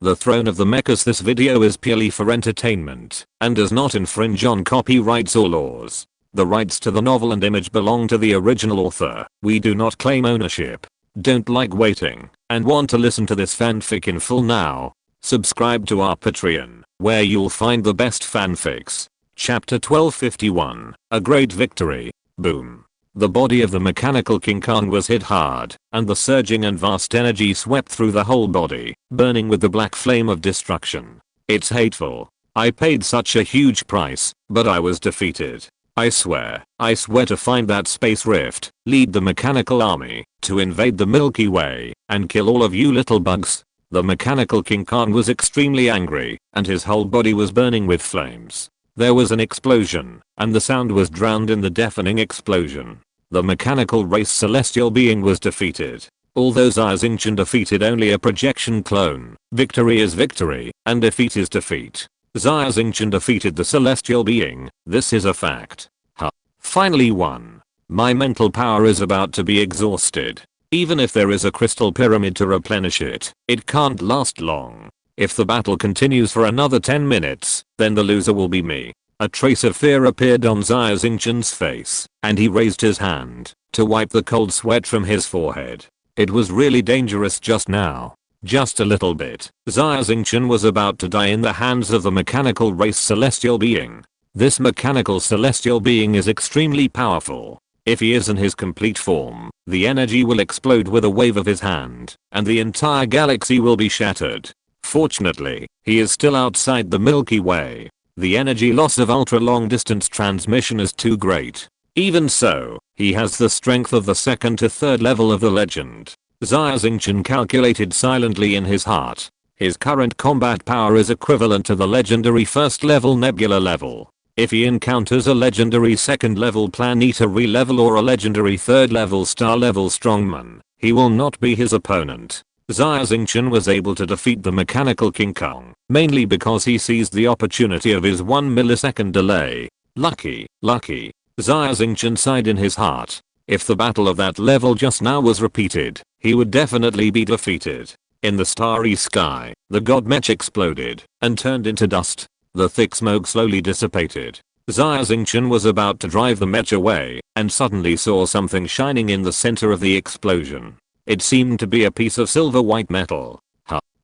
The Throne of the Mechas. This video is purely for entertainment and does not infringe on copyrights or laws. The rights to the novel and image belong to the original author. We do not claim ownership. Don't like waiting and want to listen to this fanfic in full now? Subscribe to our Patreon, where you'll find the best fanfics. Chapter 1251, A Great Victory. Boom. The body of the mechanical King Kong was hit hard, and the surging and vast energy swept through the whole body, burning with the black flame of destruction. It's hateful. I paid such a huge price, but I was defeated. I swear to find that space rift, lead the mechanical army, to invade the Milky Way, and kill all of you little bugs. The mechanical King Kong was extremely angry, and his whole body was burning with flames. There was an explosion, and the sound was drowned in the deafening explosion. The mechanical race celestial being was defeated. Although Xia Xingchen defeated only a projection clone, victory is victory, and defeat is defeat. Xia Xingchen defeated the celestial being, this is a fact. Finally won. My mental power is about to be exhausted. Even if there is a crystal pyramid to replenish it, it can't last long. If the battle continues for another 10 minutes, then the loser will be me. A trace of fear appeared on Xia Xingchen's face, and he raised his hand to wipe the cold sweat from his forehead. It was really dangerous just now. Just a little bit. Xia Xingchen was about to die in the hands of the mechanical race celestial being. This mechanical celestial being is extremely powerful. If he is in his complete form, the energy will explode with a wave of his hand, and the entire galaxy will be shattered. Fortunately, he is still outside the Milky Way. The energy loss of ultra-long distance transmission is too great. Even so, he has the strength of the second to third level of the legend. Xia Xingchen calculated silently in his heart. His current combat power is equivalent to the legendary first level nebula level. If he encounters a legendary second level planetary level or a legendary third level star level strongman, he will not be his opponent. Xia Xingchen was able to defeat the mechanical King Kong, mainly because he seized the opportunity of his 1 millisecond delay. Lucky. Xia Xingchen sighed in his heart. If the battle of that level just now was repeated, he would definitely be defeated. In the starry sky, the god Mech exploded and turned into dust. The thick smoke slowly dissipated. Xia Xingchen was about to drive the Mech away, and suddenly saw something shining in the center of the explosion. It seemed to be a piece of silver white metal.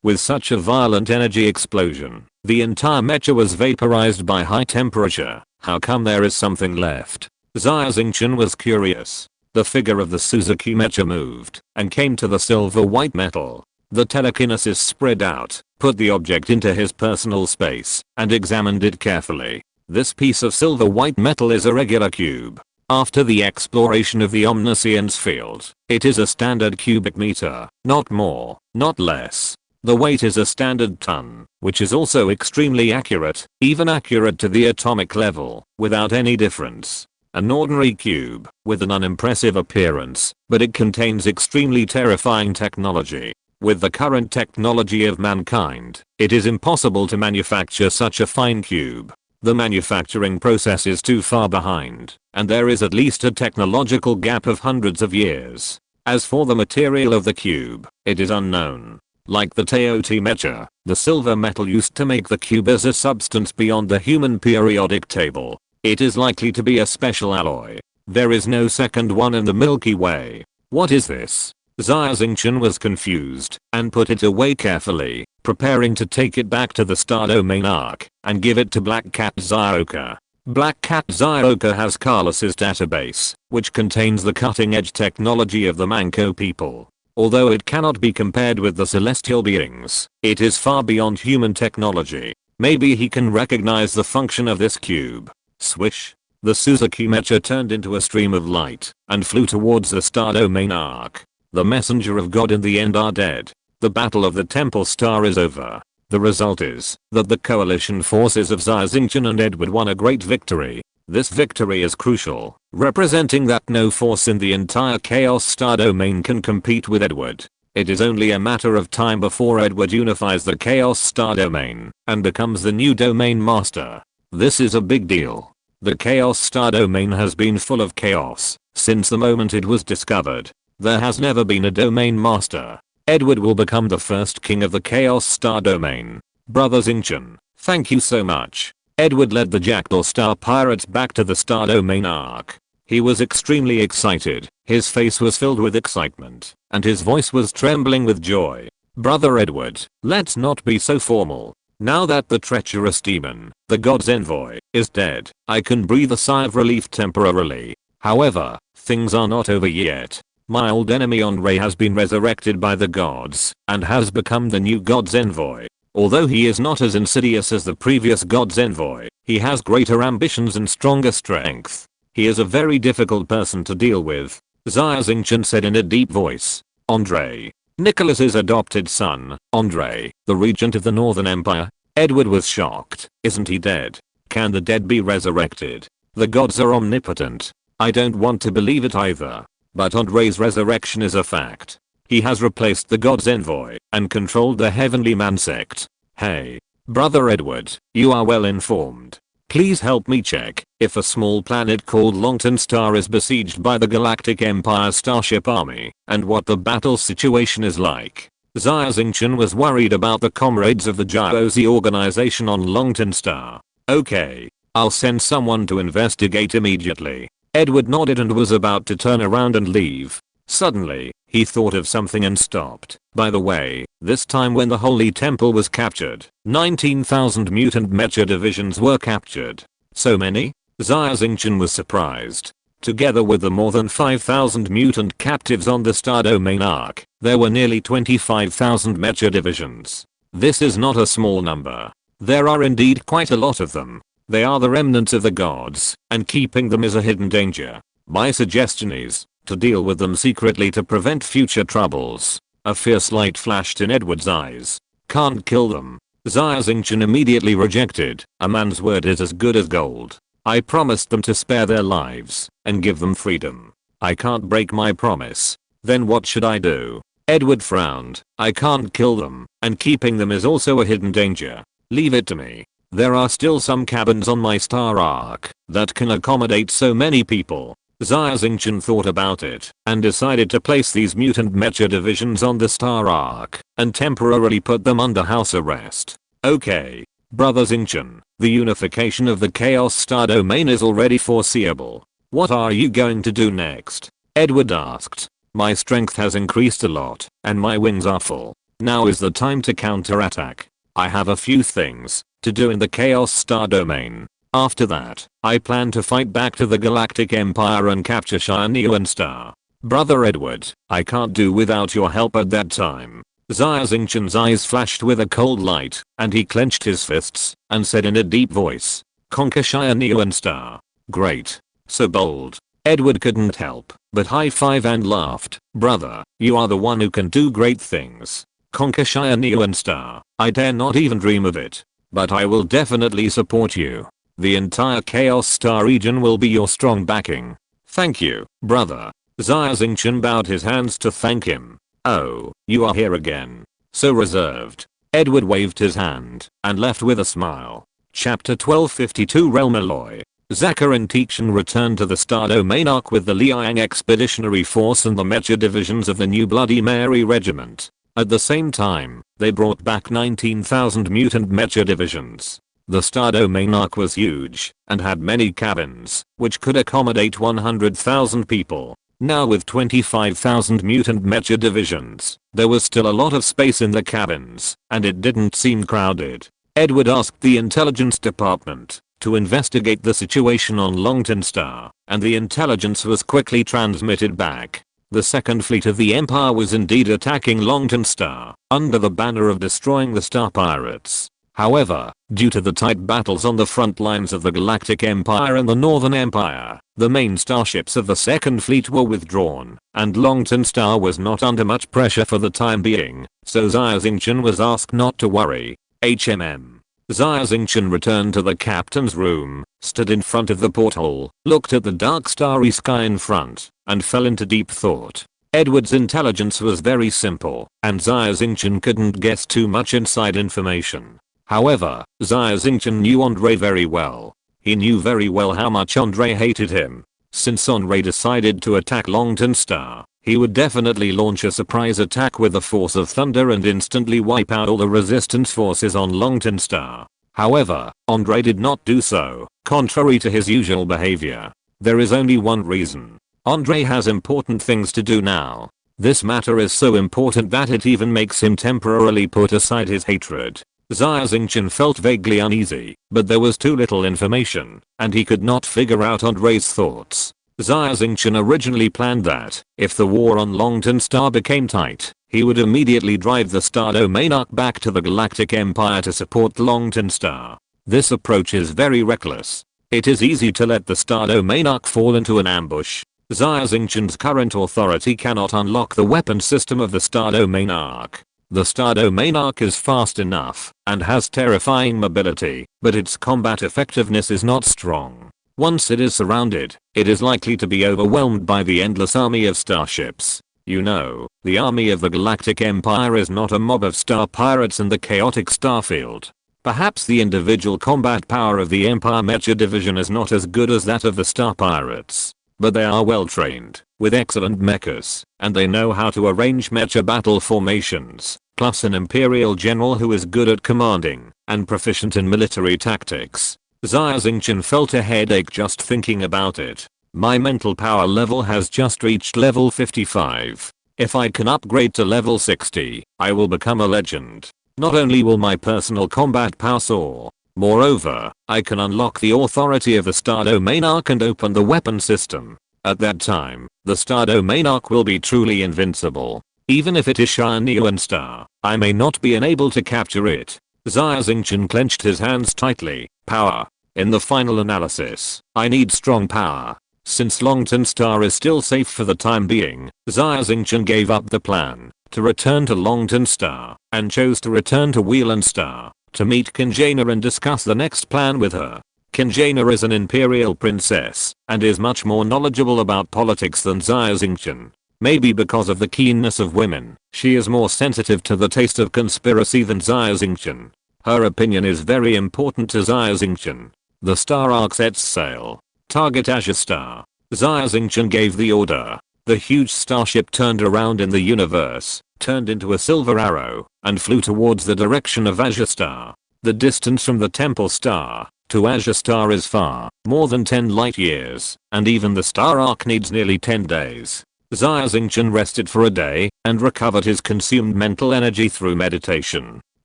With such a violent energy explosion, the entire mecha was vaporized by high temperature. How come there is something left? Xia Xingchen was curious. The figure of the Suzuki mecha moved and came to the silver white metal. The telekinesis spread out, put the object into his personal space, and examined it carefully. This piece of silver white metal is a regular cube. After the exploration of the omniscience field, it is a standard cubic meter, not more, not less. The weight is a standard ton, which is also extremely accurate, even accurate to the atomic level, without any difference. An ordinary cube, with an unimpressive appearance, but it contains extremely terrifying technology. With the current technology of mankind, it is impossible to manufacture such a fine cube. The manufacturing process is too far behind, and there is at least a technological gap of hundreds of years. As for the material of the cube, it is unknown. Like the Teoti mecha, the silver metal used to make the cube is a substance beyond the human periodic table. It is likely to be a special alloy. There is no second one in the Milky Way. What is this? Xia Xingchen was confused and put it away carefully, preparing to take it back to the Star Domain Ark and give it to Black Cat Xioka. Black Cat Xioka has Carlos's database, which contains the cutting-edge technology of the Manco people. Although it cannot be compared with the celestial beings, it is far beyond human technology. Maybe he can recognize the function of this cube. Swish. The Suzuki mecha turned into a stream of light and flew towards the Star Domain Ark. The messenger of God in the end are dead. The battle of the Temple Star is over. The result is that the coalition forces of Xia Xingchen and Edward won a great victory. This victory is crucial, representing that no force in the entire Chaos Star Domain can compete with Edward. It is only a matter of time before Edward unifies the Chaos Star Domain and becomes the new domain master. This is a big deal. The Chaos Star Domain has been full of chaos since the moment it was discovered. There has never been a domain master. Edward will become the first king of the Chaos Star domain. Brother Xingchen, thank you so much. Edward led the Jackal Star pirates back to the Star domain arc. He was extremely excited, his face was filled with excitement, and his voice was trembling with joy. Brother Edward, let's not be so formal. Now that the treacherous demon, the god's envoy, is dead, I can breathe a sigh of relief temporarily. However, things are not over yet. My old enemy Andre has been resurrected by the gods, and has become the new god's envoy. Although he is not as insidious as the previous god's envoy, he has greater ambitions and stronger strength. He is a very difficult person to deal with, Xia Xingchen said in a deep voice. Andre. Nicholas's adopted son, Andre, the regent of the Northern Empire. Edward was shocked. Isn't he dead? Can the dead be resurrected? The gods are omnipotent. I don't want to believe it either. But Andre's resurrection is a fact. He has replaced the god's envoy and controlled the heavenly man sect. Hey. Brother Edward, you are well informed. Please help me check if a small planet called Longton Star is besieged by the Galactic Empire Starship Army and what the battle situation is like. Xia Xingchen was worried about the comrades of the Jiaozi organization on Longton Star. Okay. I'll send someone to investigate immediately. Edward nodded and was about to turn around and leave. Suddenly, he thought of something and stopped. By the way, this time when the Holy Temple was captured, 19,000 mutant mecha divisions were captured. So many? Xia Xingchen was surprised. Together with the more than 5,000 mutant captives on the Star Domain arc, there were nearly 25,000 mecha divisions. This is not a small number. There are indeed quite a lot of them. They are the remnants of the gods, and keeping them is a hidden danger. My suggestion is to deal with them secretly to prevent future troubles. A fierce light flashed in Edward's eyes. Can't kill them. Xia Xingchen immediately rejected. A man's word is as good as gold. I promised them to spare their lives and give them freedom. I can't break my promise. Then what should I do? Edward frowned. I can't kill them, and keeping them is also a hidden danger. Leave it to me. There are still some cabins on my star arc that can accommodate so many people. Xia Xingchen thought about it and decided to place these mutant mecha divisions on the star arc and temporarily put them under house arrest. Okay. Brother Xingchen, the unification of the Chaos Star domain is already foreseeable. What are you going to do next? Edward asked. My strength has increased a lot and my wings are full. Now is the time to counterattack. I have a few things to do in the Chaos Star domain. After that, I plan to fight back to the Galactic Empire and capture Xia Xingchen Star. Brother Edward, I can't do without your help at that time. Xia Xingchen's eyes flashed with a cold light, and he clenched his fists and said in a deep voice, conquer Xia Xingchen Star. Great. So bold. Edward couldn't help but high-five and laughed. Brother, you are the one who can do great things. Conquer Xia Xingchen Star. I dare not even dream of it. But I will definitely support you. The entire Chaos Star region will be your strong backing. Thank you, brother. Xia Xingchen bowed his hands to thank him. Oh, you are here again. So reserved. Edward waved his hand and left with a smile. Chapter 1252 Realm Alloy. Zaka and Teaching returned to the Star Domain arc with the Liang Expeditionary Force and the Mecha divisions of the New Bloody Mary Regiment. At the same time, they brought back 19,000 mutant mecha divisions. The Star Domain arc was huge and had many cabins, which could accommodate 100,000 people. Now with 25,000 mutant mecha divisions, there was still a lot of space in the cabins, and it didn't seem crowded. Edward asked the intelligence department to investigate the situation on Longton Star, and the intelligence was quickly transmitted back. The second fleet of the Empire was indeed attacking Longton Star, under the banner of destroying the Star Pirates. However, due to the tight battles on the front lines of the Galactic Empire and the Northern Empire, the main starships of the second fleet were withdrawn, and Longton Star was not under much pressure for the time being, so Xia Xingchen was asked not to worry. HMM. Xia Xingchen returned to the captain's room, stood in front of the porthole, looked at the dark starry sky in front, and fell into deep thought. Edward's intelligence was very simple, and Xia Xingchen couldn't guess too much inside information. However, Xia Xingchen knew Andre very well. He knew very well how much Andre hated him. Since Andre decided to attack Longton Star, he would definitely launch a surprise attack with the force of thunder and instantly wipe out all the resistance forces on Longton Star. However, Andre did not do so, contrary to his usual behavior. There is only one reason. Andre has important things to do now. This matter is so important that it even makes him temporarily put aside his hatred. Xia Xingchen felt vaguely uneasy, but there was too little information, and he could not figure out Andre's thoughts. Xia Xingchen originally planned that, if the war on Longton Star became tight, he would immediately drive the Star Domainarch back to the Galactic Empire to support Longton Star. This approach is very reckless. It is easy to let the Star Domainarch fall into an ambush. Xia Xingchen's current authority cannot unlock the weapon system of the Star Domainarch. The Star Domainarch is fast enough and has terrifying mobility, but its combat effectiveness is not strong. Once it is surrounded, it is likely to be overwhelmed by the endless army of starships. You know, the army of the Galactic Empire is not a mob of star pirates in the chaotic starfield. Perhaps the individual combat power of the Empire Mecha division is not as good as that of the star pirates. But they are well trained, with excellent mechas, and they know how to arrange mecha battle formations, plus an Imperial general who is good at commanding, and proficient in military tactics. Xia Xingchen felt a headache just thinking about it. My mental power level has just reached level 55. If I can upgrade to level 60, I will become a legend. Not only will my personal combat power soar, moreover, I can unlock the authority of the Star Domainarch and open the weapon system. At that time, the Star Domainarch will be truly invincible. Even if it is Shinyuan Star, I may not be unable to capture it. Xia Xingchen clenched his hands tightly. Power. In the final analysis, I need strong power. Since Longton Star is still safe for the time being, Xia Xingchen gave up the plan to return to Longton Star and chose to return to Whelan Star to meet Kinjana and discuss the next plan with her. Kinjana is an imperial princess and is much more knowledgeable about politics than Xia Xingchen. Maybe because of the keenness of women, she is more sensitive to the taste of conspiracy than Xia Xingchen. Her opinion is very important to Xia Xingchen. The Star Arc sets sail. Target Azure Star. Xia Xingchen gave the order. The huge starship turned around in the universe, turned into a silver arrow, and flew towards the direction of Azure Star. The distance from the Temple Star to Azure Star is far, more than 10 light years, and even the Star Arc needs nearly 10 days. Xia Xingchen rested for a day and recovered his consumed mental energy through meditation.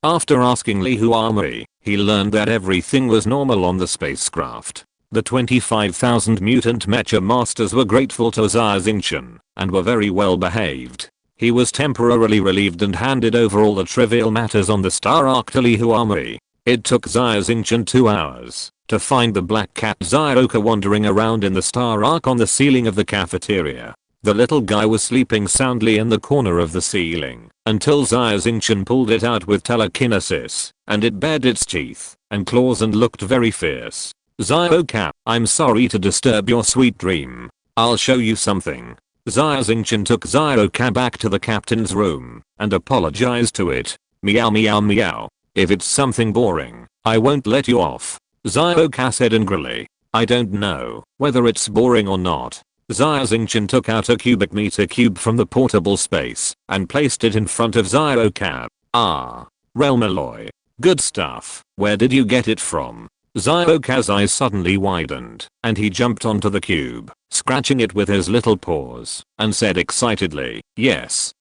After asking Li Huami, he learned that everything was normal on the spacecraft. The 25,000 mutant mecha masters were grateful to Xia Xingchen and were very well behaved. He was temporarily relieved and handed over all the trivial matters on the Star Arc to Li Huami. It took Xia Xingchen 2 hours to find the black cat Xioka wandering around in the Star Arc on the ceiling of the cafeteria. The little guy was sleeping soundly in the corner of the ceiling until Xia Xingchen pulled it out with telekinesis, and it bared its teeth and claws and looked very fierce. Xioka, I'm sorry to disturb your sweet dream. I'll show you something. Xia Xingchen took Xioka back to the captain's room and apologized to it. Meow meow meow. If it's something boring, I won't let you off. Xioka said angrily. I don't know whether it's boring or not. Xia Xingchen took out a cubic meter cube from the portable space and placed it in front of Xioka. Ah. Realm alloy. Good stuff. Where did you get it from? Xioka's eyes suddenly widened, and he jumped onto the cube, scratching it with his little paws, and said excitedly, yes,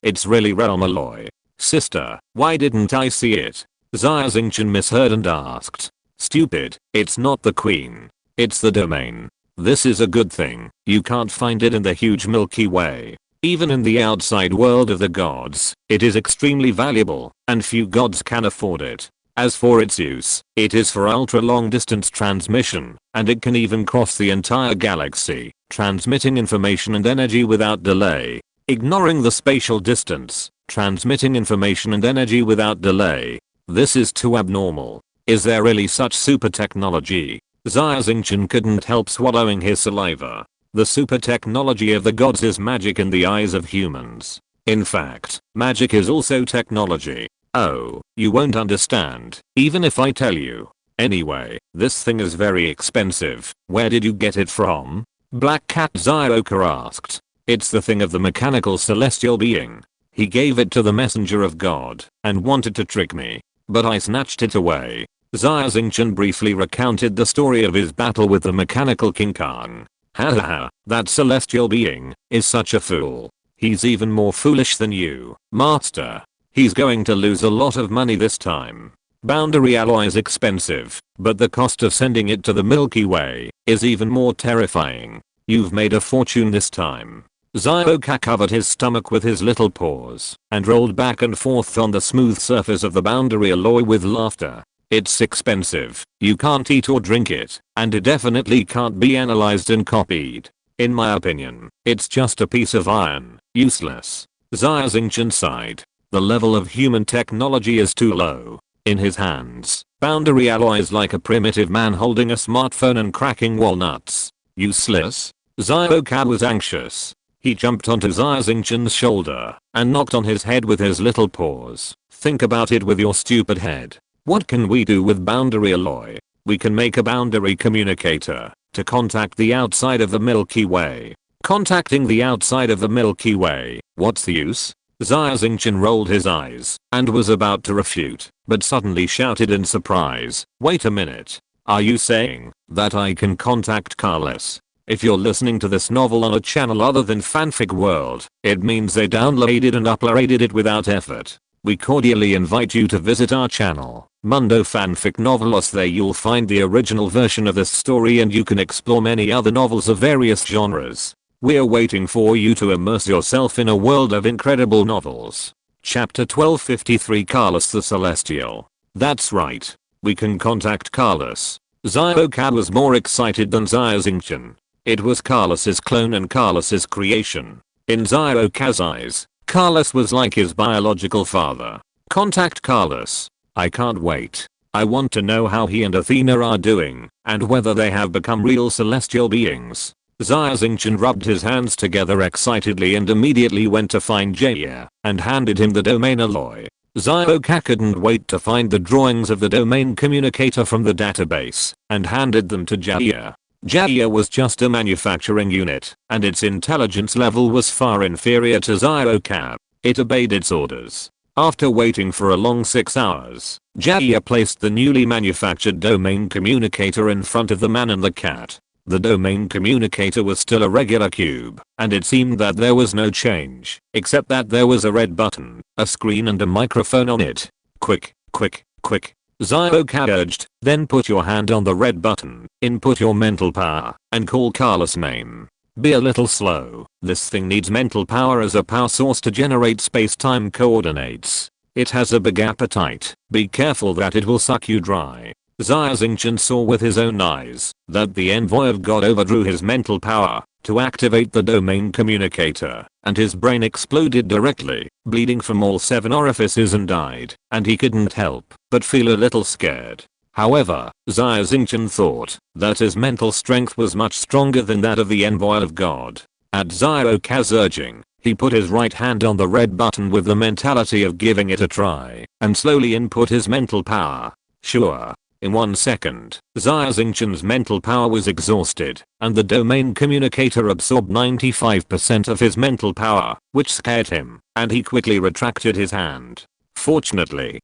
it's really realm alloy. Sister, why didn't I see it? Xia Xingchen misheard and asked. Stupid, it's not the queen. It's the domain. This is a good thing. You can't find it in the huge Milky Way. Even in the outside world of the gods, it is extremely valuable, and few gods can afford it. As for its use, it is for ultra long distance transmission, and it can even cross the entire galaxy, transmitting information and energy without delay. Ignoring the spatial distance, transmitting information and energy without delay. This is too abnormal. Is there really such super technology? Xia Xingchen couldn't help swallowing his saliva. The super technology of the gods is magic in the eyes of humans. In fact, magic is also technology. Oh, you won't understand, even if I tell you. Anyway, this thing is very expensive. Where did you get it from? Black Cat Xioka asked. It's the thing of the mechanical celestial being. He gave it to the messenger of God and wanted to trick me. But I snatched it away. Xia Xingchen briefly recounted the story of his battle with the mechanical King Kong. Hahaha, that celestial being is such a fool. He's even more foolish than you, master. He's going to lose a lot of money this time. Boundary alloy is expensive, but the cost of sending it to the Milky Way is even more terrifying. You've made a fortune this time. Zioka covered his stomach with his little paws and rolled back and forth on the smooth surface of the boundary alloy with laughter. It's expensive, you can't eat or drink it, and it definitely can't be analyzed and copied. In my opinion, it's just a piece of iron, useless. Xia Xingchen sighed. The level of human technology is too low. In his hands, boundary alloy is like a primitive man holding a smartphone and cracking walnuts. Useless? Zioka was anxious. He jumped onto Xia Xingchen's shoulder and knocked on his head with his little paws. Think about it with your stupid head. What can we do with boundary alloy? We can make a boundary communicator to contact the outside of the Milky Way. Contacting the outside of the Milky Way, what's the use? Xia Xingchen rolled his eyes and was about to refute, but suddenly shouted in surprise, wait a minute. Are you saying that I can contact Carlos? If you're listening to this novel on a channel other than Fanfic World, it means they downloaded and uploaded it without effort. We cordially invite you to visit our channel, Mundo Fanfic Novelos. There you'll find the original version of this story and you can explore many other novels of various genres. We're waiting for you to immerse yourself in a world of incredible novels. Chapter 1253, Carlos the Celestial. That's right. We can contact Carlos. Zioka was more excited than Xia Xingchen. It was Carlos's clone and Carlos's creation. In Zioka's eyes, Carlos was like his biological father. Contact Carlos. I can't wait. I want to know how he and Athena are doing, and whether they have become real celestial beings. Xia Xingchen rubbed his hands together excitedly and immediately went to find Xia and handed him the domain alloy. Zioka couldn't wait to find the drawings of the domain communicator from the database and handed them to Xia. Xia was just a manufacturing unit, and its intelligence level was far inferior to Zioka. It obeyed its orders. After waiting for a long 6 hours, Xia placed the newly manufactured domain communicator in front of the man and the cat. The domain communicator was still a regular cube, and it seemed that there was no change, except that there was a red button, a screen and a microphone on it. Quick, quick, quick. Zioka urged, then put your hand on the red button, input your mental power, and call Carlos' name. Be a little slow, this thing needs mental power as a power source to generate space-time coordinates. It has a big appetite, be careful that it will suck you dry. Xia Xingchen saw with his own eyes that the envoy of God overdrew his mental power to activate the domain communicator, and his brain exploded directly, bleeding from all 7 orifices and died, and he couldn't help but feel a little scared. However, Xia Xingchen thought that his mental strength was much stronger than that of the envoy of God. At Zioka's urging, he put his right hand on the red button with the mentality of giving it a try, and slowly input his mental power. Sure. In 1 second, Xia Xingchen's mental power was exhausted, and the domain communicator absorbed 95% of his mental power, which scared him, and he quickly retracted his hand. Fortunately,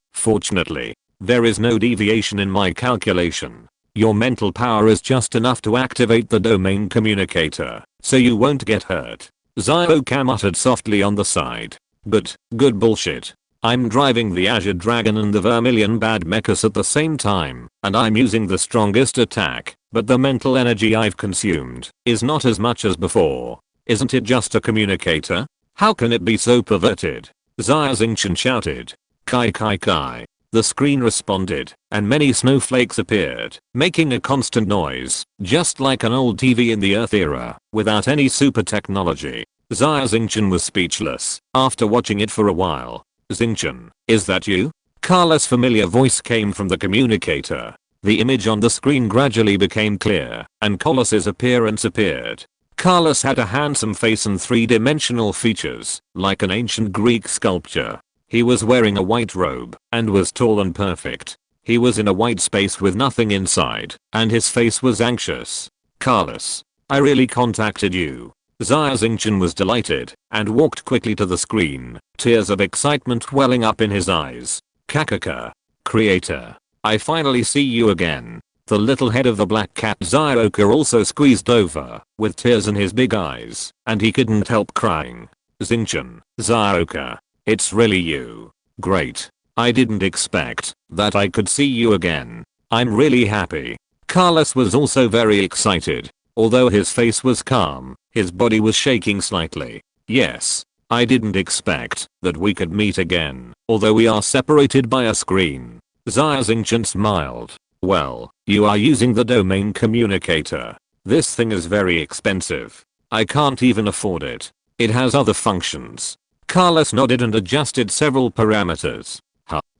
there is no deviation in my calculation. Your mental power is just enough to activate the domain communicator, so you won't get hurt. Zioka muttered softly on the side. Good bullshit. I'm driving the Azure Dragon and the Vermilion Bad Mechas at the same time, and I'm using the strongest attack, but the mental energy I've consumed is not as much as before. Isn't it just a communicator? How can it be so perverted? Xia Xingchen shouted. Kai kai kai. The screen responded, and many snowflakes appeared, making a constant noise, just like an old TV in the Earth era, without any super technology. Xia Xingchen was speechless after watching it for a while. Xingchen, is that you? Carlos' familiar voice came from the communicator. The image on the screen gradually became clear, and Carlos's appearance appeared. Carlos had a handsome face and 3-dimensional features, like an ancient Greek sculpture. He was wearing a white robe, and was tall and perfect. He was in a white space with nothing inside, and his face was anxious. Carlos, I really contacted you. Xia Xingchen was delighted and walked quickly to the screen, tears of excitement welling up in his eyes. Kakaka. Creator. I finally see you again. The little head of the black cat Zioka also squeezed over, with tears in his big eyes, and he couldn't help crying. Xingchen, Zioka. It's really you. Great. I didn't expect that I could see you again. I'm really happy. Carlos was also very excited. Although his face was calm, his body was shaking slightly. Yes. I didn't expect that we could meet again, although we are separated by a screen. Xia Xingchen smiled. Well, you are using the domain communicator. This thing is very expensive. I can't even afford it. It has other functions. Carlos nodded and adjusted several parameters.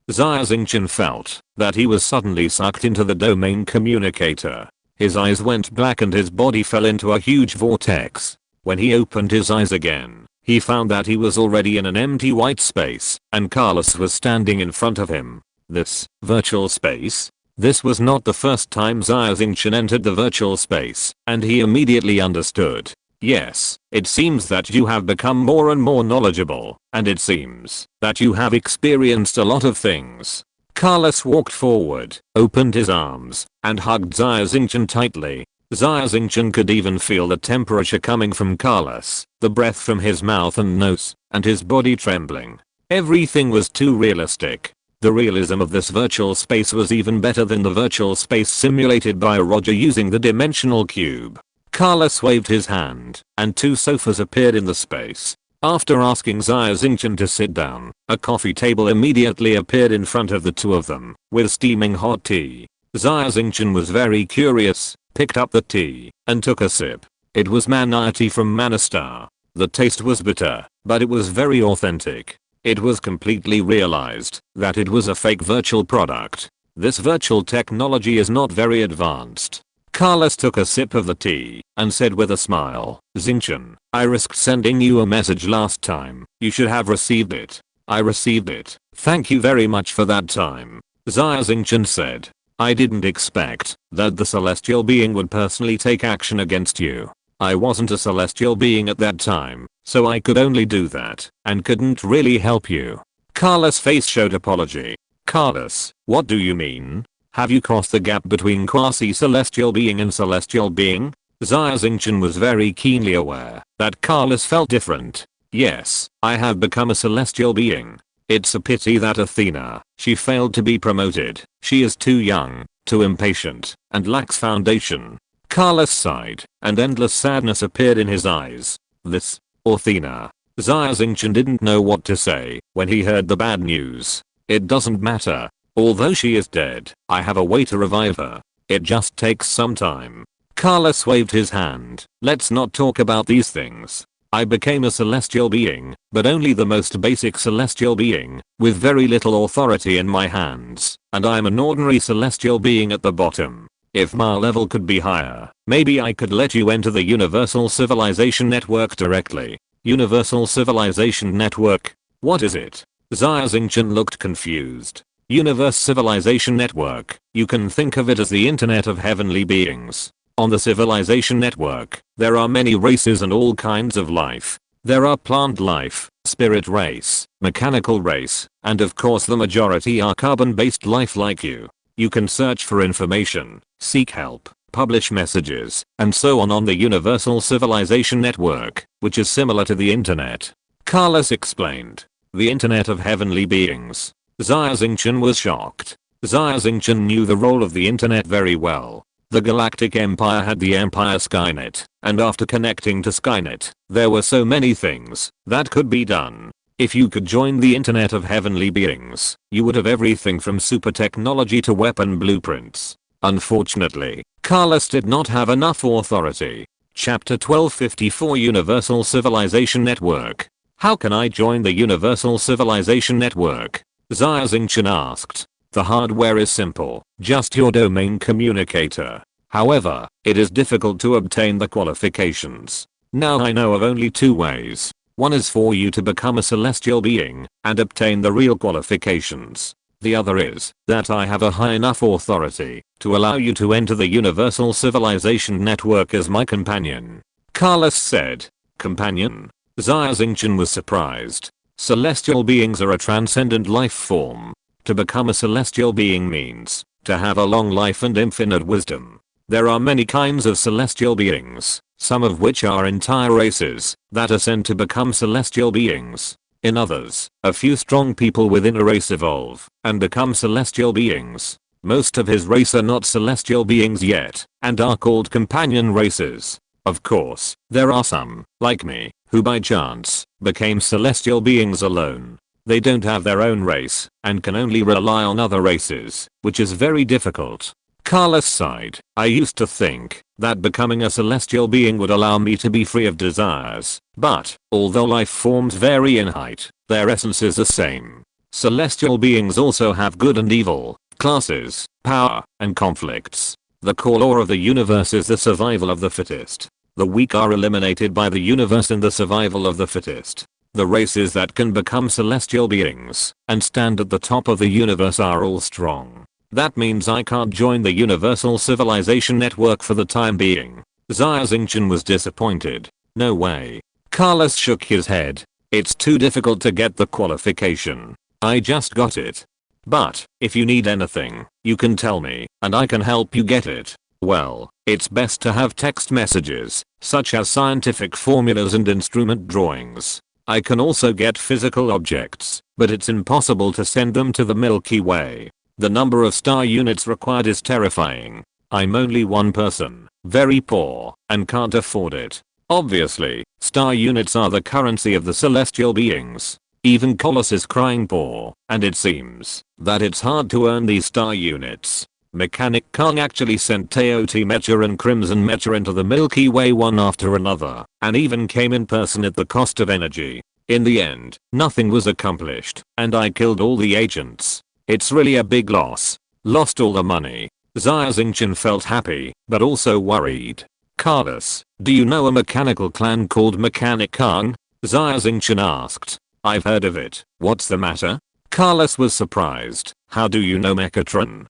Xia Xingchen felt that he was suddenly sucked into the domain communicator. His eyes went black and his body fell into a huge vortex. When he opened his eyes again, he found that he was already in an empty white space, and Carlos was standing in front of him. This virtual space? This was not the first time Xia Xingchen entered the virtual space, and he immediately understood. Yes, it seems that you have become more and more knowledgeable, and it seems that you have experienced a lot of things. Carlos walked forward, opened his arms, and hugged Xia Xingchen tightly. Xia Xingchen could even feel the temperature coming from Carlos, the breath from his mouth and nose, and his body trembling. Everything was too realistic. The realism of this virtual space was even better than the virtual space simulated by Roger using the dimensional cube. Carlos waved his hand, and 2 sofas appeared in the space. After asking Xia Xingchen to sit down, a coffee table immediately appeared in front of the 2 of them, with steaming hot tea. Xia Xingchen was very curious, picked up the tea, and took a sip. It was mana tea from Manastar. The taste was bitter, but it was very authentic. It was completely realized that it was a fake virtual product. This virtual technology is not very advanced. Carlos took a sip of the tea and said with a smile, Xingchen, I risked sending you a message last time. You should have received it. I received it. Thank you very much for that time. Xia Xingchen said. I didn't expect that the celestial being would personally take action against you. I wasn't a celestial being at that time, so I could only do that and couldn't really help you. Carlos' face showed apology. Carlos, what do you mean? Have you crossed the gap between quasi-celestial being and celestial being? Xia Xingchen was very keenly aware that Carlos felt different. Yes, I have become a celestial being. It's a pity that Athena, she failed to be promoted. She is too young, too impatient, and lacks foundation. Carlos sighed, and endless sadness appeared in his eyes. This, Athena. Xia Xingchen didn't know what to say when he heard the bad news. It doesn't matter. Although she is dead, I have a way to revive her. It just takes some time. Carlos waved his hand. Let's not talk about these things. I became a celestial being, but only the most basic celestial being, with very little authority in my hands, and I'm an ordinary celestial being at the bottom. If my level could be higher, maybe I could let you enter the Universal Civilization Network directly. Universal Civilization Network? What is it? Xia Xingchen looked confused. Universe Civilization Network, you can think of it as the internet of heavenly beings. On the Civilization Network, there are many races and all kinds of life. There are plant life, spirit race, mechanical race, and of course the majority are carbon-based life like you. You can search for information, seek help, publish messages, and so on the Universal Civilization Network, which is similar to the internet. Carlos explained. The internet of heavenly beings. Xia Xingchen was shocked. Xia Xingchen knew the role of the internet very well. The Galactic Empire had the Empire Skynet, and after connecting to Skynet, there were so many things that could be done. If you could join the internet of heavenly beings, you would have everything from super technology to weapon blueprints. Unfortunately, Carlos did not have enough authority. Chapter 1254 Universal Civilization Network. How can I join the Universal Civilization Network? Xia Xingchen asked. The hardware is simple, just your domain communicator. However, it is difficult to obtain the qualifications. Now I know of only 2 ways. One is for you to become a celestial being and obtain the real qualifications. The other is that I have a high enough authority to allow you to enter the Universal Civilization Network as my companion. Carlos said. Companion? Xia Xingchen was surprised. Celestial beings are a transcendent life form. To become a celestial being means to have a long life and infinite wisdom. There are many kinds of celestial beings, some of which are entire races that ascend to become celestial beings. In others, a few strong people within a race evolve and become celestial beings. Most of his race are not celestial beings yet and are called companion races. Of course, there are some, like me, who by chance became celestial beings alone. They don't have their own race and can only rely on other races, which is very difficult. Carlos sighed. I used to think that becoming a celestial being would allow me to be free of desires, but although life forms vary in height, their essence is the same. Celestial beings also have good and evil, classes, power, and conflicts. The core law of the universe is the survival of the fittest. The weak are eliminated by the universe and the survival of the fittest. The races that can become celestial beings and stand at the top of the universe are all strong. That means I can't join the Universal Civilization Network for the time being. Xia Xingchen was disappointed. No way. Carlos shook his head. It's too difficult to get the qualification. I just got it. But, if you need anything, you can tell me, and I can help you get it. Well, it's best to have text messages, such as scientific formulas and instrument drawings. I can also get physical objects, but it's impossible to send them to the Milky Way. The number of star units required is terrifying. I'm only one person, very poor, and can't afford it. Obviously, star units are the currency of the celestial beings. Even Colossus is crying poor, and it seems that it's hard to earn these star units. Mechanic Kong actually sent Teoti Mecha and Crimson Mecha into the Milky Way one after another, and even came in person at the cost of energy. In the end, nothing was accomplished, and I killed all the agents. It's really a big loss. Lost all the money. Xia Xingchen felt happy, but also worried. Carlos, do you know a mechanical clan called Mechanic Kong? Xia Xingchen asked. I've heard of it. What's the matter? Carlos was surprised. How do you know Mechatron?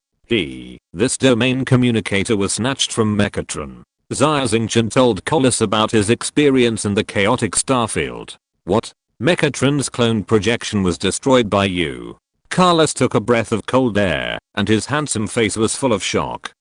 This domain communicator was snatched from Mechatron. Xia Xingchen told Carlos about his experience in the chaotic starfield. What? Mechatron's clone projection was destroyed by you. Carlos took a breath of cold air, and his handsome face was full of shock.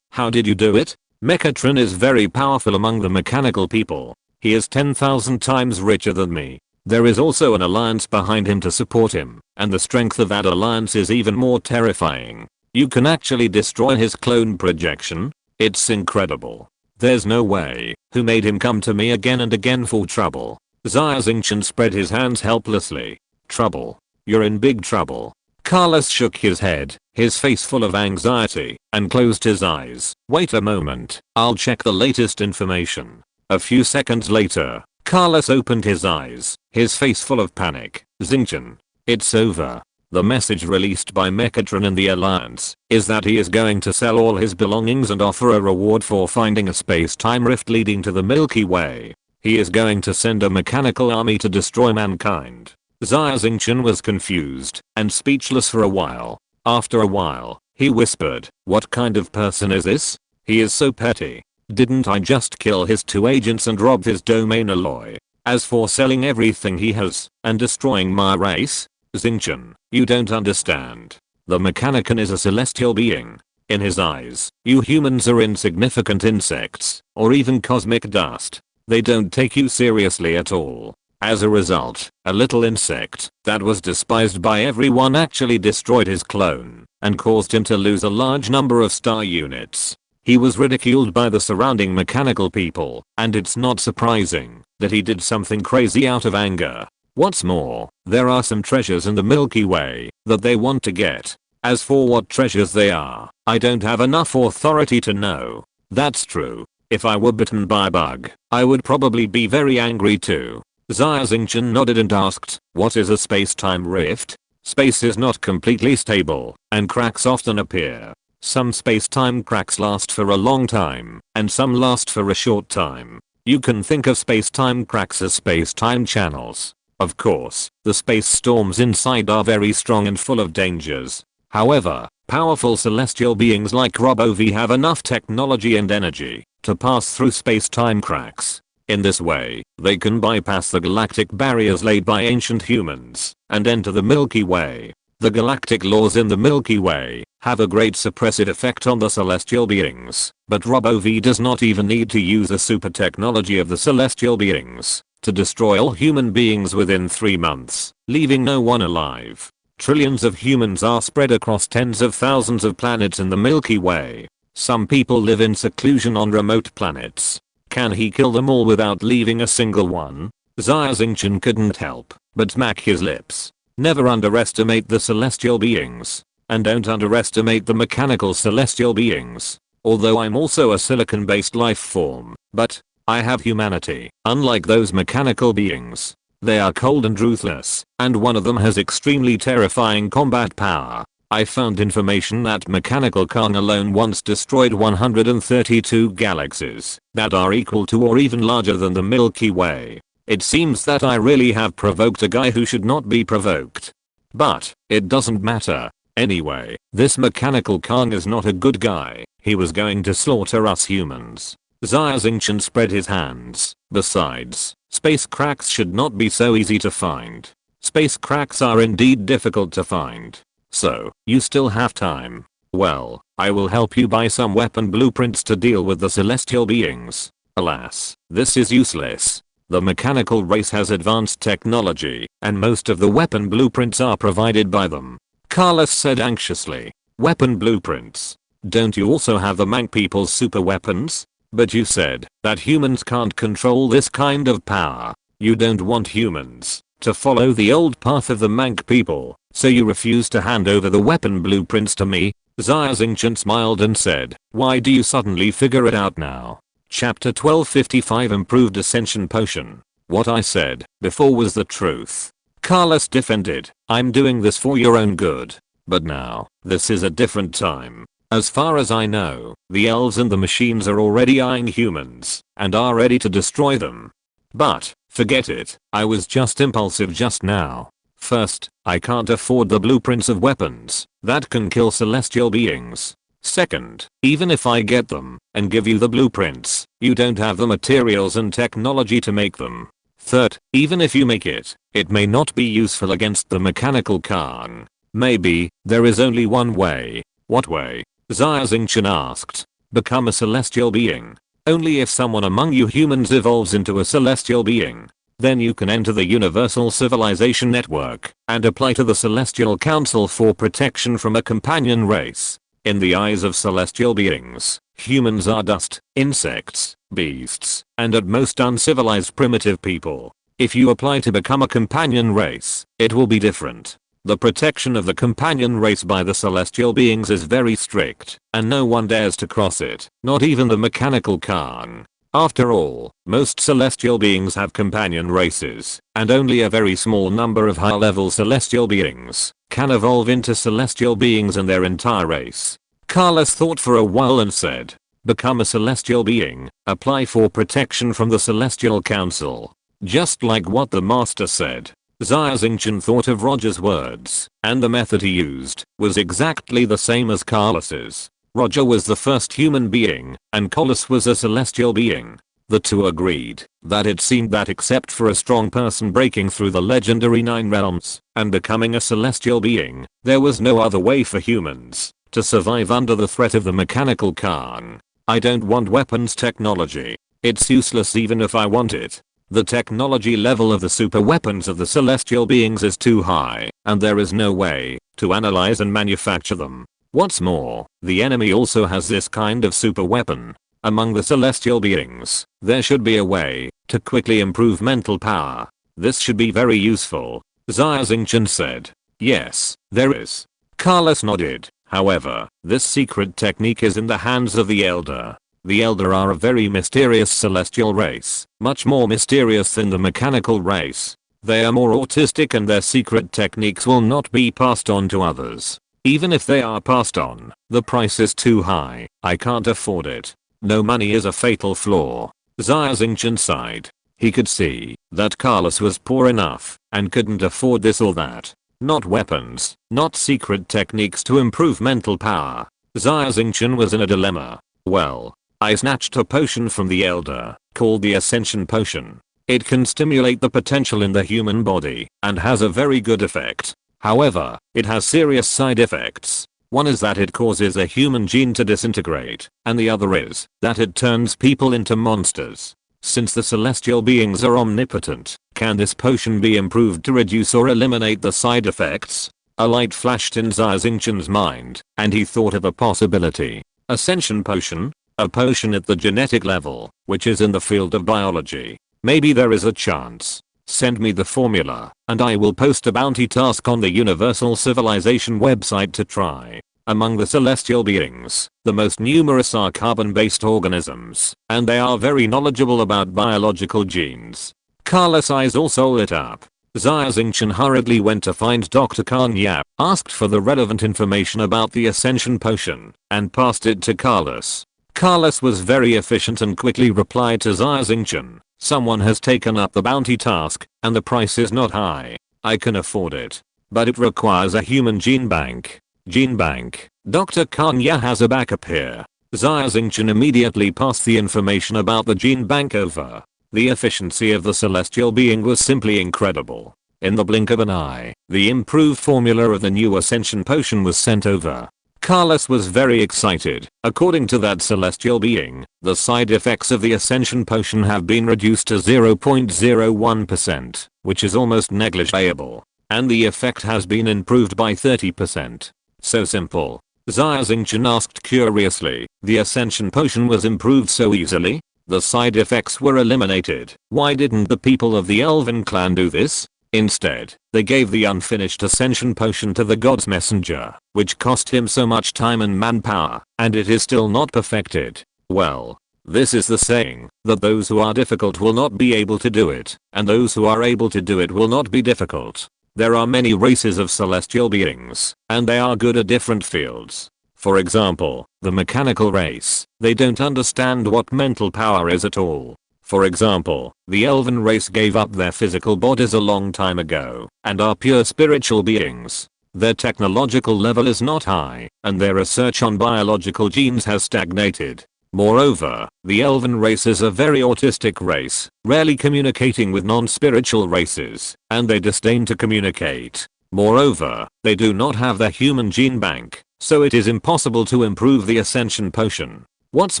How did you do it? Mechatron is very powerful among the mechanical people. He is 10,000 times richer than me. There is also an alliance behind him to support him, and the strength of that alliance is even more terrifying. You can actually destroy his clone projection? It's incredible. There's no way. Who made him come to me again and again for trouble? Xia Xingchen spread his hands helplessly. Trouble? You're in big trouble. Carlos shook his head, his face full of anxiety, and closed his eyes. Wait a moment, I'll check the latest information. A few seconds later, Carlos opened his eyes, his face full of panic. Xingchen. It's over. The message released by Mechatron and the Alliance is that he is going to sell all his belongings and offer a reward for finding a space-time rift leading to the Milky Way. He is going to send a mechanical army to destroy mankind. Xia Xingchen was confused and speechless for a while. After a while, he whispered, what kind of person is this? He is so petty. Didn't I just kill his 2 agents and rob his domain alloy? As for selling everything he has and destroying my race? Xingchen, you don't understand. The Mechanicon is a celestial being. In his eyes, you humans are insignificant insects, or even cosmic dust. They don't take you seriously at all. As a result, a little insect that was despised by everyone actually destroyed his clone and caused him to lose a large number of star units. He was ridiculed by the surrounding mechanical people, and it's not surprising that he did something crazy out of anger. What's more, there are some treasures in the Milky Way that they want to get. As for what treasures they are, I don't have enough authority to know. That's true. If I were bitten by a bug, I would probably be very angry too. Xia Xingchen nodded and asked, what is a space-time rift? Space is not completely stable, and cracks often appear. Some space-time cracks last for a long time, and some last for a short time. You can think of space-time cracks as space-time channels. Of course, the space storms inside are very strong and full of dangers. However, powerful celestial beings like Robo V have enough technology and energy to pass through space-time cracks. In this way, they can bypass the galactic barriers laid by ancient humans and enter the Milky Way. The galactic laws in the Milky Way have a great suppressive effect on the celestial beings, but RoboV does not even need to use the super technology of the celestial beings to destroy all human beings within 3 months, leaving no one alive. Trillions of humans are spread across tens of thousands of planets in the Milky Way. Some people live in seclusion on remote planets. Can he kill them all without leaving a single one? Xia Xingchen couldn't help but smack his lips. Never underestimate the celestial beings. And don't underestimate the mechanical celestial beings. Although I'm also a silicon-based life form, but I have humanity. Unlike those mechanical beings, they are cold and ruthless, and one of them has extremely terrifying combat power. I found information that mechanical Kang alone once destroyed 132 galaxies that are equal to or even larger than the Milky Way. It seems that I really have provoked a guy who should not be provoked. But it doesn't matter. Anyway, this mechanical Kang is not a good guy. He was going to slaughter us humans. Xia Xingchen spread his hands. Besides, space cracks should not be so easy to find. Space cracks are indeed difficult to find. So, you still have time. Well, I will help you buy some weapon blueprints to deal with the celestial beings. Alas, this is useless. The mechanical race has advanced technology, and most of the weapon blueprints are provided by them. Carlos said anxiously. Weapon blueprints? Don't you also have the Mank people's super weapons? But you said that humans can't control this kind of power. You don't want humans to follow the old path of the Mank people, so you refuse to hand over the weapon blueprints to me? Xia Xingchen smiled and said, why do you suddenly figure it out now? Chapter 1255 Improved Ascension Potion. What I said before was the truth. Carlos defended, I'm doing this for your own good. But now, this is a different time. As far as I know, the elves and the machines are already eyeing humans and are ready to destroy them. But, forget it, I was just impulsive just now. First, I can't afford the blueprints of weapons that can kill celestial beings. Second, even if I get them and give you the blueprints, you don't have the materials and technology to make them. Third, even if you make it, it may not be useful against the mechanical Khan. Maybe, there is only one way. What way? Xia Xingchen asked. Become a celestial being. Only if someone among you humans evolves into a celestial being. Then you can enter the Universal Civilization Network and apply to the Celestial Council for protection from a companion race. In the eyes of celestial beings, humans are dust, insects, beasts, and at most uncivilized primitive people. If you apply to become a companion race, it will be different. The protection of the companion race by the celestial beings is very strict, and no one dares to cross it, not even the mechanical Khan. After all, most celestial beings have companion races, and only a very small number of high-level celestial beings can evolve into celestial beings in their entire race. Carlos thought for a while and said, become a celestial being, apply for protection from the Celestial Council. Just like what the master said. Xia Xingchen thought of Roger's words, and the method he used was exactly the same as Carlos's. Roger was the first human being, and Carlos was a celestial being. The two agreed that it seemed that except for a strong person breaking through the legendary 9 realms and becoming a celestial being, there was no other way for humans to survive under the threat of the mechanical Khan. I don't want weapons technology. It's useless even if I want it. The technology level of the super weapons of the celestial beings is too high, and there is no way to analyze and manufacture them. What's more, the enemy also has this kind of super weapon. Among the celestial beings, there should be a way to quickly improve mental power. This should be very useful. Xia Xingchen said. Yes, there is. Carlos nodded. However, this secret technique is in the hands of the Elder. The Elder are a very mysterious celestial race, much more mysterious than the mechanical race. They are more autistic and their secret techniques will not be passed on to others. Even if they are passed on, the price is too high. I can't afford it. No money is a fatal flaw. Xia Xingchen sighed. He could see that Carlos was poor enough and couldn't afford this or that. Not weapons, not secret techniques to improve mental power. Xia Xingchen was in a dilemma. Well, I snatched a potion from the Elder called the Ascension Potion. It can stimulate the potential in the human body and has a very good effect. However, it has serious side effects. One is that it causes a human gene to disintegrate, and the other is that it turns people into monsters. Since the celestial beings are omnipotent, can this potion be improved to reduce or eliminate the side effects? A light flashed in Xia Xingchen's mind, and he thought of a possibility. Ascension Potion? A potion at the genetic level, which is in the field of biology. Maybe there is a chance. Send me the formula, and I will post a bounty task on the Universal Civilization website to try. Among the celestial beings, the most numerous are carbon-based organisms, and they are very knowledgeable about biological genes. Carla's eyes also lit up. Xia Xingchen hurriedly went to find Dr. Kanya, asked for the relevant information about the Ascension Potion, and passed it to Carlos. Carlos was very efficient and quickly replied to Xia Xingchen. Someone has taken up the bounty task, and the price is not high. I can afford it. But it requires a human gene bank. Gene bank. Dr. Kanya has a backup here. Xia Xingchen immediately passed the information about the gene bank over. The efficiency of the celestial being was simply incredible. In the blink of an eye, the improved formula of the new Ascension Potion was sent over. Carlos was very excited. According to that celestial being, the side effects of the Ascension Potion have been reduced to 0.01%, which is almost negligible. And the effect has been improved by 30%. So simple. Xia Xingchen asked curiously, the Ascension Potion was improved so easily? The side effects were eliminated. Why didn't the people of the Elven clan do this? Instead, they gave the unfinished Ascension Potion to the god's messenger, which cost him so much time and manpower, and it is still not perfected. Well, this is the saying, that those who are difficult will not be able to do it, and those who are able to do it will not be difficult. There are many races of celestial beings, and they are good at different fields. For example, the mechanical race, they don't understand what mental power is at all. For example, the Elven race gave up their physical bodies a long time ago, and are pure spiritual beings. Their technological level is not high, and their research on biological genes has stagnated. Moreover, the Elven race is a very autistic race, rarely communicating with non-spiritual races, and they disdain to communicate. Moreover, they do not have the human gene bank, so it is impossible to improve the Ascension Potion. What's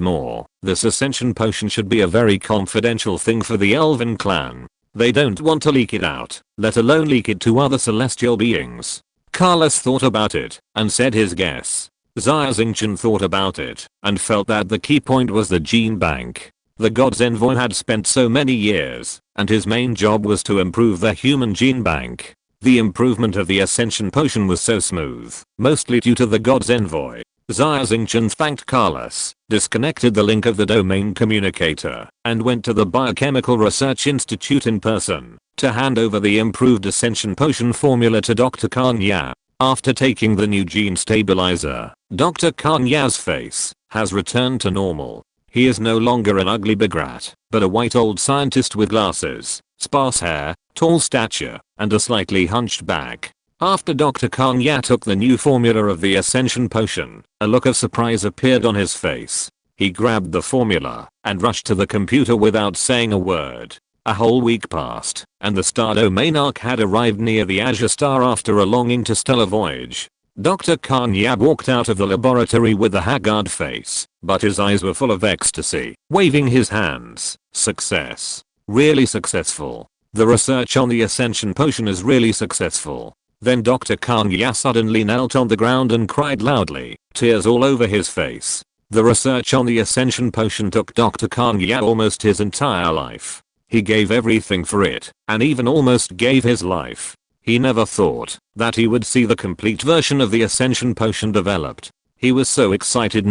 more, this Ascension Potion should be a very confidential thing for the Elven clan. They don't want to leak it out, let alone leak it to other celestial beings. Carlos thought about it, and said his guess. Xia Xingchen thought about it, and felt that the key point was the gene bank. The god's envoy had spent so many years, and his main job was to improve the human gene bank. The improvement of the Ascension Potion was so smooth, mostly due to the god's envoy. Xia Xingchen thanked Carlos, disconnected the link of the domain communicator, and went to the Biochemical Research Institute in person, to hand over the improved Ascension Potion formula to Dr. Kanya. After taking the new gene stabilizer, Dr. Kanya's face has returned to normal. He is no longer an ugly bigrat, but a white old scientist with glasses, sparse hair, tall stature, and a slightly hunched back. After Dr. Kanya took the new formula of the Ascension Potion, a look of surprise appeared on his face. He grabbed the formula and rushed to the computer without saying a word. A whole week passed, and the star domain arc had arrived near the Azure Star after a long interstellar voyage. Dr. Kanya walked out of the laboratory with a haggard face, but his eyes were full of ecstasy, waving his hands. Success. Really successful. The research on the Ascension Potion is really successful. Then Dr. Kanya suddenly knelt on the ground and cried loudly, tears all over his face. The research on the Ascension Potion took Dr. Kanya almost his entire life. He gave everything for it, and even almost gave his life. He never thought that he would see the complete version of the Ascension Potion developed. He was so excited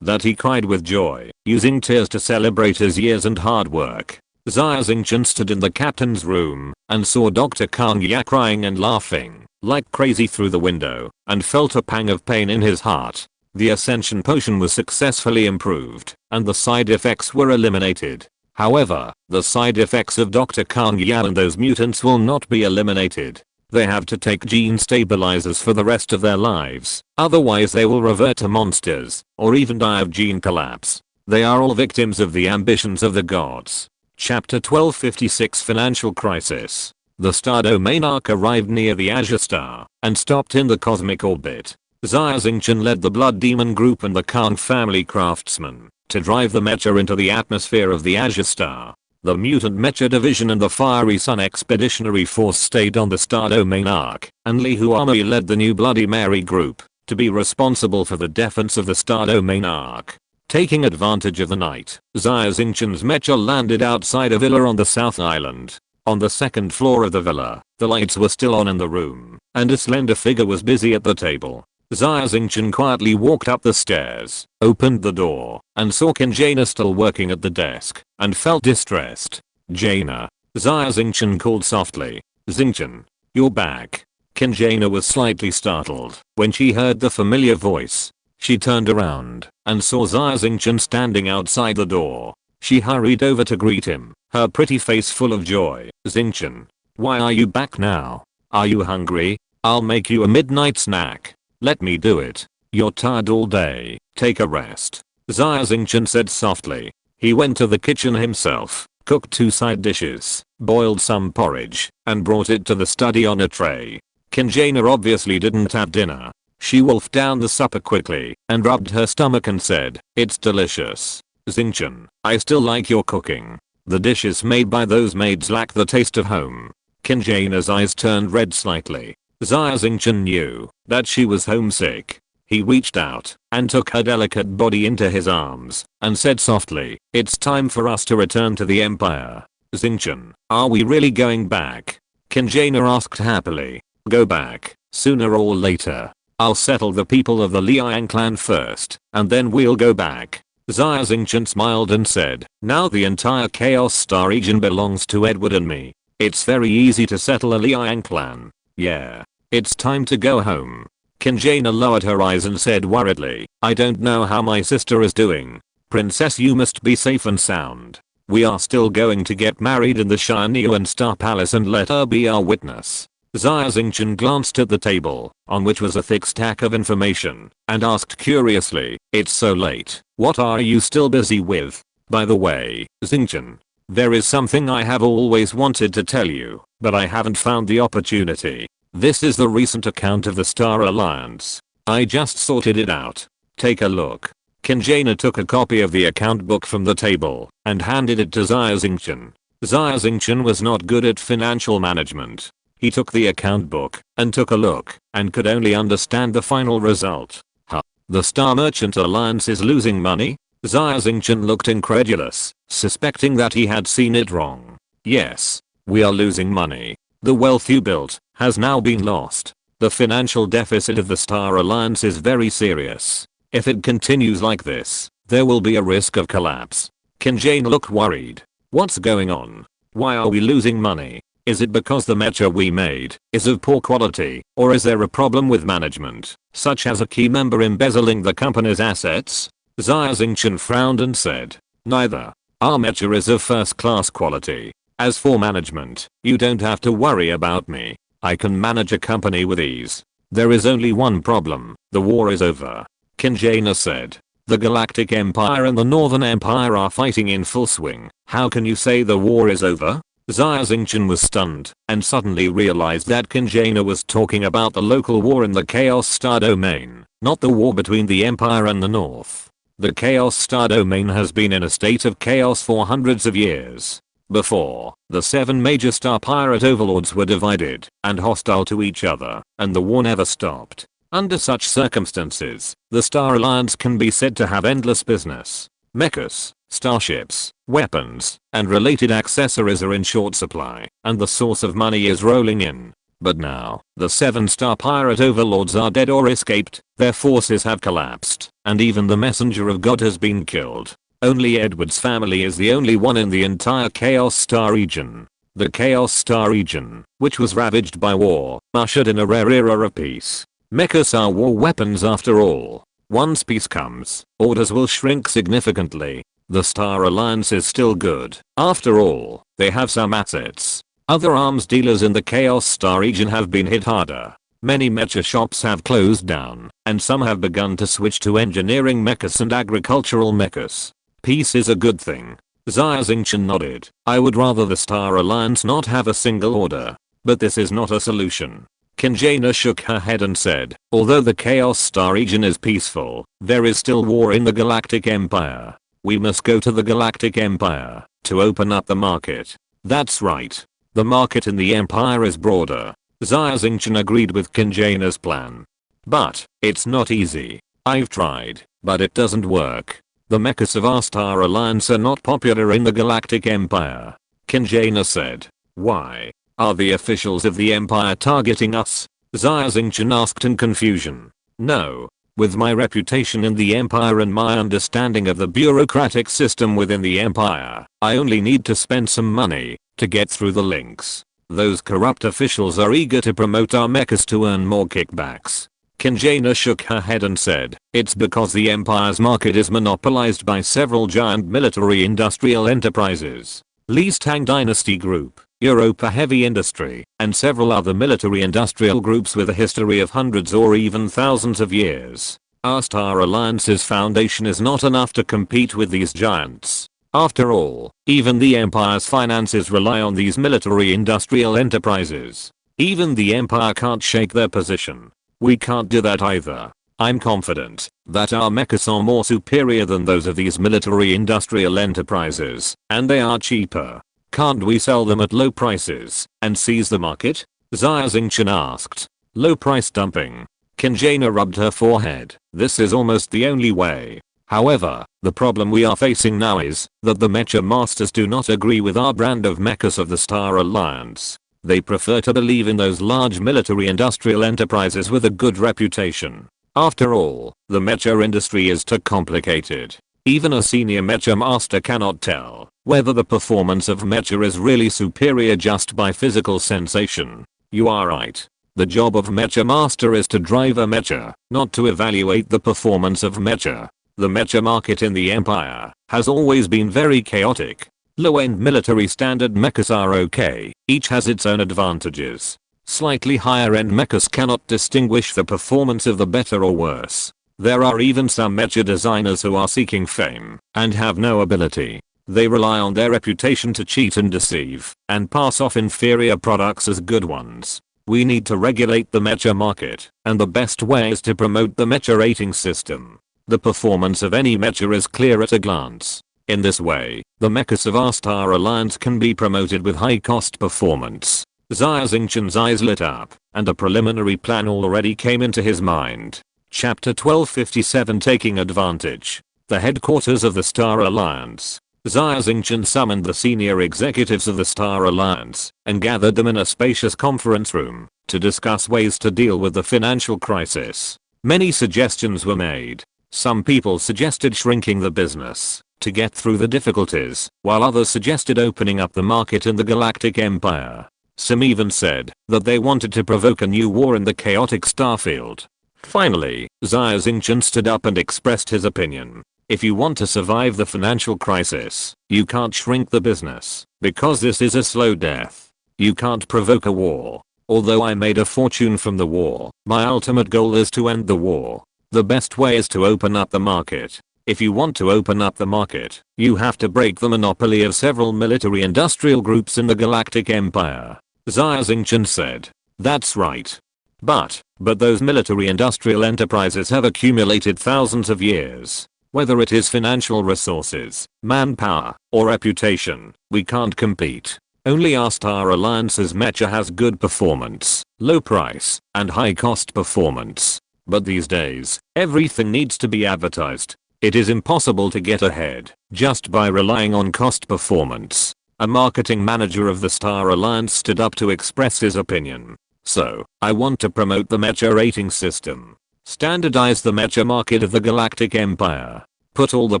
that he cried with joy, using tears to celebrate his years and hard work. Xia Xingchen stood in the captain's room and saw Dr. Kanya crying and laughing like crazy through the window, and felt a pang of pain in his heart. The Ascension Potion was successfully improved, and the side effects were eliminated. However, the side effects of Dr. Kanya and those mutants will not be eliminated. They have to take gene stabilizers for the rest of their lives, otherwise they will revert to monsters, or even die of gene collapse. They are all victims of the ambitions of the gods. Chapter 1256 Financial Crisis. The star domain arc arrived near the Azure Star and stopped in the cosmic orbit. Xia Xingchen led the Blood Demon group and the Kang family craftsmen to drive the mecha into the atmosphere of the Azure Star. The Mutant Mecha Division and the Fiery Sun Expeditionary Force stayed on the Star Domain arc, and Li Huami led the new Bloody Mary group to be responsible for the defense of the Star Domain arc. Taking advantage of the night, Xia Xingchen's mecha landed outside a villa on the South Island. On the second floor of the villa, the lights were still on in the room, and a slender figure was busy at the table. Xia Xingchen quietly walked up the stairs, opened the door, and saw Jaina still working at the desk, and felt distressed. "Jaina." Xia Xingchen called softly. "Xingchen, you're back." Jaina was slightly startled when she heard the familiar voice. She turned around and saw Xia Xingchen standing outside the door. She hurried over to greet him, her pretty face full of joy. "Xingchen, why are you back now? Are you hungry? I'll make you a midnight snack." "Let me do it. You're tired all day. Take a rest," Xia Xingchen said softly. He went to the kitchen himself, cooked 2 side dishes, boiled some porridge, and brought it to the study on a tray. Jaina obviously didn't have dinner. She wolfed down the supper quickly and rubbed her stomach and said, "It's delicious. Xingchen, I still like your cooking. The dishes made by those maids lack the taste of home." Jaina's eyes turned red slightly. Xia Xingchen knew that she was homesick. He reached out and took her delicate body into his arms and said softly, "It's time for us to return to the Empire." "Xingchen, are we really going back?" Jaina asked happily. "Go back, sooner or later. I'll settle the people of the Liang clan first, and then we'll go back." Xia Xingchen smiled and said, "Now the entire Chaos Star region belongs to Edward and me. It's very easy to settle a Liang clan. Yeah. It's time to go home." Jaina lowered her eyes and said worriedly, "I don't know how my sister is doing. Princess, you must be safe and sound. We are still going to get married in the Shinyuan Star Palace and let her be our witness." Xia Xingchen glanced at the table, on which was a thick stack of information, and asked curiously, "It's so late. What are you still busy with? By the way, Xingchen, there is something I have always wanted to tell you, but I haven't found the opportunity. This is the recent account of the Star Alliance. I just sorted it out. Take a look." Jaina took a copy of the account book from the table and handed it to Xia Xingchen. Xia Xingchen was not good at financial management. He took the account book and took a look and could only understand the final result. "Huh? The Star Merchant Alliance is losing money?" Xia Xingchen looked incredulous, suspecting that he had seen it wrong. "Yes. We are losing money. The wealth you built has now been lost. The financial deficit of the Star Alliance is very serious. If it continues like this, there will be a risk of collapse." Jaina looked worried. "What's going on? Why are we losing money? Is it because the mecha we made is of poor quality, or is there a problem with management, such as a key member embezzling the company's assets?" Xia Xingchen frowned and said, "Neither. Our mecha is of first class quality. As for management, you don't have to worry about me. I can manage a company with ease. There is only one problem. The war is over." Jaina said, "The Galactic Empire and the Northern Empire are fighting in full swing. How can you say the war is over?" Xia Xingchen was stunned and suddenly realized that Jaina was talking about the local war in the Chaos Star Domain, not the war between the Empire and the North. The Chaos Star Domain has been in a state of chaos for hundreds of years. Before, the 7 major star pirate overlords were divided and hostile to each other, and the war never stopped. Under such circumstances, the Star Alliance can be said to have endless business. Mechas, starships, weapons, and related accessories are in short supply, and the source of money is rolling in. But now, the 7 star pirate overlords are dead or escaped, their forces have collapsed, and even the messenger of God has been killed. Only Edward's family is the only one in the entire Chaos Star region. The Chaos Star region, which was ravaged by war, ushered in a rare era of peace. Mechas are war weapons after all. Once peace comes, orders will shrink significantly. The Star Alliance is still good. After all, they have some assets. Other arms dealers in the Chaos Star region have been hit harder. Many mecha shops have closed down, and some have begun to switch to engineering mechas and agricultural mechas. Peace is a good thing. Xia Xingchen nodded. I would rather the Star Alliance not have a single order. But this is not a solution. Kinjana shook her head and said, although the Chaos Star region is peaceful, there is still war in the Galactic Empire. We must go to the Galactic Empire to open up the market. That's right. The market in the Empire is broader. Xia Xingchen agreed with Kinjana's plan. But, it's not easy. I've tried, but it doesn't work. The Mechas of our Star Alliance are not popular in the Galactic Empire. Kinjana said. Why? Are the officials of the Empire targeting us? Xia Xingchen asked in confusion. No. With my reputation in the Empire and my understanding of the bureaucratic system within the Empire, I only need to spend some money to get through the links. Those corrupt officials are eager to promote our mechas to earn more kickbacks. Kinjana shook her head and said, it's because the Empire's market is monopolized by several giant military industrial enterprises. Li's Tang Dynasty Group, Europa Heavy Industry, and several other military industrial groups with a history of hundreds or even thousands of years. Our Star Alliance's foundation is not enough to compete with these giants. After all, even the Empire's finances rely on these military industrial enterprises. Even the Empire can't shake their position. We can't do that either. I'm confident that our mechas are more superior than those of these military industrial enterprises, and they are cheaper. Can't we sell them at low prices and seize the market? Xia Xingchen asked. Low price dumping. Kinjana rubbed her forehead. This is almost the only way. However, the problem we are facing now is that the mecha masters do not agree with our brand of mechas of the Star Alliance. They prefer to believe in those large military industrial enterprises with a good reputation. After all, the mecha industry is too complicated. Even a senior mecha master cannot tell whether the performance of mecha is really superior just by physical sensation. You are right. The job of mecha master is to drive a mecha, not to evaluate the performance of mecha. The mecha market in the Empire has always been very chaotic. Low-end military standard mechas are okay, each has its own advantages. Slightly higher-end mechas cannot distinguish the performance of the better or worse. There are even some mecha designers who are seeking fame and have no ability. They rely on their reputation to cheat and deceive and pass off inferior products as good ones. We need to regulate the mecha market, and the best way is to promote the mecha rating system. The performance of any mecha is clear at a glance. In this way, the mechas of our Star Alliance can be promoted with high cost performance. Xia Xingchen's eyes lit up, and a preliminary plan already came into his mind. Chapter 1257 Taking Advantage. The headquarters of the Star Alliance. Xia Xingchen summoned the senior executives of the Star Alliance and gathered them in a spacious conference room to discuss ways to deal with the financial crisis. Many suggestions were made. Some people suggested shrinking the business to get through the difficulties, while others suggested opening up the market in the Galactic Empire. Some even said that they wanted to provoke a new war in the chaotic starfield. Finally, Xia Xingchen stood up and expressed his opinion. If you want to survive the financial crisis, you can't shrink the business, because this is a slow death. You can't provoke a war. Although I made a fortune from the war, my ultimate goal is to end the war. The best way is to open up the market. If you want to open up the market, you have to break the monopoly of several military industrial groups in the Galactic Empire. Xia Xingchen said. That's right. But those military industrial enterprises have accumulated thousands of years. Whether it is financial resources, manpower, or reputation, we can't compete. Only our Star Alliance's mecha has good performance, low price, and high cost performance. But these days, everything needs to be advertised. It is impossible to get ahead just by relying on cost performance. A marketing manager of the Star Alliance stood up to express his opinion. So, I want to promote the mecha rating system. Standardize the mecha market of the Galactic Empire. Put all the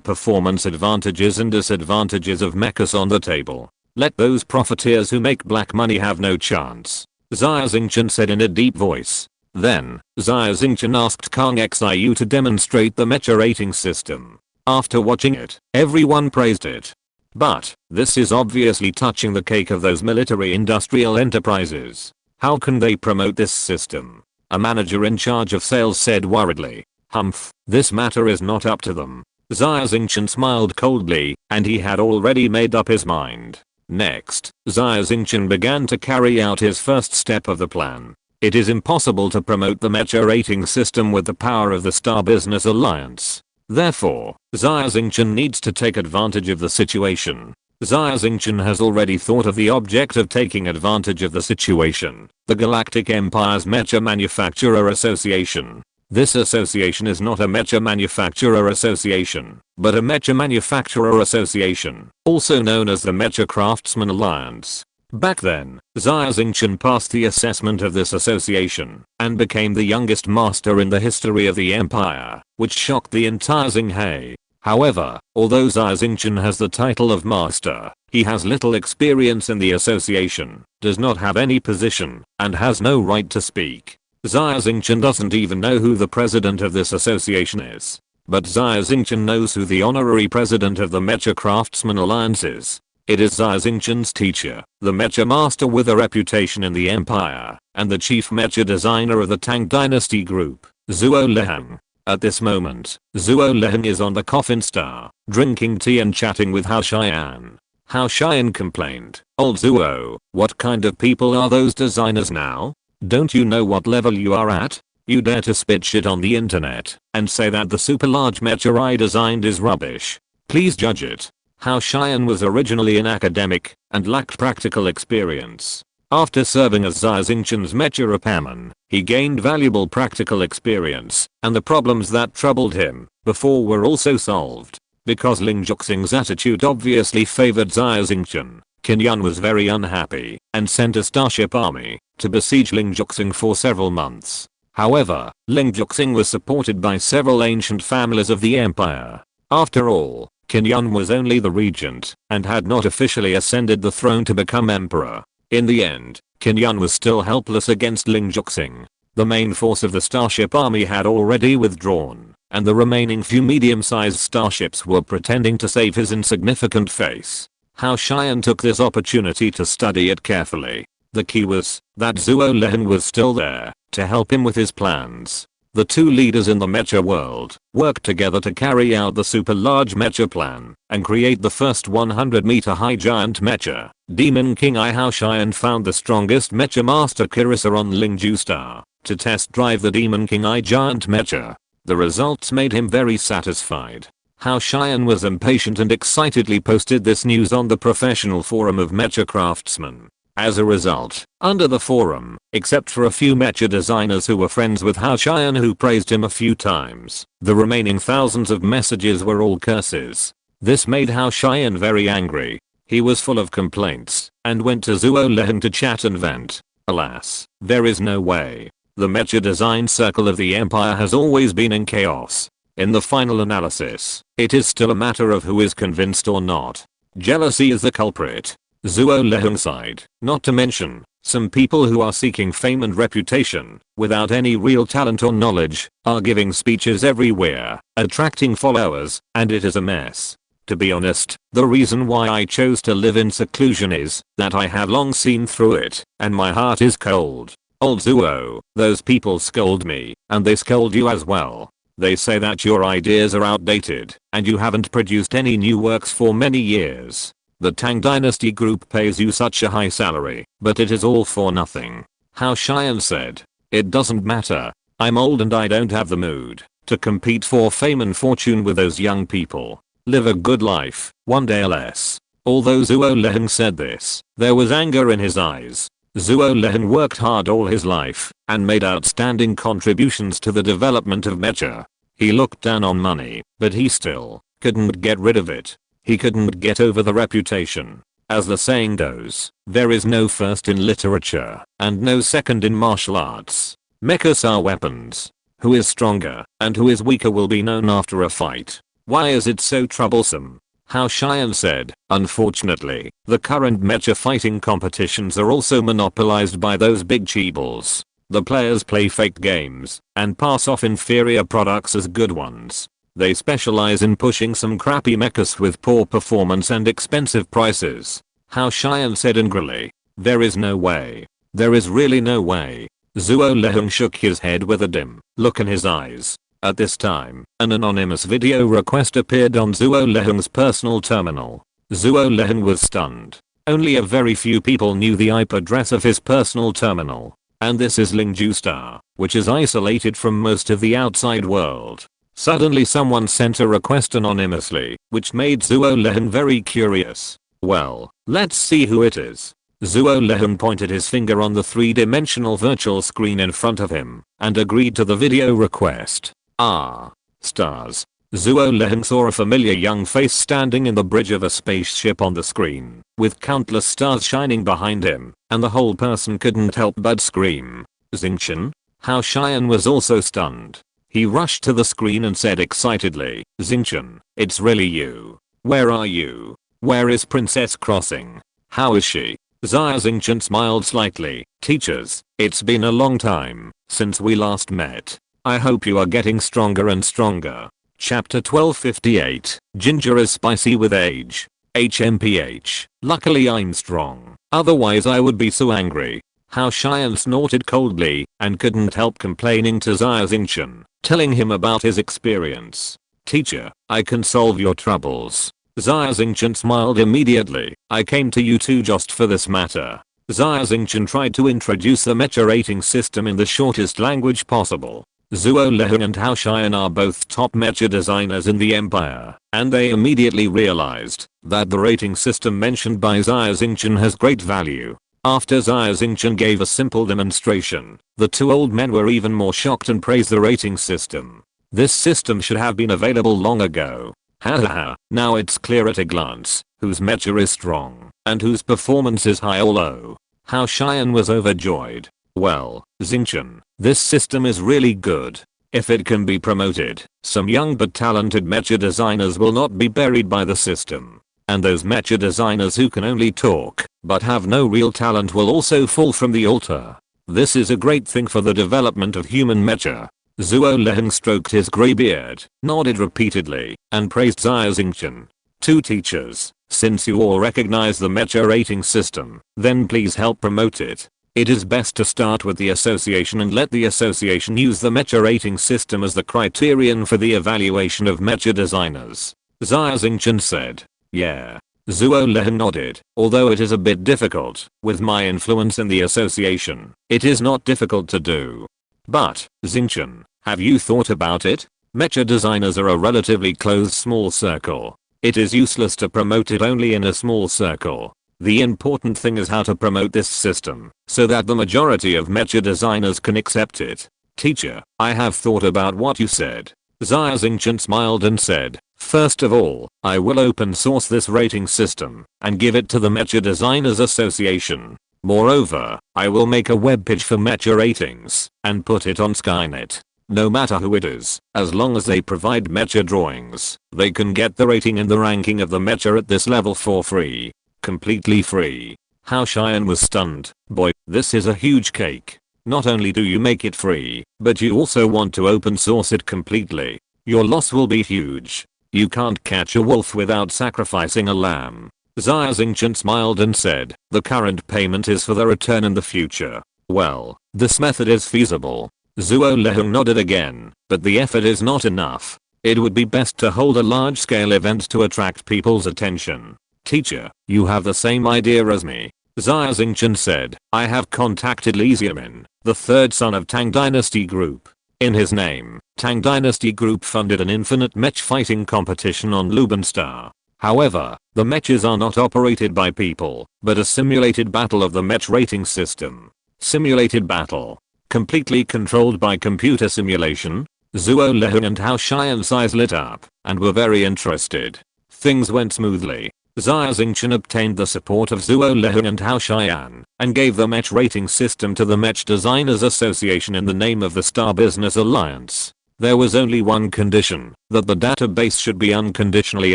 performance advantages and disadvantages of mechas on the table. Let those profiteers who make black money have no chance. Xia Xingchen said in a deep voice. Then, Xia Xingchen asked Kang Xiu to demonstrate the mecha rating system. After watching it, everyone praised it. But, this is obviously touching the cake of those military industrial enterprises. How can they promote this system? A manager in charge of sales said worriedly. Humph, this matter is not up to them. Xia Xingchen smiled coldly, and he had already made up his mind. Next, Xia Xingchen began to carry out his first step of the plan. It is impossible to promote the mecha rating system with the power of the Star Business Alliance. Therefore, Xia Xingchen needs to take advantage of the situation. Xia Xingchen has already thought of the object of taking advantage of the situation, the Galactic Empire's Mecha Manufacturer Association. This association is not a mecha manufacturer association, but a mecha manufacturer association, also known as the Mecha Craftsman Alliance. Back then, Xia Xingchen passed the assessment of this association, and became the youngest master in the history of the empire, which shocked the entire Xinghe. However, although Xia Xingchen has the title of master, he has little experience in the association, does not have any position, and has no right to speak. Xia Xingchen doesn't even know who the president of this association is. But Xia Xingchen knows who the honorary president of the Mecha Craftsman Alliance is. It is Xia Xingchen's teacher, the Mecha Master with a reputation in the empire, and the chief Mecha designer of the Tang Dynasty group, Zhuo Leheng. At this moment, Zhuo Leheng is on the Coffin Star, drinking tea and chatting with Hao Xian. Hao Xian complained, "Old Zhuo, what kind of people are those designers now? Don't you know what level you are at? You dare to spit shit on the internet and say that the super large mecha I designed is rubbish. Please judge it." Hao Xian was originally an academic and lacked practical experience. After serving as Xia Xingchen's mecha repairman, he gained valuable practical experience, and the problems that troubled him before were also solved. Because Ling Juxing's attitude obviously favored Xia Xingchen, Qin Yun was very unhappy and sent a starship army to besiege Ling Juxing for several months. However, Ling Juxing was supported by several ancient families of the empire. After all, Qin Yun was only the regent and had not officially ascended the throne to become emperor. In the end, Qin Yun was still helpless against Ling Juxing. The main force of the starship army had already withdrawn, and the remaining few medium-sized starships were pretending to save his insignificant face. Hao Xian took this opportunity to study it carefully. The key was that Zhuo Leheng was still there to help him with his plans. The two leaders in the mecha world worked together to carry out the super large mecha plan and create the first 100-meter high giant mecha. Demon King Hao Xian found the strongest mecha master Kirissa on Lingju Star to test drive the Demon King giant mecha. The results made him very satisfied. Hao Xian was impatient and excitedly posted this news on the professional forum of mecha craftsmen. As a result, under the forum, except for a few mecha designers who were friends with Hao Xian who praised him a few times, the remaining thousands of messages were all curses. This made Hao Xian very angry. He was full of complaints and went to Zhuo Leheng to chat and vent. Alas, there is no way. The mecha design circle of the empire has always been in chaos. In the final analysis, it is still a matter of who is convinced or not. Jealousy is the culprit. Zhuo Leheng sighed, not to mention, some people who are seeking fame and reputation, without any real talent or knowledge, are giving speeches everywhere, attracting followers, and it is a mess. To be honest, the reason why I chose to live in seclusion is that I have long seen through it, and my heart is cold. Old Zhuo, those people scold me, and they scold you as well. They say that your ideas are outdated, and you haven't produced any new works for many years. The Tang Dynasty group pays you such a high salary, but it is all for nothing. Hao Xian said, "It doesn't matter. I'm old and I don't have the mood to compete for fame and fortune with those young people. Live a good life, one day less." Although Zhuo Leheng said this, there was anger in his eyes. Zhuo Leheng worked hard all his life and made outstanding contributions to the development of mecha. He looked down on money, but he still couldn't get rid of it. He couldn't get over the reputation. As the saying goes, there is no first in literature and no second in martial arts. Mechas are weapons. Who is stronger and who is weaker will be known after a fight. Why is it so troublesome? Hao Xian said, "Unfortunately, the current mecha fighting competitions are also monopolized by those big cheebles. The players play fake games and pass off inferior products as good ones. They specialize in pushing some crappy mechas with poor performance and expensive prices." Hao Xian said angrily, "There is no way. There is really no way." Zhuo Leheng shook his head with a dim look in his eyes. At this time, an anonymous video request appeared on Zuo Leheng's personal terminal. Zuo Leheng was stunned. Only a very few people knew the IP address of his personal terminal. And this is Lingju Star, which is isolated from most of the outside world. Suddenly someone sent a request anonymously, which made Zuo Leheng very curious. Well, let's see who it is. Zuo Leheng pointed his finger on the three-dimensional virtual screen in front of him, and agreed to the video request. Ah. Stars. Zuo Leheng saw a familiar young face standing in the bridge of a spaceship on the screen, with countless stars shining behind him, and the whole person couldn't help but scream. Xingchen? Hao Xian was also stunned. He rushed to the screen and said excitedly, Xingchen, it's really you. Where are you? Where is Princess Crossing? How is she? Xia Xingchen smiled slightly. Teachers, it's been a long time since we last met. I hope you are getting stronger and stronger. Chapter 1258. Ginger is spicy with age. HMPH. Luckily I'm strong. Otherwise I would be so angry. Hao Xian snorted coldly and couldn't help complaining to Xia Xingchen, telling him about his experience. Teacher, I can solve your troubles. Xia Xingchen smiled immediately. I came to you two just for this matter. Xia Xingchen tried to introduce the mecha rating system in the shortest language possible. Zuo Leheng and Hao Xian are both top mecha designers in the empire, and they immediately realized that the rating system mentioned by Xia Xingchen has great value. After Xia Xingchen gave a simple demonstration, the two old men were even more shocked and praised the rating system. This system should have been available long ago. Hahaha, now it's clear at a glance whose mecha is strong and whose performance is high or low. Hao Xian was overjoyed. Well, Xingchen, this system is really good. If it can be promoted, some young but talented mecha designers will not be buried by the system. And those mecha designers who can only talk but have no real talent will also fall from the altar. This is a great thing for the development of human mecha. Zuo Leheng stroked his grey beard, nodded repeatedly, and praised Xia Xingchen. Two teachers, since you all recognize the mecha rating system, then please help promote it. It is best to start with the association and let the association use the mecha rating system as the criterion for the evaluation of mecha designers. Xia Xingchen said. Yeah. Zuo Leheng nodded. Although it is a bit difficult, with my influence in the association, it is not difficult to do. But, Xingchen, have you thought about it? Mecha designers are a relatively closed small circle. It is useless to promote it only in a small circle. The important thing is how to promote this system, so that the majority of mecha designers can accept it. Teacher, I have thought about what you said. Xia Xingchen smiled and said, first of all, I will open source this rating system and give it to the Mecha Designers Association. Moreover, I will make a webpage for mecha ratings and put it on Skynet. No matter who it is, as long as they provide mecha drawings, they can get the rating and the ranking of the mecha at this level for free. Completely free. Hao Xian was stunned. Boy, this is a huge cake. Not only do you make it free, but you also want to open source it completely. Your loss will be huge. You can't catch a wolf without sacrificing a lamb. Xia Xingchen smiled and said, the current payment is for the return in the future. Well, this method is feasible. Zuo Leheng nodded again, but the effort is not enough. It would be best to hold a large-scale event to attract people's attention. Teacher, you have the same idea as me. Xia Xingchen said, I have contacted Li Xiaomin, the third son of Tang Dynasty Group. In his name, Tang Dynasty Group funded an infinite mech fighting competition on Luban Star. However, the mechas are not operated by people, but a simulated battle of the mech rating system. Simulated battle. Completely controlled by computer simulation? Zuo Leheng and Hao Xian's eyes lit up, and were very interested. Things went smoothly. Xia Xingchen obtained the support of Zuo Leheng and Hao Xian, and gave the mech rating system to the Mech Designers Association in the name of the Star Business Alliance. There was only one condition, that the database should be unconditionally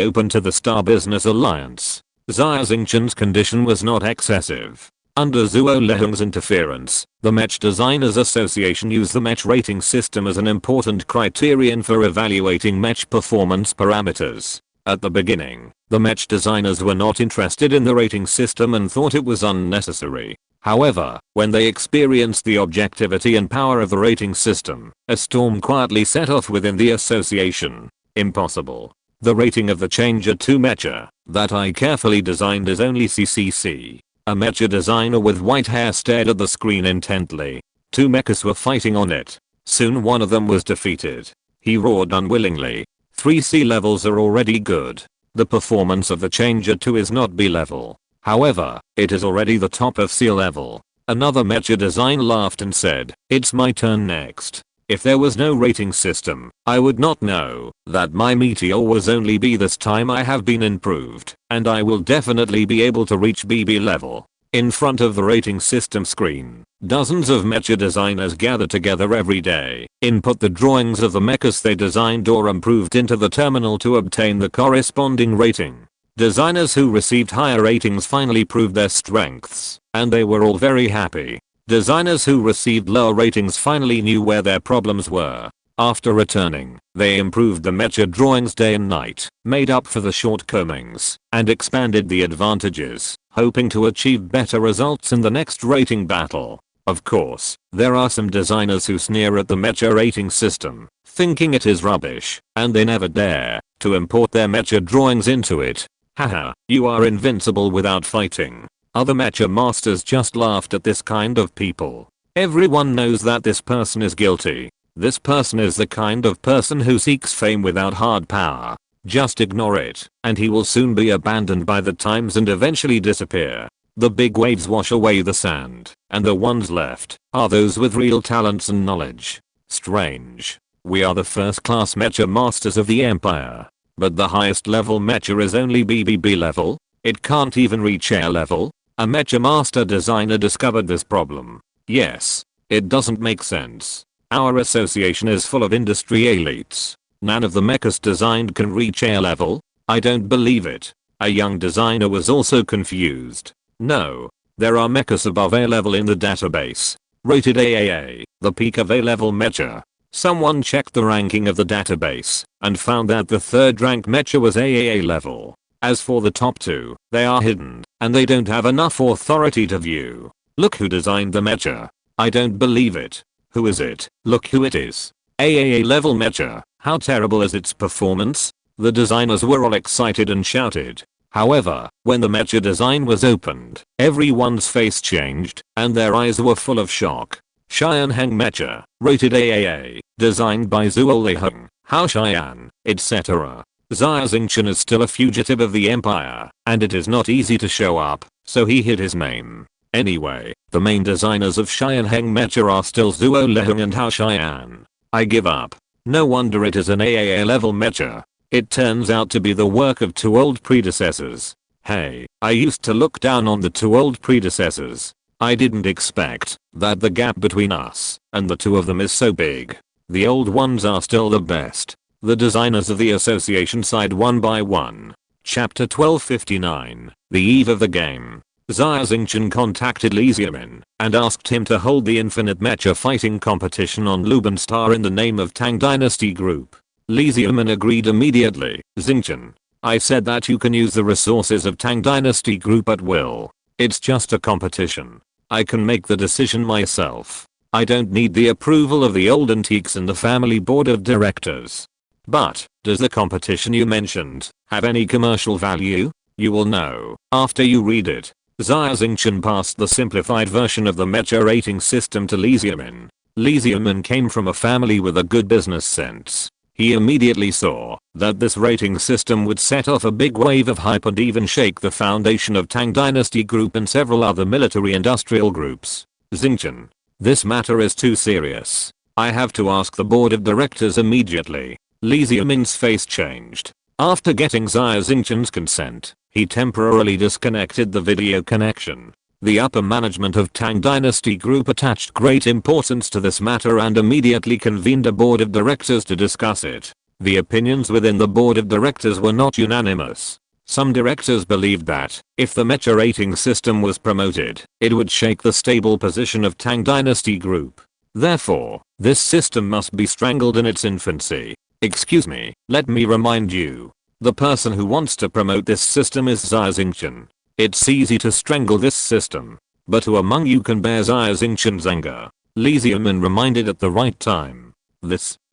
open to the Star Business Alliance. Xia Xingchen's condition was not excessive. Under Zuo Leheng's interference, the Mech Designers Association used the mech rating system as an important criterion for evaluating mech performance parameters. At the beginning, the mech designers were not interested in the rating system and thought it was unnecessary. However, when they experienced the objectivity and power of the rating system, a storm quietly set off within the association. Impossible. The rating of the Changer 2 mecha that I carefully designed is only CCC. A mecha designer with white hair stared at the screen intently. 2 mechas were fighting on it. Soon one of them was defeated. He roared unwillingly. 3 C levels are already good. The performance of the Changer 2 is not B level. However, it is already the top of C level. Another mecha designer laughed and said, "It's my turn next. If there was no rating system, I would not know that my meteor was only B. This time I have been improved, and I will definitely be able to reach BB level." In front of the rating system screen, dozens of mecha designers gather together every day, input the drawings of the mechas they designed or improved into the terminal to obtain the corresponding rating. Designers who received higher ratings finally proved their strengths, and they were all very happy. Designers who received lower ratings finally knew where their problems were. After returning, they improved the mecha drawings day and night, made up for the shortcomings, and expanded the advantages, hoping to achieve better results in the next rating battle. Of course, there are some designers who sneer at the mecha rating system, thinking it is rubbish, and they never dare to import their mecha drawings into it. Haha, you are invincible without fighting. Other mecha masters just laughed at this kind of people. Everyone knows that this person is guilty. This person is the kind of person who seeks fame without hard power. Just ignore it, and he will soon be abandoned by the times and eventually disappear. The big waves wash away the sand, and the ones left are those with real talents and knowledge. Strange. We are the first class mecha masters of the empire. But the highest level mecha is only BBB level? It can't even reach A level? A mecha master designer discovered this problem. Yes. It doesn't make sense. Our association is full of industry elites. None of the mechas designed can reach A level? I don't believe it. A young designer was also confused. No. There are mechas above A level in the database. Rated AAA, the peak of A level mecha. Someone checked the ranking of the database and found that the third rank mecha was AAA level. As for the top 2, they are hidden and they don't have enough authority to view. Look who designed the mecha. I don't believe it. Who is it? Look who it is. AAA level mecha. How terrible is its performance? The designers were all excited and shouted. However, when the mecha design was opened, everyone's face changed and their eyes were full of shock. Xia Xingchen mecha, rated AAA, designed by Zuo Liheng, Hao Xian, etc. Xia Xingchen is still a fugitive of the empire, and it is not easy to show up, so he hid his name. Anyway, the main designers of Xia Xingchen mecha are still Zuo Liheng and Hao Xian. I give up. No wonder it is an AAA level mecha. It turns out to be the work of 2 old predecessors. Hey, I used to look down on the 2 old predecessors. I didn't expect that the gap between us and the 2 of them is so big. The old ones are still the best. The designers of the association sighed one by one. Chapter 1259, The Eve of the Game. Xia Xingchen contacted Li Xiaomin and asked him to hold the Infinite Mecha fighting competition on Lubenstar in the name of Tang Dynasty Group. Li Xiaomin agreed immediately. Xingchen, I said that you can use the resources of Tang Dynasty Group at will. It's just a competition. I can make the decision myself. I don't need the approval of the old antiques and the family board of directors. But, does the competition you mentioned have any commercial value? You will know after you read it. Xia Xingchen passed the simplified version of the mecha rating system to Li Xiaomin. Li Xiaomin came from a family with a good business sense. He immediately saw that this rating system would set off a big wave of hype and even shake the foundation of Tang Dynasty Group and several other military-industrial groups. Xingchen, this matter is too serious. I have to ask the board of directors immediately. Li Xiaomin's face changed. After getting Xia Xingchen's consent, he temporarily disconnected the video connection. The upper management of Tang Dynasty Group attached great importance to this matter and immediately convened a board of directors to discuss it. The opinions within the board of directors were not unanimous. Some directors believed that, if the mecha rating system was promoted, it would shake the stable position of Tang Dynasty Group. Therefore, this system must be strangled in its infancy. Excuse me, let me remind you. The person who wants to promote this system is Xia Xingchen. It's easy to strangle this system. but who among you can bear Xia Xingchen's anger? Li Xiaomin reminded at the right time.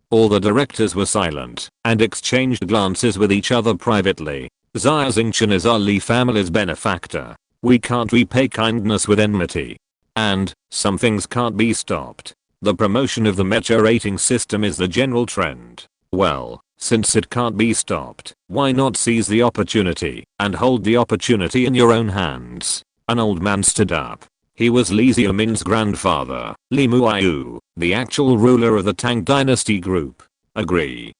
All the directors were silent and exchanged glances with each other privately. Xia Xingchen is our Li family's benefactor. We can't repay kindness with enmity. And, some things can't be stopped. The promotion of the mecha rating system is the general trend. Well, since it can't be stopped, why not seize the opportunity and hold the opportunity in your own hands? An old man stood up. He was Li Xiaomin's grandfather, Li Muayu, the actual ruler of the Tang Dynasty group. Agree.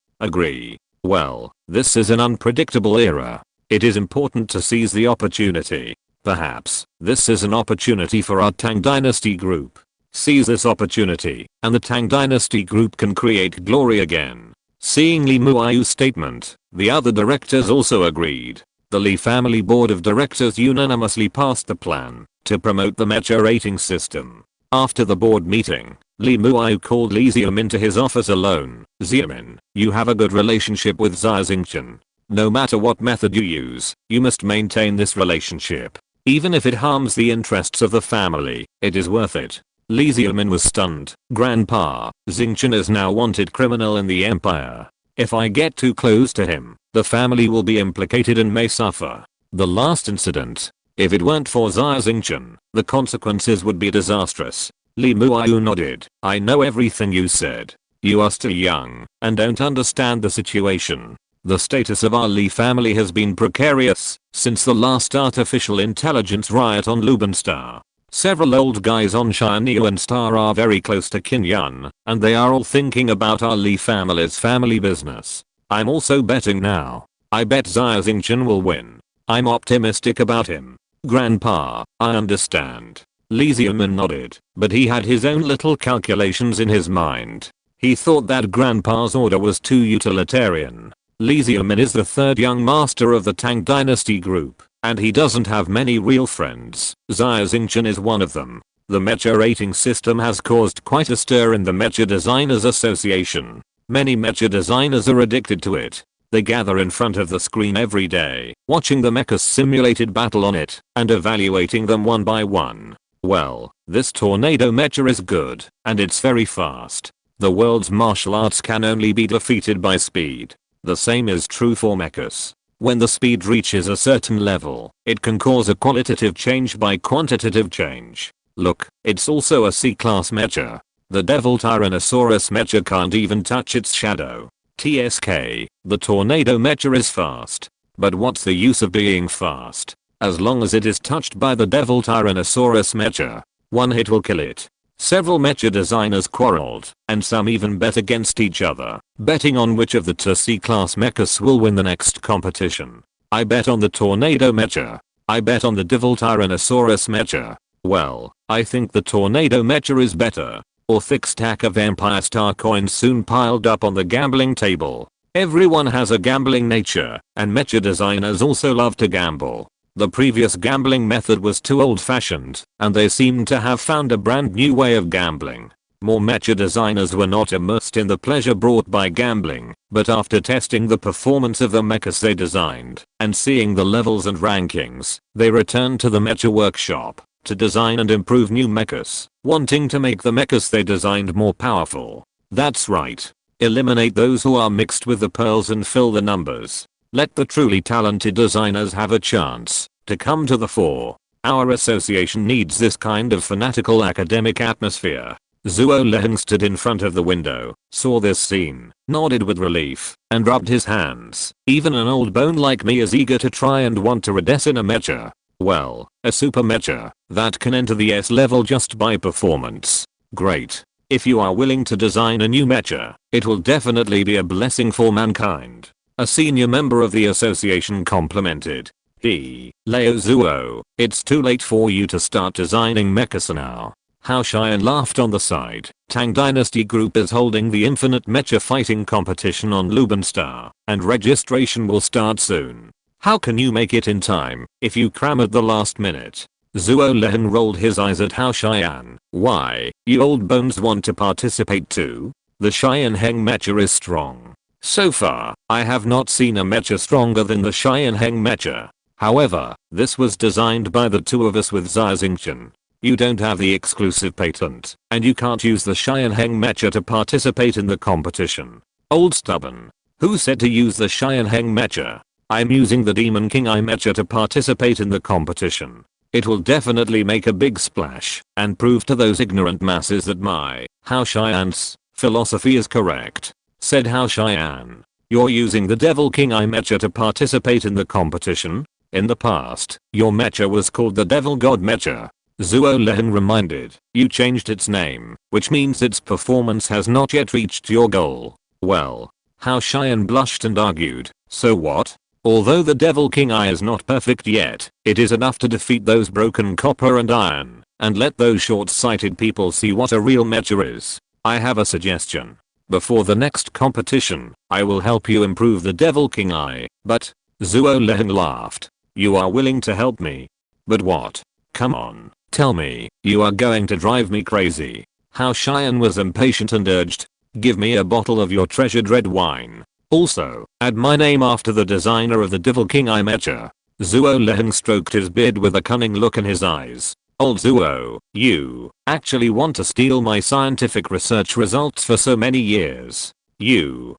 Well, this is an unpredictable era. It is important to seize the opportunity. Perhaps, this is an opportunity for our Tang Dynasty group. Seize this opportunity, and the Tang Dynasty group can create glory again. Seeing Li Muayu's statement, the other directors also agreed. The Li family board of directors unanimously passed the plan to promote the mecha rating system. After the board meeting, Li Muayu called Li Xiaomin to his office alone. Xiaomin, you have a good relationship with Xia Xingchen. No matter what method you use, you must maintain this relationship. Even if it harms the interests of the family, it is worth it. Li Xiaomin was stunned. Grandpa, Xingchen is now wanted criminal in the empire. If I get too close to him, the family will be implicated and may suffer. The last incident. If it weren't for Xia Xingchen, the consequences would be disastrous. Li Muayu nodded. I know everything you said. You are still young and don't understand the situation. The status of our Li family has been precarious since the last artificial intelligence riot on Lubenstar. Several old guys on Xianyuan Star are very close to Qin Yun, and they are all thinking about our Li family's family business. I'm also betting now. I bet Xia Xingchen will win. I'm optimistic about him. Grandpa, I understand. Li Xiaomin nodded, but he had his own little calculations in his mind. He thought that Grandpa's order was too utilitarian. Li Xiaomin is the third young master of the Tang Dynasty group, and he doesn't have many real friends. Xia Xingchen is one of them. The mecha rating system has caused quite a stir in the Mecha Designers Association. Many mecha designers are addicted to it. They gather in front of the screen every day, watching the mechas simulated battle on it, and evaluating them one by one. Well, this tornado mecha is good, and it's very fast. The world's martial arts can only be defeated by speed. The same is true for mechas. When the speed reaches a certain level, it can cause a qualitative change by quantitative change. Look, it's also a C-class mecha. The Devil Tyrannosaurus mecha can't even touch its shadow. TSK, the tornado mecha is fast. But what's the use of being fast? As long as it is touched by the Devil Tyrannosaurus mecha, one hit will kill it. Several mecha designers quarreled, and some even bet against each other, betting on which of the two C-class mechas will win the next competition. I bet on the tornado mecha. I bet on the Devil Tyrannosaurus mecha. Well, I think the tornado mecha is better. A thick stack of Empire Star coins soon piled up on the gambling table. Everyone has a gambling nature, and mecha designers also love to gamble. The previous gambling method was too old-fashioned, and they seemed to have found a brand new way of gambling. More mecha designers were not immersed in the pleasure brought by gambling, but after testing the performance of the mechas they designed, and seeing the levels and rankings, they returned to the mecha workshop to design and improve new mechas, wanting to make the mechas they designed more powerful. That's right. Eliminate those who are mixed with the pearls and fill the numbers. Let the truly talented designers have a chance to come to the fore. Our association needs this kind of fanatical academic atmosphere. Zhuo Leheng stood in front of the window, saw this scene, nodded with relief, and rubbed his hands. Even an old bone like me is eager to try and want to redesign a mecha. Well, a super mecha that can enter the S level just by performance. Great. If you are willing to design a new mecha, it will definitely be a blessing for mankind. A senior member of the association complimented. Leo Zhuo, it's too late for you to start designing mechas now. Hao Xian laughed on the side. Tang Dynasty Group is holding the Infinite Mecha Fighting Competition on Lubenstar, and registration will start soon. How can you make it in time if you cram at the last minute? Zhuo Leheng rolled his eyes at Hao Xian. Why, you old bones want to participate too? The Xianheng mecha is strong. So far, I have not seen a mecha stronger than the Xianheng mecha. However, this was designed by the two of us with Xia Xingchen. You don't have the exclusive patent, and you can't use the Xia mecha to participate in the competition. Old stubborn. Who said to use the Xia mecha? I'm using the Demon King I mecha to participate in the competition. It will definitely make a big splash and prove to those ignorant masses that my Hao Xian's philosophy is correct. Said Hao Xian. You're using the Devil King I mecha to participate in the competition? In the past, your mecha was called the Devil God mecha. Zhuo Leheng reminded. You changed its name, which means its performance has not yet reached your goal. Well, Hao Xian blushed and argued. So what? Although the Devil King I is not perfect yet, it is enough to defeat those broken copper and iron, and let those short-sighted people see what a real mecha is. I have a suggestion. Before the next competition, I will help you improve the Devil King I, but... Zhuo Leheng laughed. You are willing to help me? But what? Come on, tell me, you are going to drive me crazy. Hao Xian was impatient and urged. Give me a bottle of your treasured red wine. Also, add my name after the designer of the Devil King I mecha. Zhuo Leheng stroked his beard with a cunning look in his eyes. Old Zhuo, you actually want to steal my scientific research results for so many years. You.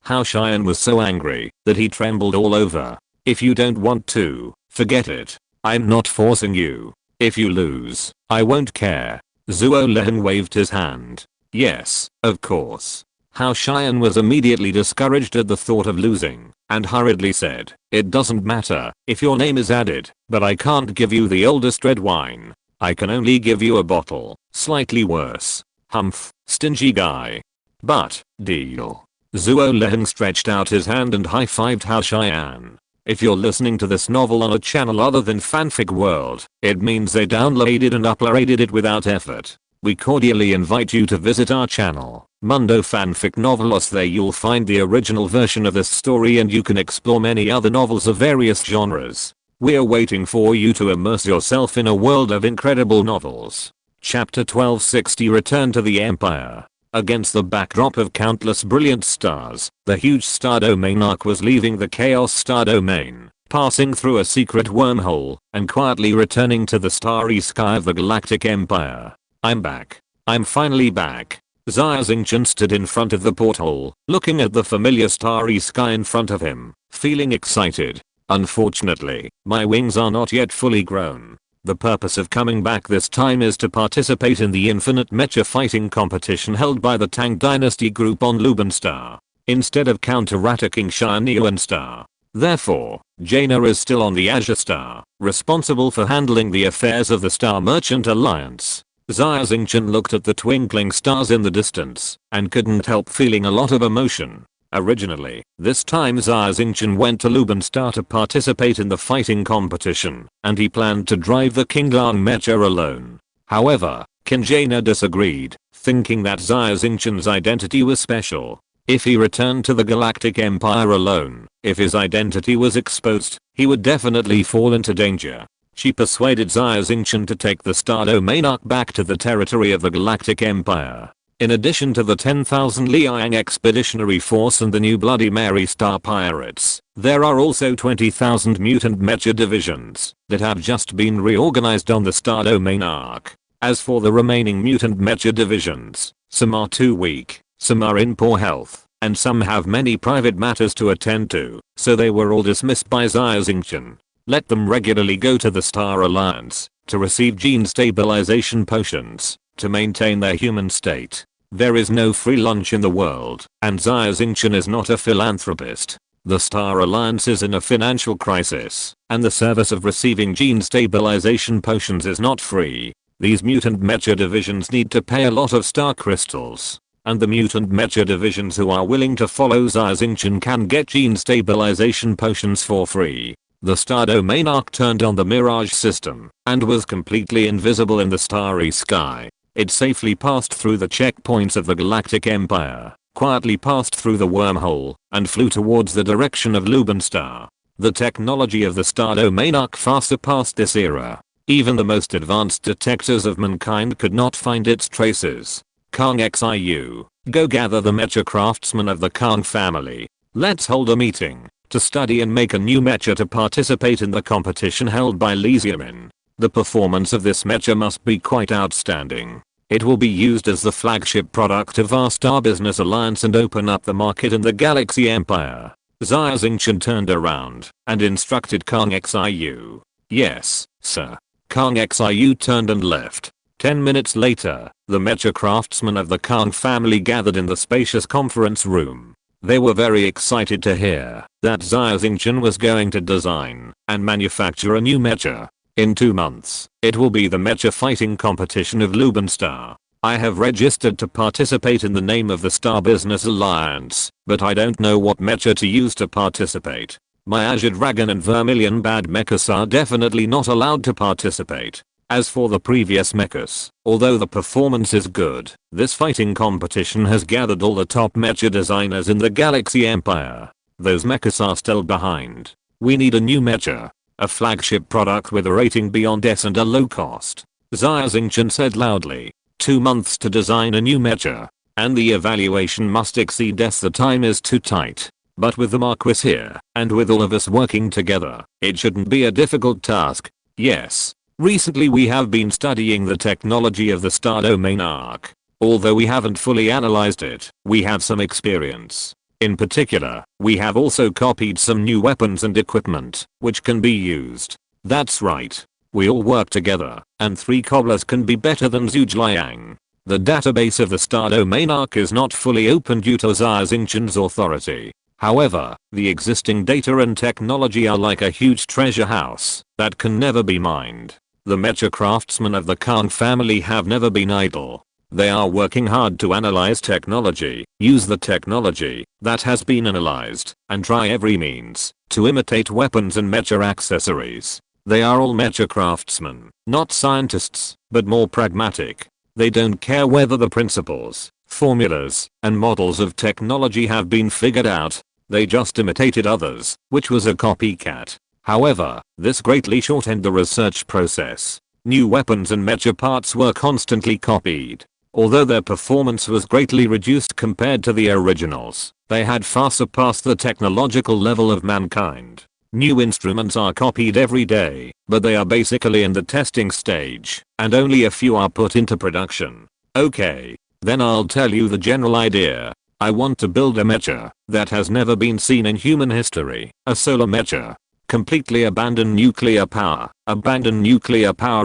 Hao Xian was so angry that he trembled all over. If you don't want to, forget it. I'm not forcing you. If you lose, I won't care. Zhuo Leheng waved his hand. Yes, of course. Hao Xian was immediately discouraged at the thought of losing, and hurriedly said, it doesn't matter if your name is added, but I can't give you the oldest red wine. I can only give you a bottle, slightly worse. Humph, stingy guy. But, deal. Zhuo Leheng stretched out his hand and high-fived Hao Xian. If you're listening to this novel on a channel other than Fanfic World, it means they downloaded and uploaded it without effort. We cordially invite you to visit our channel, Mundo Fanfic Novelos. There you'll find the original version of this story and you can explore many other novels of various genres. We're waiting for you to immerse yourself in a world of incredible novels. Chapter 1260 Return to the Empire. Against the backdrop of countless brilliant stars, the huge star domain arc was leaving the Chaos Star Domain, passing through a secret wormhole, and quietly returning to the starry sky of the Galactic Empire. I'm back. I'm finally back. Xia Xingchen stood in front of the porthole, looking at the familiar starry sky in front of him, feeling excited. Unfortunately, my wings are not yet fully grown. The purpose of coming back this time is to participate in the infinite mecha fighting competition held by the Tang Dynasty group on Luban Star, instead of counter-attacking Shianyuan Star. Therefore, Jaina is still on the Azure Star, responsible for handling the affairs of the Star Merchant Alliance. Xia Xingchen looked at the twinkling stars in the distance, and couldn't help feeling a lot of emotion. Originally, this time Xia Xingchen went to Luban Star to participate in the fighting competition, and he planned to drive the Qinglang mecha alone. However, Qin Jaina disagreed, thinking that Xia Xingchen's identity was special. If he returned to the Galactic Empire alone, if his identity was exposed, he would definitely fall into danger. She persuaded Xia Xingchen to take the Star Domain arc back to the territory of the Galactic Empire. In addition to the 10,000 Liang Expeditionary Force and the new Bloody Mary Star Pirates, there are also 20,000 mutant mecha divisions that have just been reorganized on the Star Domain arc. As for the remaining mutant mecha divisions, some are too weak, some are in poor health, and some have many private matters to attend to, so they were all dismissed by Xia Xingchen. Let them regularly go to the Star Alliance to receive gene stabilization potions to maintain their human state. There is no free lunch in the world, and Xia Xingchen is not a philanthropist. The Star Alliance is in a financial crisis, and the service of receiving gene stabilization potions is not free. These mutant mecha divisions need to pay a lot of star crystals, and the mutant mecha divisions who are willing to follow Xia Xingchen can get gene stabilization potions for free. The Star Domain arc turned on the Mirage system and was completely invisible in the starry sky. It safely passed through the checkpoints of the Galactic Empire, quietly passed through the wormhole, and flew towards the direction of Luban Star. The technology of the Star Domain arc far surpassed this era. Even the most advanced detectors of mankind could not find its traces. Kang Xiu, go gather the mecha craftsmen of the Kang family. Let's hold a meeting to study and make a new mecha to participate in the competition held by Li Xiaomin. The performance of this mecha must be quite outstanding. It will be used as the flagship product of our Star Business Alliance and open up the market in the Galaxy Empire. Xia Xingchen turned around and instructed Kang Xiu. Yes, sir. Kang Xiu turned and left. 10 minutes later, the mecha craftsmen of the Kang family gathered in the spacious conference room. They were very excited to hear that Xia Xingchen was going to design and manufacture a new mecha. In 2 months, it will be the mecha fighting competition of Lubenstar. I have registered to participate in the name of the Star Business Alliance, but I don't know what mecha to use to participate. My Azure Dragon and Vermilion Bad Mechas are definitely not allowed to participate. As for the previous mechas, although the performance is good, this fighting competition has gathered all the top mecha designers in the Galaxy Empire. Those mechas are still behind. We need a new mecha. A flagship product with a rating beyond S and a low cost. Xia Xingchen said loudly. 2 months to design a new mecha. And the evaluation must exceed S. The time is too tight. But with the Marquis here, and with all of us working together, it shouldn't be a difficult task. Yes. Recently we have been studying the technology of the Star Domain Arc. Although we haven't fully analyzed it, we have some experience. In particular, we have also copied some new weapons and equipment, which can be used. That's right. We all work together, and 3 cobblers can be better than Zhuge Liang. The database of the Star Domain Arc is not fully open due to Xia Xingchen's authority. However, the existing data and technology are like a huge treasure house that can never be mined. The mecha craftsmen of the Kang family have never been idle. They are working hard to analyze technology, use the technology that has been analyzed, and try every means to imitate weapons and mecha accessories. They are all mecha craftsmen, not scientists, but more pragmatic. They don't care whether the principles, formulas, and models of technology have been figured out. They just imitated others, which was a copycat. However, this greatly shortened the research process. New weapons and mecha parts were constantly copied. Although their performance was greatly reduced compared to the originals, they had far surpassed the technological level of mankind. New instruments are copied every day, but they are basically in the testing stage, and only a few are put into production. Okay, then I'll tell you the general idea. I want to build a mecha that has never been seen in human history, a solar mecha. Completely abandon nuclear power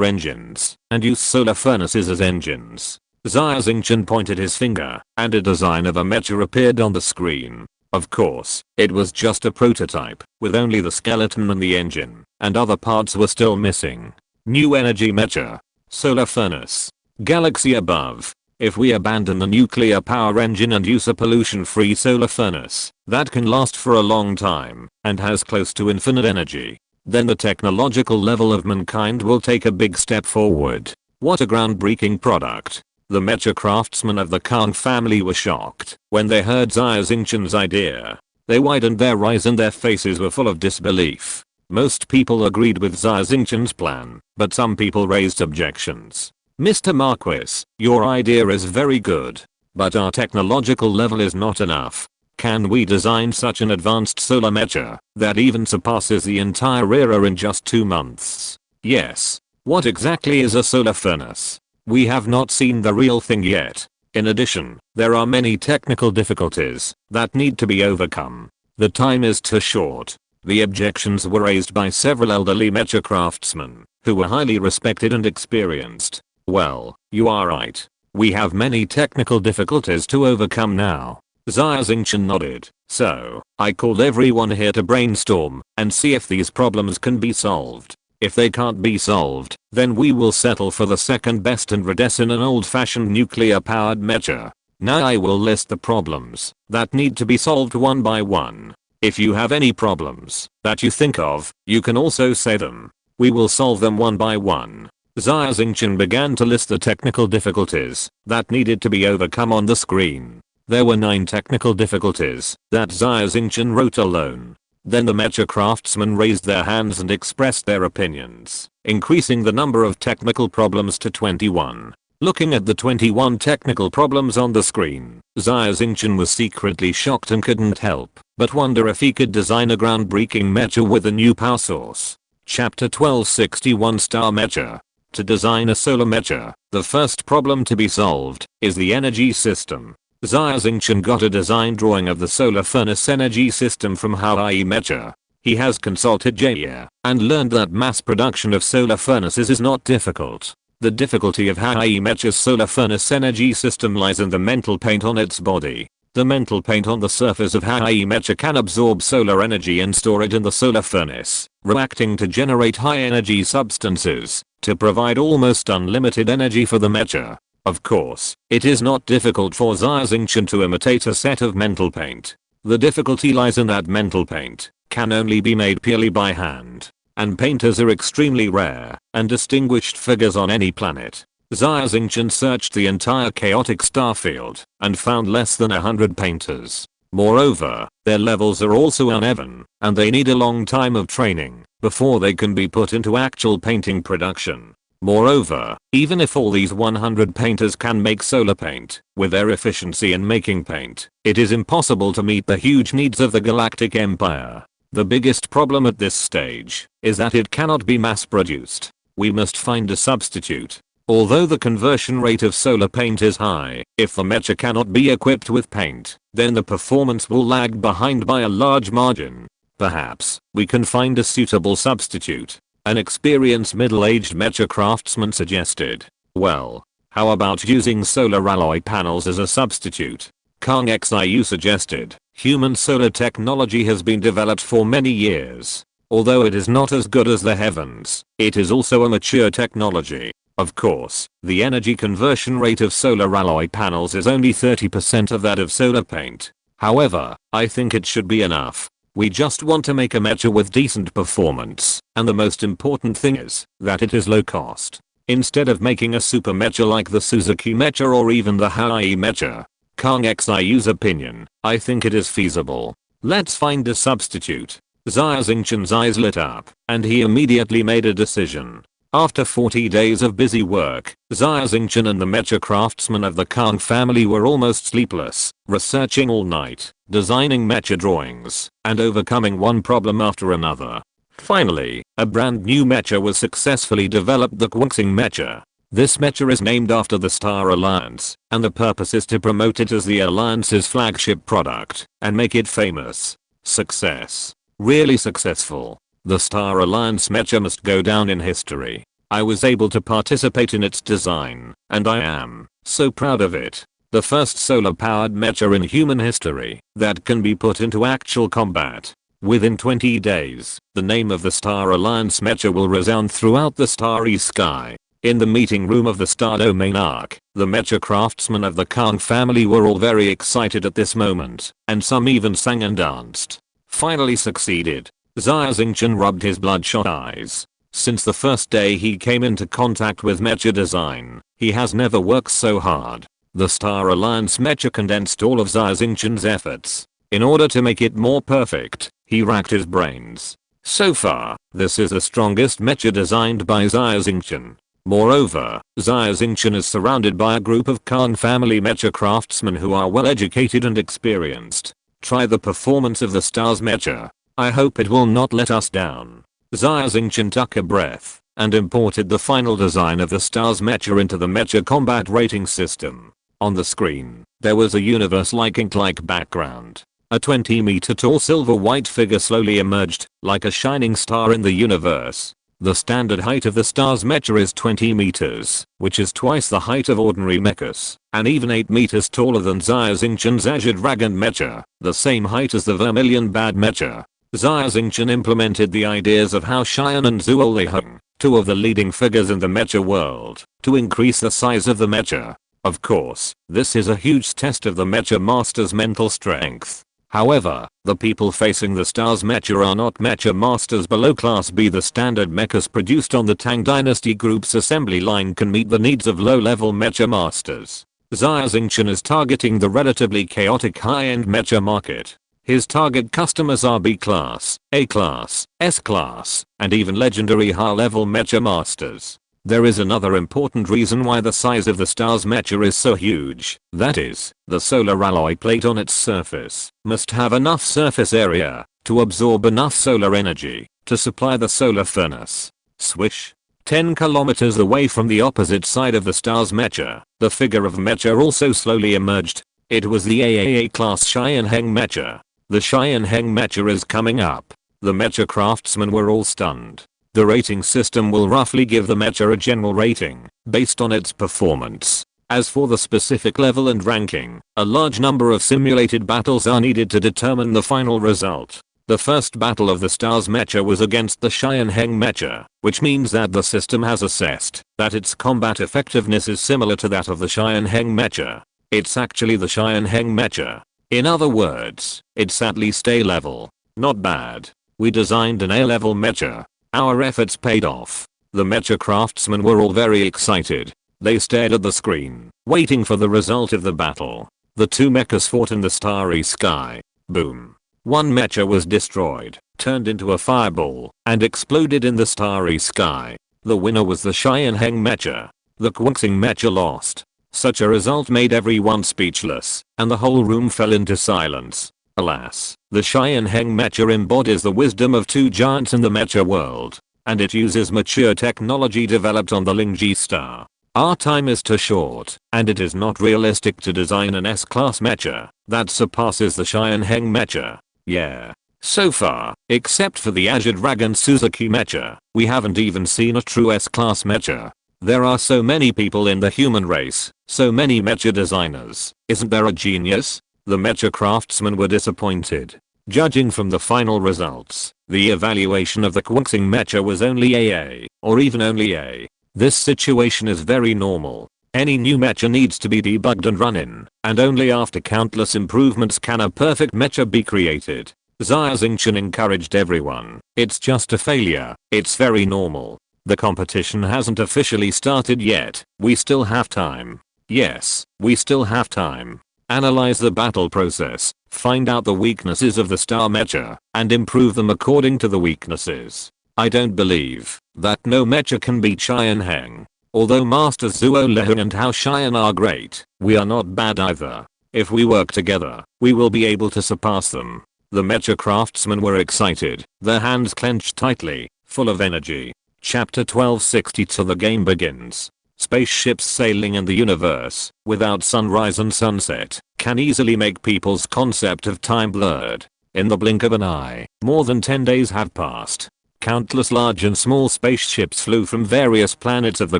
engines, and use solar furnaces as engines. Xia Xingchen pointed his finger, and a design of a mecha appeared on the screen. Of course, it was just a prototype, with only the skeleton and the engine, and other parts were still missing. New energy mecha. Solar furnace. Galaxy above. If we abandon the nuclear power engine and use a pollution-free solar furnace that can last for a long time and has close to infinite energy, then the technological level of mankind will take a big step forward. What a groundbreaking product. The mecha craftsmen of the Kang family were shocked when they heard Xia Xingchen's idea. They widened their eyes and their faces were full of disbelief. Most people agreed with Xia Xingchen's plan, but some people raised objections. Mr. Marquis, your idea is very good, but our technological level is not enough. Can we design such an advanced solar mecha that even surpasses the entire era in just 2 months? Yes. What exactly is a solar furnace? We have not seen the real thing yet. In addition, there are many technical difficulties that need to be overcome. The time is too short. The objections were raised by several elderly mecha craftsmen who were highly respected and experienced. Well, you are right. We have many technical difficulties to overcome now. Xia Xingchen nodded. So, I called everyone here to brainstorm and see if these problems can be solved. If they can't be solved, then we will settle for the second best and redesign an old-fashioned nuclear-powered mecha. Now I will list the problems that need to be solved one by one. If you have any problems that you think of, you can also say them. We will solve them one by one. Xia Xingchen began to list the technical difficulties that needed to be overcome on the screen. There were 9 technical difficulties that Xia Xingchen wrote alone. Then the mecha craftsmen raised their hands and expressed their opinions, increasing the number of technical problems to 21. Looking at the 21 technical problems on the screen, Xia Xingchen was secretly shocked and couldn't help but wonder if he could design a groundbreaking mecha with a new power source. Chapter 1261 Star Mecha. To design a solar mecha, the first problem to be solved is the energy system. Xia Xingchen got a design drawing of the solar furnace energy system from Hawaii Mecha. He has consulted Xia and learned that mass production of solar furnaces is not difficult. The difficulty of Hawaii Mecha's solar furnace energy system lies in the mental paint on its body. The mental paint on the surface of Hawaii Mecha can absorb solar energy and store it in the solar furnace, reacting to generate high energy substances to provide almost unlimited energy for the mecha. Of course, it is not difficult for Xia Xingchen to imitate a set of mental paint. The difficulty lies in that mental paint can only be made purely by hand, and painters are extremely rare and distinguished figures on any planet. Xia Xingchen searched the entire chaotic star field and found less than 100 painters. Moreover, their levels are also uneven, and they need a long time of training before they can be put into actual painting production. Moreover, even if all these 100 painters can make solar paint, with their efficiency in making paint, it is impossible to meet the huge needs of the Galactic Empire. The biggest problem at this stage is that it cannot be mass produced. We must find a substitute. Although the conversion rate of solar paint is high, if the mecha cannot be equipped with paint, then the performance will lag behind by a large margin. Perhaps we can find a suitable substitute. An experienced middle-aged mecha craftsman suggested. Well, how about using solar alloy panels as a substitute? Kang Xiu suggested. Human solar technology has been developed for many years. Although it is not as good as the heavens, it is also a mature technology. Of course, the energy conversion rate of solar alloy panels is only 30% of that of solar paint. However, I think it should be enough. We just want to make a mecha with decent performance, and the most important thing is that it is low cost. Instead of making a super mecha like the Suzuki Mecha or even the Hawaii Mecha, Kang Xiu's opinion, I think it is feasible. Let's find a substitute. Xia Xingchen's eyes lit up, and he immediately made a decision. After 40 days of busy work, Xia Xingchen and the mecha craftsmen of the Kang family were almost sleepless, researching all night, designing mecha drawings, and overcoming one problem after another. Finally, a brand new mecha was successfully developed, the Xia Mecha. This mecha is named after the Star Alliance, and the purpose is to promote it as the Alliance's flagship product and make it famous. Success. Really successful. The Star Alliance mecha must go down in history. I was able to participate in its design, and I am so proud of it. The first solar-powered mecha in human history that can be put into actual combat. Within 20 days, the name of the Star Alliance mecha will resound throughout the starry sky. In the meeting room of the Star Domain Arc, the mecha craftsmen of the Kang family were all very excited at this moment, and some even sang and danced. Finally succeeded. Xia Xingchen rubbed his bloodshot eyes. Since the first day he came into contact with mecha design, he has never worked so hard. The Star Alliance mecha condensed all of Xia Xingchen's efforts. In order to make it more perfect, he racked his brains. So far, this is the strongest mecha designed by Xia Xingchen. Moreover, Xia Xingchen is surrounded by a group of Kang family mecha craftsmen who are well educated and experienced. Try the performance of the Star's mecha. I hope it will not let us down. Xia Xingchen took a breath and imported the final design of the Star's mecha into the mecha combat rating system. On the screen, there was a universe-like ink-like background. A 20-meter tall silver-white figure slowly emerged, like a shining star in the universe. The standard height of the Star's mecha is 20 meters, which is twice the height of ordinary mechas, and even 8 meters taller than Xia Xingchen's Azure Dragon mecha, the same height as the Vermilion Bad mecha. Xia Xingchen implemented the ideas of Hao Xian and Zhuo Liheng, two of the leading figures in the mecha world, to increase the size of the mecha. Of course, this is a huge test of the mecha master's mental strength. However, the people facing the Star's mecha are not mecha masters below class B. The standard mechas produced on the Tang Dynasty Group's assembly line can meet the needs of low-level mecha masters. Xia Xingchen is targeting the relatively chaotic high-end mecha market. His target customers are B class, A class, S class, and even legendary high-level mecha masters. There is another important reason why the size of the Star's mecha is so huge, that is, the solar alloy plate on its surface must have enough surface area to absorb enough solar energy. to supply the solar furnace. Swish. 10 kilometers away from the opposite side of the star's mecha, the figure of mecha also slowly emerged. It was the AAA class Xia Xingchen mecha. The Xia Xingchen mecha is coming up. The mecha craftsmen were all stunned. The rating system will roughly give the mecha a general rating, based on its performance. As for the specific level and ranking, a large number of simulated battles are needed to determine the final result. The first battle of the star's mecha was against the Xia Xingchen mecha, which means that the system has assessed that its combat effectiveness is similar to that of the Xia Xingchen mecha. It's actually the Xia Xingchen mecha. In other words, it's at least A level. Not bad. We designed an A level mecha. Our efforts paid off. The mecha craftsmen were all very excited. They stared at the screen, waiting for the result of the battle. The two mechas fought in the starry sky. Boom. One mecha was destroyed, turned into a fireball, and exploded in the starry sky. The winner was the Xia Xingchen mecha. The Xingchen mecha lost. Such a result made everyone speechless, and the whole room fell into silence. Alas, the Xia Xingchen mecha embodies the wisdom of two giants in the mecha world, and it uses mature technology developed on the Lingji star. Our time is too short, and it is not realistic to design an S-class mecha that surpasses the Xia Xingchen mecha. Yeah. So far, except for the Azure Dragon Suzuki mecha, we haven't even seen a true S-class mecha. There are so many people in the human race, so many mecha designers. Isn't there a genius? The mecha craftsmen were disappointed. Judging from the final results, the evaluation of the Xingchen mecha was only AA, or even only A. This situation is very normal. Any new mecha needs to be debugged and run in, and only after countless improvements can a perfect mecha be created. Xia Xingchen encouraged everyone. It's just a failure. It's very normal. The competition hasn't officially started yet. We still have time. Yes, we still have time. Analyze the battle process, find out the weaknesses of the star mecha, and improve them according to the weaknesses. I don't believe that no mecha can beat Xia Xingchen. Although Masters Zuo Lehun and Hao Xian are great, we are not bad either. If we work together, we will be able to surpass them. The mecha craftsmen were excited, their hands clenched tightly, full of energy. Chapter 1262. The game begins. Spaceships sailing in the universe, without sunrise and sunset, can easily make people's concept of time blurred. In the blink of an eye, more than 10 days have passed. Countless large and small spaceships flew from various planets of the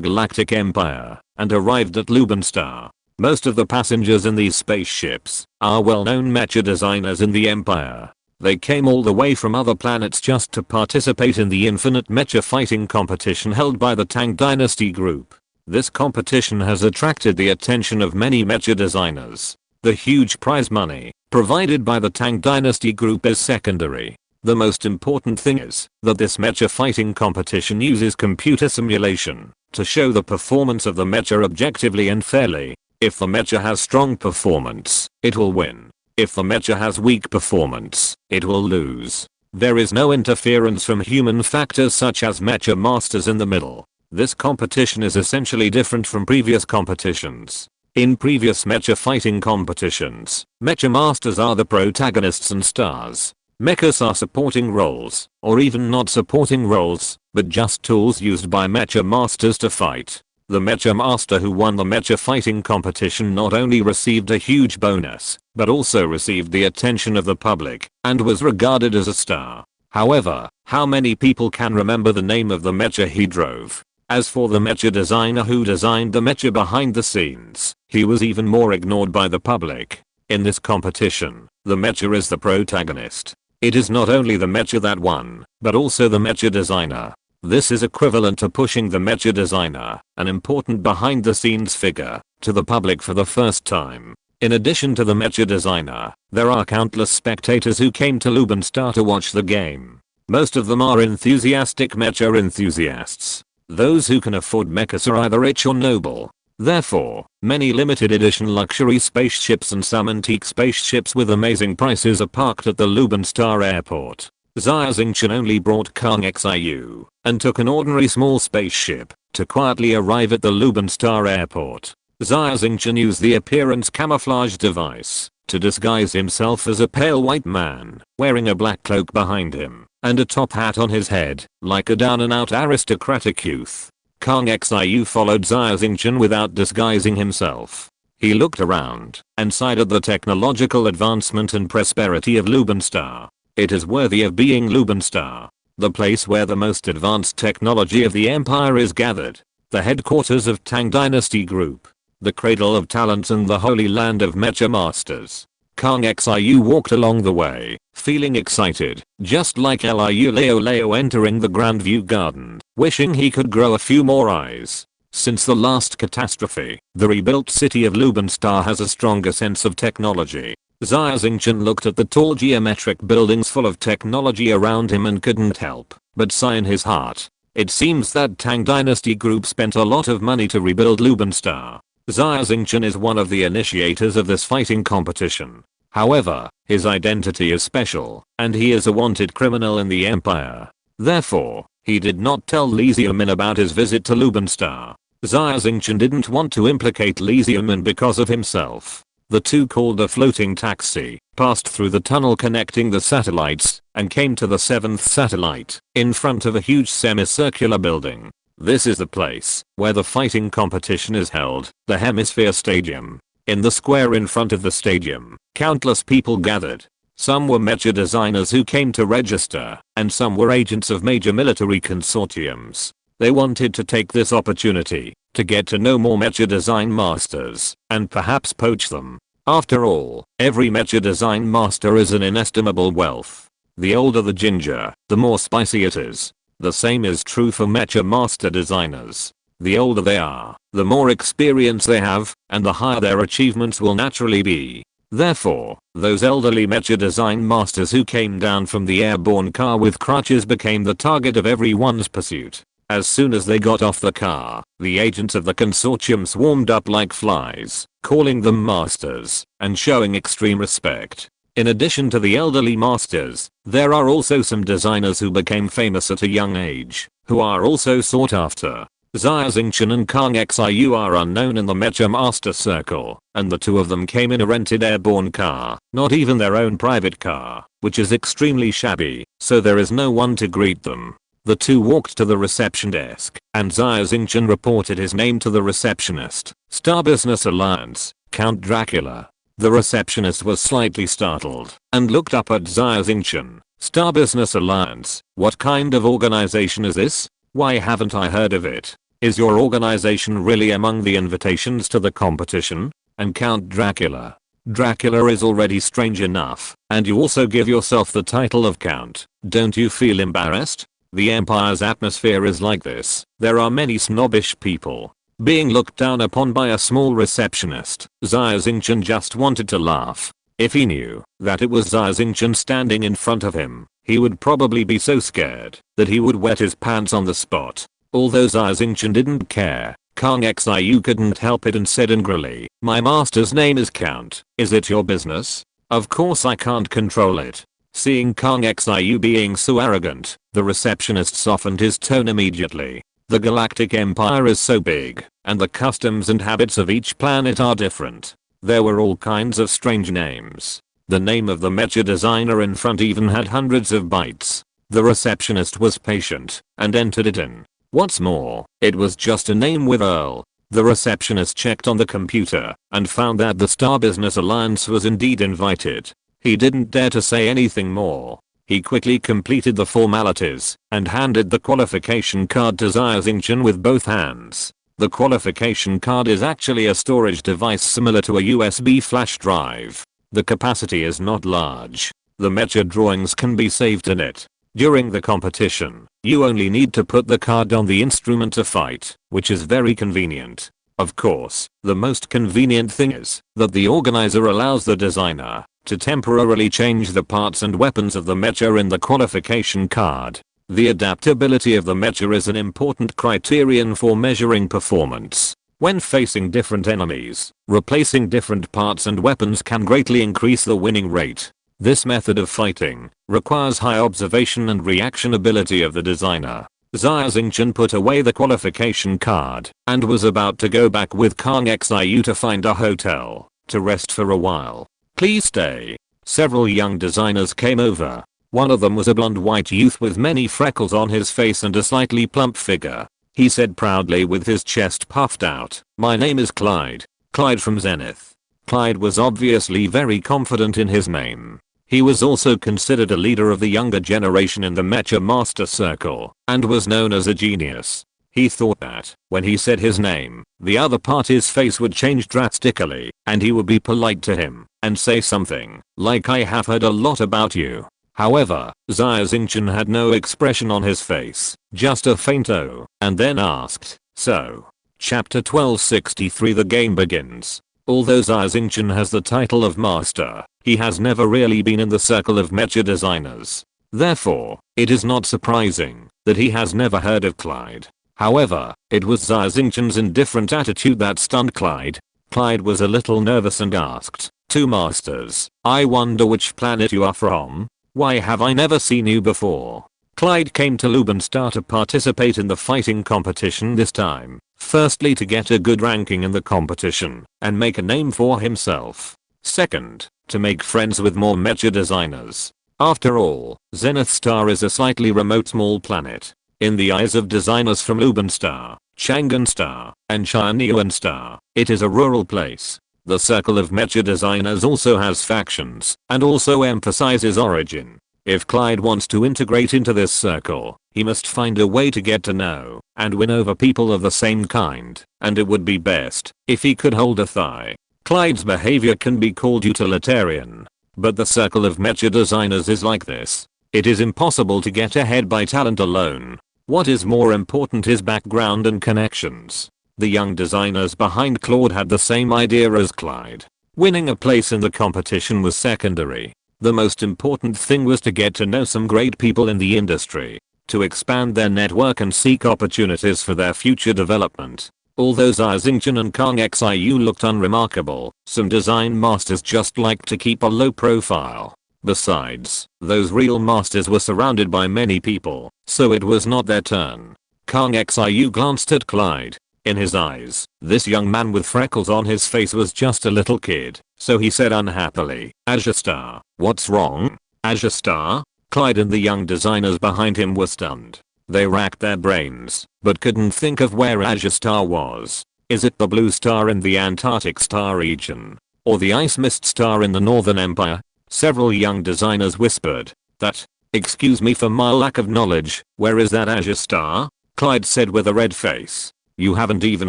Galactic Empire, and arrived at Luban Star. Most of the passengers in these spaceships are well-known mecha designers in the Empire. They came all the way from other planets just to participate in the infinite mecha fighting competition held by the Tang Dynasty Group. This competition has attracted the attention of many mecha designers. The huge prize money provided by the Tang Dynasty Group is secondary. The most important thing is that this mecha fighting competition uses computer simulation to show the performance of the mecha objectively and fairly. If the mecha has strong performance, it will win. If the mecha has weak performance, it will lose. There is no interference from human factors such as mecha masters in the middle. This competition is essentially different from previous competitions. In previous mecha fighting competitions, mecha masters are the protagonists and stars. Mechas are supporting roles, or even not supporting roles, but just tools used by mecha masters to fight. The mecha master who won the mecha fighting competition not only received a huge bonus, but also received the attention of the public, and was regarded as a star. However, how many people can remember the name of the mecha he drove? As for the mecha designer who designed the mecha behind the scenes, he was even more ignored by the public. In this competition, the mecha is the protagonist. It is not only the mecha that won, but also the mecha designer. This is equivalent to pushing the mecha designer, an important behind the scenes figure, to the public for the first time. In addition to the mecha designer, there are countless spectators who came to Luban Star to watch the game. Most of them are enthusiastic mecha enthusiasts. Those who can afford mechas are either rich or noble. Therefore, many limited edition luxury spaceships and some antique spaceships with amazing prices are parked at the Luban Star airport. Xia Xingchen only brought Kang Xiu and took an ordinary small spaceship to quietly arrive at the Luban Star airport. Xia Xingchen used the appearance camouflage device to disguise himself as a pale white man wearing a black cloak behind him. and a top hat on his head, like a down-and-out aristocratic youth. Kang Xiu followed Xia Xingchen without disguising himself. He looked around and sighed at the technological advancement and prosperity of Lubenstar. It is worthy of being Lubenstar, the place where the most advanced technology of the empire is gathered, the headquarters of Tang Dynasty Group, the cradle of talents and the holy land of mecha masters. Kang Xiu walked along the way, feeling excited, just like Liu Leo entering the Grandview Garden, wishing he could grow a few more eyes. Since the last catastrophe, the rebuilt city of Lubenstar has a stronger sense of technology. Xia Xingchen looked at the tall geometric buildings full of technology around him and couldn't help but sigh in his heart. It seems that Tang Dynasty Group spent a lot of money to rebuild Lubenstar. Xia Xingchen is one of the initiators of this fighting competition. However, his identity is special, and he is a wanted criminal in the empire. Therefore, he did not tell Li Xiaomin about his visit to Lubenstar. Xia Xingchen didn't want to implicate Li Xiaomin because of himself. The two called a floating taxi, passed through the tunnel connecting the satellites, and came to the 7th satellite, in front of a huge semicircular building. This is the place where the fighting competition is held, the Hemisphere Stadium. In the square in front of the stadium, countless people gathered. Some were mecha designers who came to register, and some were agents of major military consortiums. They wanted to take this opportunity to get to know more mecha design masters, and perhaps poach them. After all, every mecha design master is an inestimable wealth. The older the ginger, the more spicy it is. The same is true for mecha master designers. The older they are, the more experience they have, and the higher their achievements will naturally be. Therefore, those elderly mecha design masters who came down from the airborne car with crutches became the target of everyone's pursuit. As soon as they got off the car, the agents of the consortium swarmed up like flies, calling them masters, and showing extreme respect. In addition to the elderly masters, there are also some designers who became famous at a young age, who are also sought after. Xia Xingchen and Kang Xiu are unknown in the mecha master circle, and the two of them came in a rented airborne car, not even their own private car, which is extremely shabby, so there is no one to greet them. The two walked to the reception desk, and Xia Xingchen reported his name to the receptionist. Star Business Alliance, Count Dracula. The receptionist was slightly startled, and looked up at Xia Xingchen. Star Business Alliance, what kind of organization is this? Why haven't I heard of it? Is your organization really among the invitations to the competition? And Count Dracula. Dracula is already strange enough, and you also give yourself the title of Count. Don't you feel embarrassed? The Empire's atmosphere is like this. There are many snobbish people being looked down upon by a small receptionist. Xia Xingchen just wanted to laugh. If he knew that it was Xia Xingchen standing in front of him, he would probably be so scared that he would wet his pants on the spot. Although Xia Xingchen didn't care, Kang Xiu couldn't help it and said angrily, "My master's name is Count. Is it your business? Of course I can't control it." Seeing Kang Xiu being so arrogant, the receptionist softened his tone immediately. The Galactic Empire is so big, and the customs and habits of each planet are different. There were all kinds of strange names. The name of the mecha designer in front even had hundreds of bytes. The receptionist was patient, and entered it in. What's more, it was just a name with Earl. The receptionist checked on the computer, and found that the Star Business Alliance was indeed invited. He didn't dare to say anything more. He quickly completed the formalities, and handed the qualification card to Xia Xingchen with both hands. The qualification card is actually a storage device similar to a USB flash drive. The capacity is not large. The mecha drawings can be saved in it. During the competition, you only need to put the card on the instrument to fight, which is very convenient. Of course, the most convenient thing is that the organizer allows the designer to temporarily change the parts and weapons of the mecha in the qualification card. The adaptability of the mecha is an important criterion for measuring performance. When facing different enemies, replacing different parts and weapons can greatly increase the winning rate. This method of fighting requires high observation and reaction ability of the designer. Xia Xingchen put away the qualification card and was about to go back with Kang Xiu to find a hotel to rest for a while. "Please stay." Several young designers came over. One of them was a blonde white youth with many freckles on his face and a slightly plump figure. He said proudly with his chest puffed out, "My name is Clyde. Clyde from Zenith." Clyde was obviously very confident in his name. He was also considered a leader of the younger generation in the Mecha Master Circle, and was known as a genius. He thought that, when he said his name, the other party's face would change drastically, and he would be polite to him, and say something, like "I have heard a lot about you." However, Xia Xingchen had no expression on his face, just a faint "oh," and then asked, "So?" Chapter 1263. The game begins. Although Xia Xingchen has the title of master, he has never really been in the circle of mecha designers. Therefore, it is not surprising that he has never heard of Clyde. However, it was Xia Xingchen's indifferent attitude that stunned Clyde. Clyde was a little nervous and asked, "Two masters, I wonder which planet you are from? Why have I never seen you before?" Clyde came to Lubenstar to participate in the fighting competition this time. Firstly, to get a good ranking in the competition and make a name for himself. Second, to make friends with more mecha designers. After all, Zenith Star is a slightly remote small planet. In the eyes of designers from Lubenstar, Chang'an Star, and Xianyuan Star, it is a rural place. The circle of mecha designers also has factions and also emphasizes origin. If Clyde wants to integrate into this circle, he must find a way to get to know and win over people of the same kind, and it would be best if he could hold a thigh. Clyde's behavior can be called utilitarian, but the circle of mecha designers is like this. It is impossible to get ahead by talent alone. What is more important is background and connections. The young designers behind Claude had the same idea as Clyde. Winning a place in the competition was secondary. The most important thing was to get to know some great people in the industry, to expand their network and seek opportunities for their future development. Although Xia Xingchen and Kang Xiu looked unremarkable, some design masters just liked to keep a low profile. Besides, those real masters were surrounded by many people, so it was not their turn. Kang Xiu glanced at Clyde. In his eyes, this young man with freckles on his face was just a little kid, so he said unhappily, "Azure Star, what's wrong?" "Azure Star?" Clyde and the young designers behind him were stunned. They racked their brains, but couldn't think of where Azure Star was. Is it the blue star in the Antarctic star region? Or the ice mist star in the Northern Empire? Several young designers whispered that. "Excuse me for my lack of knowledge, where is that Azure Star?" Clyde said with a red face. "You haven't even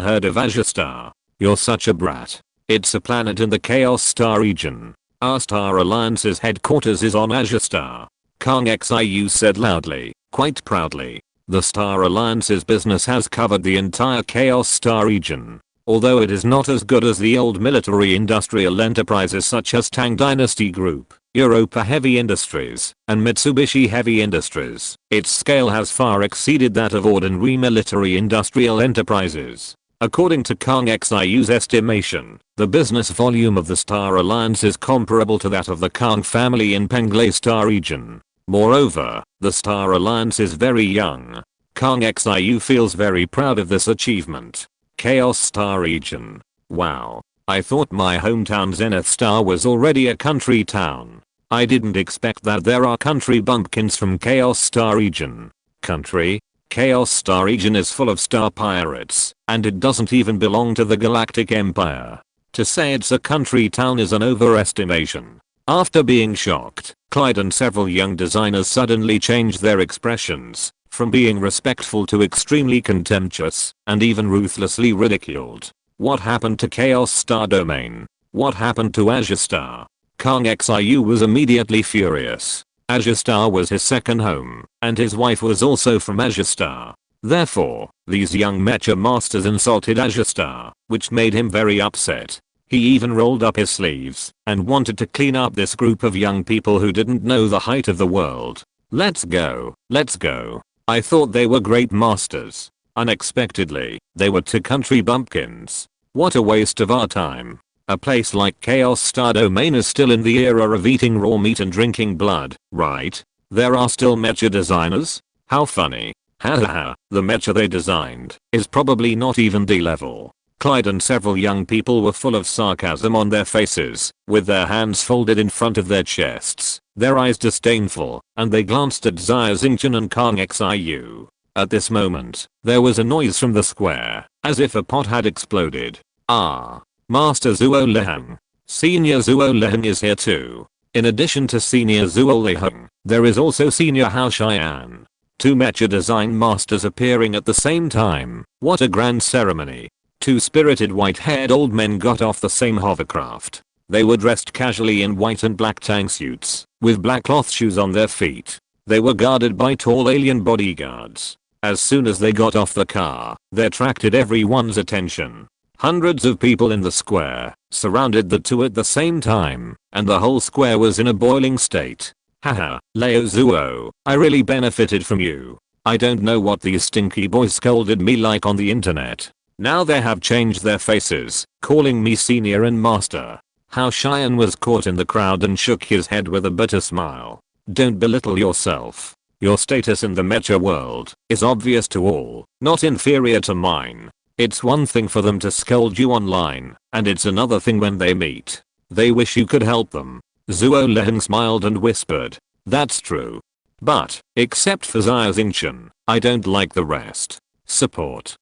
heard of Azure Star. You're such a brat. It's a planet in the Chaos Star region. Our Star Alliance's headquarters is on Azure Star." Kang Xiu said loudly, quite proudly. The Star Alliance's business has covered the entire Chaos Star region. Although it is not as good as the old military industrial enterprises such as Tang Dynasty Group, Europa Heavy Industries, and Mitsubishi Heavy Industries, its scale has far exceeded that of ordinary military industrial enterprises. According to Kang Xiu's estimation, the business volume of the Star Alliance is comparable to that of the Kang family in Penglai Star region. Moreover, the Star Alliance is very young. Kang Xiu feels very proud of this achievement. Chaos Star region. Wow. I thought my hometown Zenith Star was already a country town. I didn't expect that there are country bumpkins from Chaos Star region. Country? Chaos Star region is full of star pirates, and it doesn't even belong to the Galactic Empire. To say it's a country town is an overestimation. After being shocked, Clyde and several young designers suddenly changed their expressions, from being respectful to extremely contemptuous, and even ruthlessly ridiculed. What happened to Chaos Star domain? What happened to Azure Star? Kang Xiu was immediately furious. Azure Star was his second home, and his wife was also from Azure Star. Therefore, these young mecha masters insulted Azure Star, which made him very upset. He even rolled up his sleeves and wanted to clean up this group of young people who didn't know the height of the world. Let's go, let's go. I thought they were great masters. Unexpectedly, they were two country bumpkins. What a waste of our time. A place like Chaos Star Domain is still in the era of eating raw meat and drinking blood, right? There are still mecha designers? How funny. Hahaha, the mecha they designed is probably not even D-level. Clyde and several young people were full of sarcasm on their faces, with their hands folded in front of their chests. their eyes disdainful, and they glanced at Xia Xingchen and Kang Xiu. At this moment, there was a noise from the square, as if a pot had exploded. Ah! Master Zuo Leheng. Senior Zuo Leheng is here too. In addition to Senior Zuo Leheng, there is also Senior Hao Xian. Two mecha design masters appearing at the same time. What a grand ceremony. Two spirited white-haired old men got off the same hovercraft. They were dressed casually in white and black tank suits, with black cloth shoes on their feet. They were guarded by tall alien bodyguards. As soon as they got off the car, they attracted everyone's attention. Hundreds of people in the square surrounded the two at the same time, and the whole square was in a boiling state. Haha, Leo Zuo, I really benefited from you. I don't know what these stinky boys scolded me like on the internet. Now they have changed their faces, calling me senior and master. Hao Xian was caught in the crowd and shook his head with a bitter smile. Don't belittle yourself. Your status in the mecha world is obvious to all, not inferior to mine. It's one thing for them to scold you online, and it's another thing when they meet. They wish you could help them. Zuo Leheng smiled and whispered. That's true. But, except for Xia Xingchen, I don't like the rest. Support.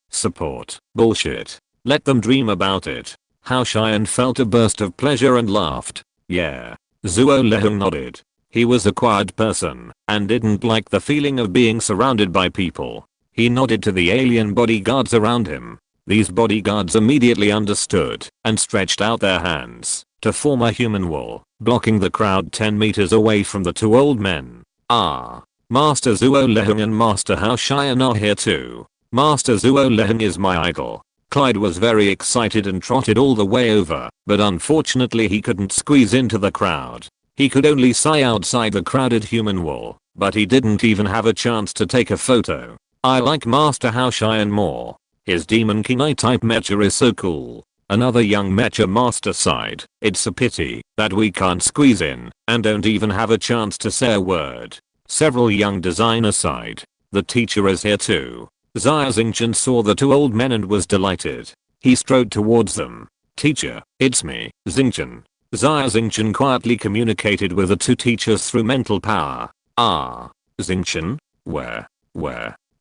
Bullshit. Let them dream about it. Hao Xian felt a burst of pleasure and laughed. Yeah. Zuo Leheng nodded. He was a quiet person, and didn't like the feeling of being surrounded by people. He nodded to the alien bodyguards around him. These bodyguards immediately understood, and stretched out their hands to form a human wall, blocking the crowd 10 meters away from the two old men. Ah. Master Zuo Leheng and Master Hao Xian are here too. Master Zuo Leheng is my idol. Clyde was very excited and trotted all the way over, but unfortunately he couldn't squeeze into the crowd. He could only sigh outside the crowded human wall, but he didn't even have a chance to take a photo. I like Master Hao Xian more. His Demon King I type mecha is so cool. Another young mecha master sighed. It's a pity that we can't squeeze in and don't even have a chance to say a word. Several young designers sighed. The teacher is here too. Xia Xingchen saw the two old men and was delighted. He strode towards them. Teacher, it's me, Xingchen. Xia Xingchen quietly communicated with the two teachers through mental power. Ah. Xingchen? Where?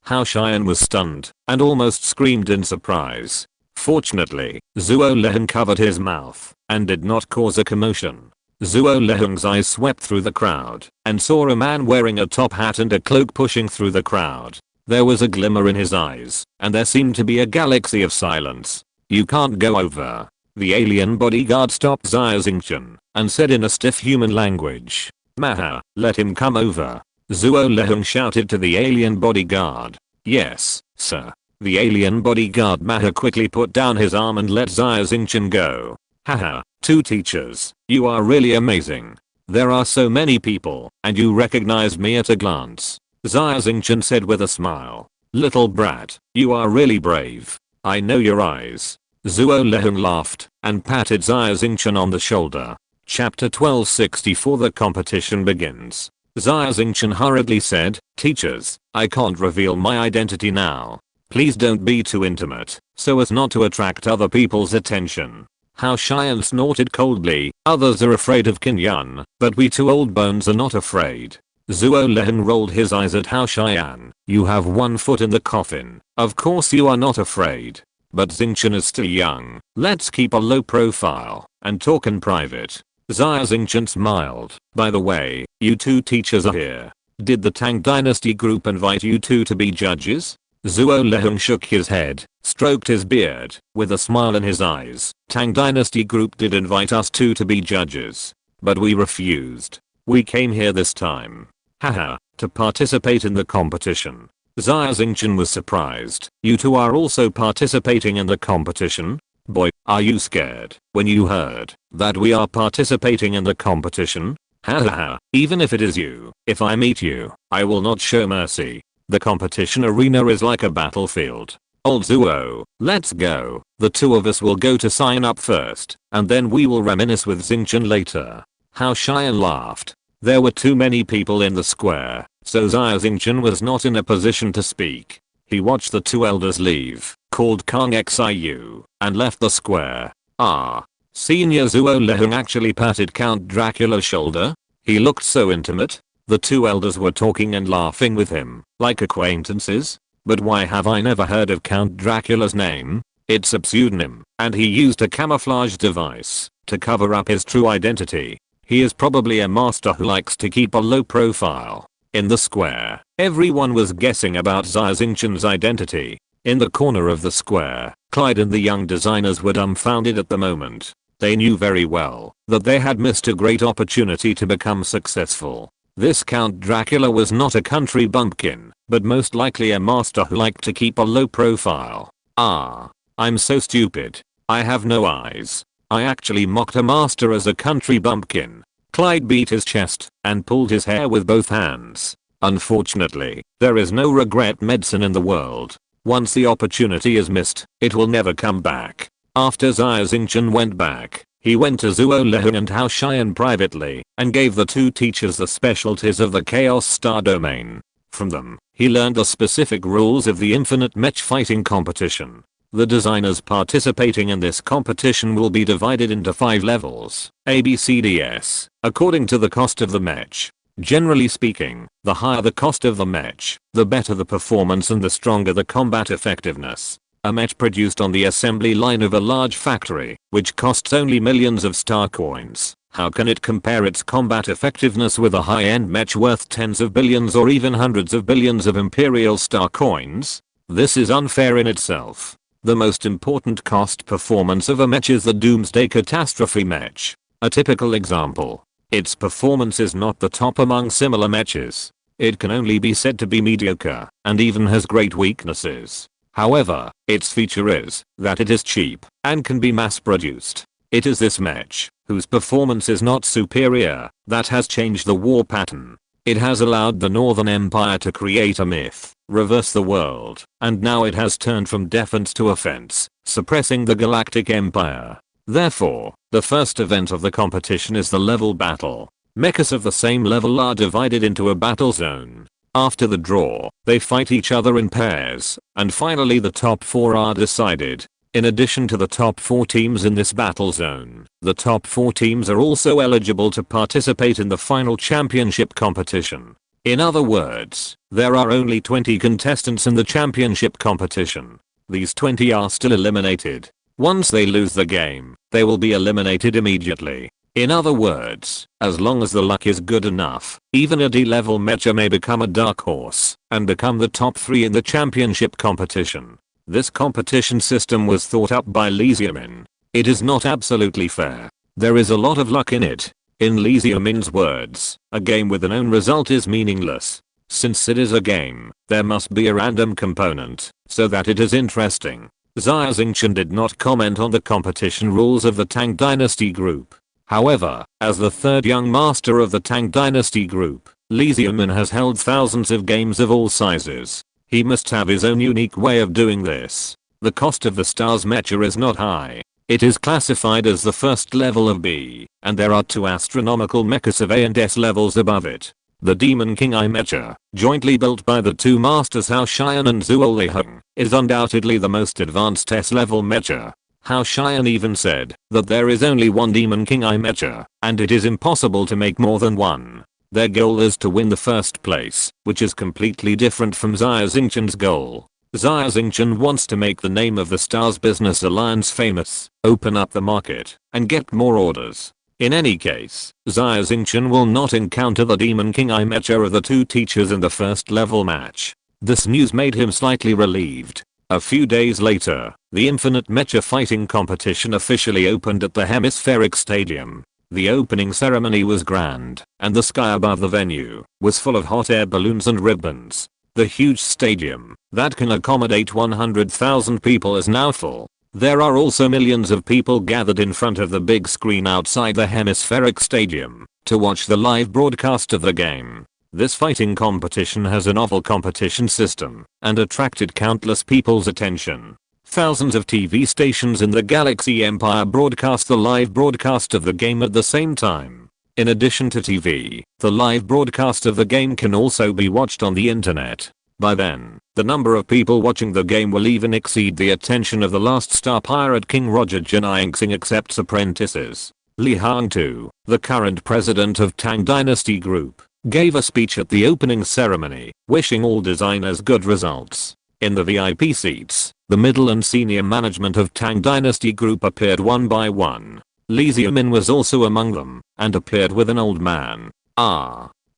Hao Xian was stunned and almost screamed in surprise. Fortunately, Zuo Leheng covered his mouth and did not cause a commotion. Zuo Leheng's eyes swept through the crowd and saw a man wearing a top hat and a cloak pushing through the crowd. There was a glimmer in his eyes, and there seemed to be a galaxy of silence. You can't go over. The alien bodyguard stopped Xia Xingchen and said in a stiff human language. Mecha, let him come over. Zuo Leheng shouted to the alien bodyguard. Yes, sir. The alien bodyguard Mecha quickly put down his arm and let Xia Xingchen go. Haha, two teachers, you are really amazing. There are so many people, and you recognized me at a glance. Xia Xingchen said with a smile. Little brat, you are really brave. I know your eyes. Zuo Leheng laughed and patted Xia Xingchen on the shoulder. Chapter 1264 The competition begins. Xia Xingchen hurriedly said, Teachers, I can't reveal my identity now. Please don't be too intimate, so as not to attract other people's attention. Hao Xian snorted coldly. Others are afraid of Qin Yun, but we two old bones are not afraid. Zuo Leheng rolled his eyes at Hao Xian. You have one foot in the coffin. Of course you are not afraid. But Xingchen is still young. Let's keep a low profile and talk in private. Xia Xingchen smiled. By the way, you two teachers are here. Did the Tang Dynasty group invite you two to be judges? Zuo Leheng shook his head, stroked his beard, with a smile in his eyes. Tang Dynasty group did invite us two to be judges. But we refused. We came here this time. Haha, to participate in the competition. Xia Xingchen was surprised. You two are also participating in the competition? Boy, are you scared when you heard that we are participating in the competition? Hahaha, even if it is you, if I meet you, I will not show mercy. The competition arena is like a battlefield. Old Zuo, let's go. The two of us will go to sign up first, and then we will reminisce with Xingchen later. Hao Xian laughed. There were too many people in the square, so Xia Xingchen was not in a position to speak. He watched the two elders leave, called Kang Xiu, and left the square. Ah. Senior Zuo Leheng actually patted Count Dracula's shoulder. He looked so intimate. The two elders were talking and laughing with him, like acquaintances. But why have I never heard of Count Dracula's name? It's a pseudonym, and he used a camouflage device to cover up his true identity. He is probably a master who likes to keep a low profile. In the square, everyone was guessing about Xia Xingchen's identity. In the corner of the square, Clyde and the young designers were dumbfounded at the moment. They knew very well that they had missed a great opportunity to become successful. This Count Dracula was not a country bumpkin, but most likely a master who liked to keep a low profile. Ah, I'm so stupid. I have no eyes. I actually mocked a master as a country bumpkin. Clyde beat his chest and pulled his hair with both hands. Unfortunately, there is no regret medicine in the world. Once the opportunity is missed, it will never come back. After Xia Xingchen went back, he went to Zuo Lehun and Hao Xian privately and gave the two teachers the specialties of the Chaos Star domain. From them, he learned the specific rules of the infinite mech fighting competition. The designers participating in this competition will be divided into 5 levels, A, B, C, D, S, according to the cost of the mech. Generally speaking, the higher the cost of the mech, the better the performance and the stronger the combat effectiveness. A mech produced on the assembly line of a large factory, which costs only millions of star coins. How can it compare its combat effectiveness with a high-end mech worth tens of billions or even hundreds of billions of imperial star coins? This is unfair in itself. The most important cost performance of a mech is the Doomsday Catastrophe mech. A typical example. Its performance is not the top among similar mechs. It can only be said to be mediocre, and even has great weaknesses. However, its feature is that it is cheap and can be mass produced. It is this mech, whose performance is not superior, that has changed the war pattern. It has allowed the Northern Empire to create a myth, reverse the world, and now it has turned from defense to offense, suppressing the Galactic Empire. Therefore, the first event of the competition is the level battle. Mechas of the same level are divided into a battle zone. After the draw, they fight each other in pairs, and finally the top 4 are decided. In addition to the top 4 teams in this battle zone, the top 4 teams are also eligible to participate in the final championship competition. In other words, there are only 20 contestants in the championship competition. These 20 are still eliminated. Once they lose the game, they will be eliminated immediately. In other words, as long as the luck is good enough, even a D-level mecha may become a dark horse and become the top 3 in the championship competition. This competition system was thought up by Li Xiaomin. It is not absolutely fair. There is a lot of luck in it. In Li Xiaomin's words, a game with a known result is meaningless. Since it is a game, there must be a random component, so that it is interesting. Xia Xingchen did not comment on the competition rules of the Tang Dynasty group. However, as the third young master of the Tang Dynasty group, Li Xiaomin has held thousands of games of all sizes. He must have his own unique way of doing this. The cost of the Stars mecha is not high. It is classified as the first level of B, and there are 2 astronomical mechas of A and S levels above it. The Demon King I mecha, jointly built by the 2 masters Hao Xian and Zuo Lehun, is undoubtedly the most advanced S-level mecha. Hao Xian even said that there is only one Demon King I mecha, and it is impossible to make more than one. Their goal is to win the first place, which is completely different from Xia Xingchen's goal. Xia Xingchen wants to make the name of the Stars Business Alliance famous, open up the market, and get more orders. In any case, Xia Xingchen will not encounter the Demon King I mecha of the 2 teachers in the first level match. This news made him slightly relieved. A few days later, the Infinite Mecha Fighting Competition officially opened at the Hemispheric Stadium. The opening ceremony was grand, and the sky above the venue was full of hot air balloons and ribbons. The huge stadium that can accommodate 100,000 people is now full. There are also millions of people gathered in front of the big screen outside the Hemispheric Stadium to watch the live broadcast of the game. This fighting competition has a novel competition system and attracted countless people's attention. Thousands of TV stations in the Galaxy Empire broadcast the live broadcast of the game at the same time. In addition to TV, the live broadcast of the game can also be watched on the internet. By then, the number of people watching the game will even exceed the attention of the last star pirate King Roger Jin Xing accepts apprentices. Li Hangtu, the current president of Tang Dynasty Group, gave a speech at the opening ceremony, wishing all designers good results. In the VIP seats, the middle and senior management of Tang Dynasty Group appeared one by one. Li Xiaomin was also among them, and appeared with an old man.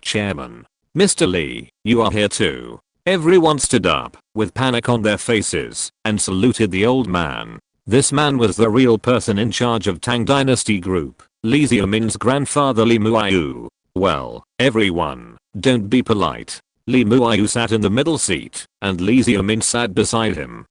Chairman. Mr. Li, you are here too. Everyone stood up, with panic on their faces, and saluted the old man. This man was the real person in charge of Tang Dynasty Group, Li Xiaomin's grandfather Li Muayu. Well, everyone, don't be polite. Li Muayu sat in the middle seat, and Li Xiaomin sat beside him.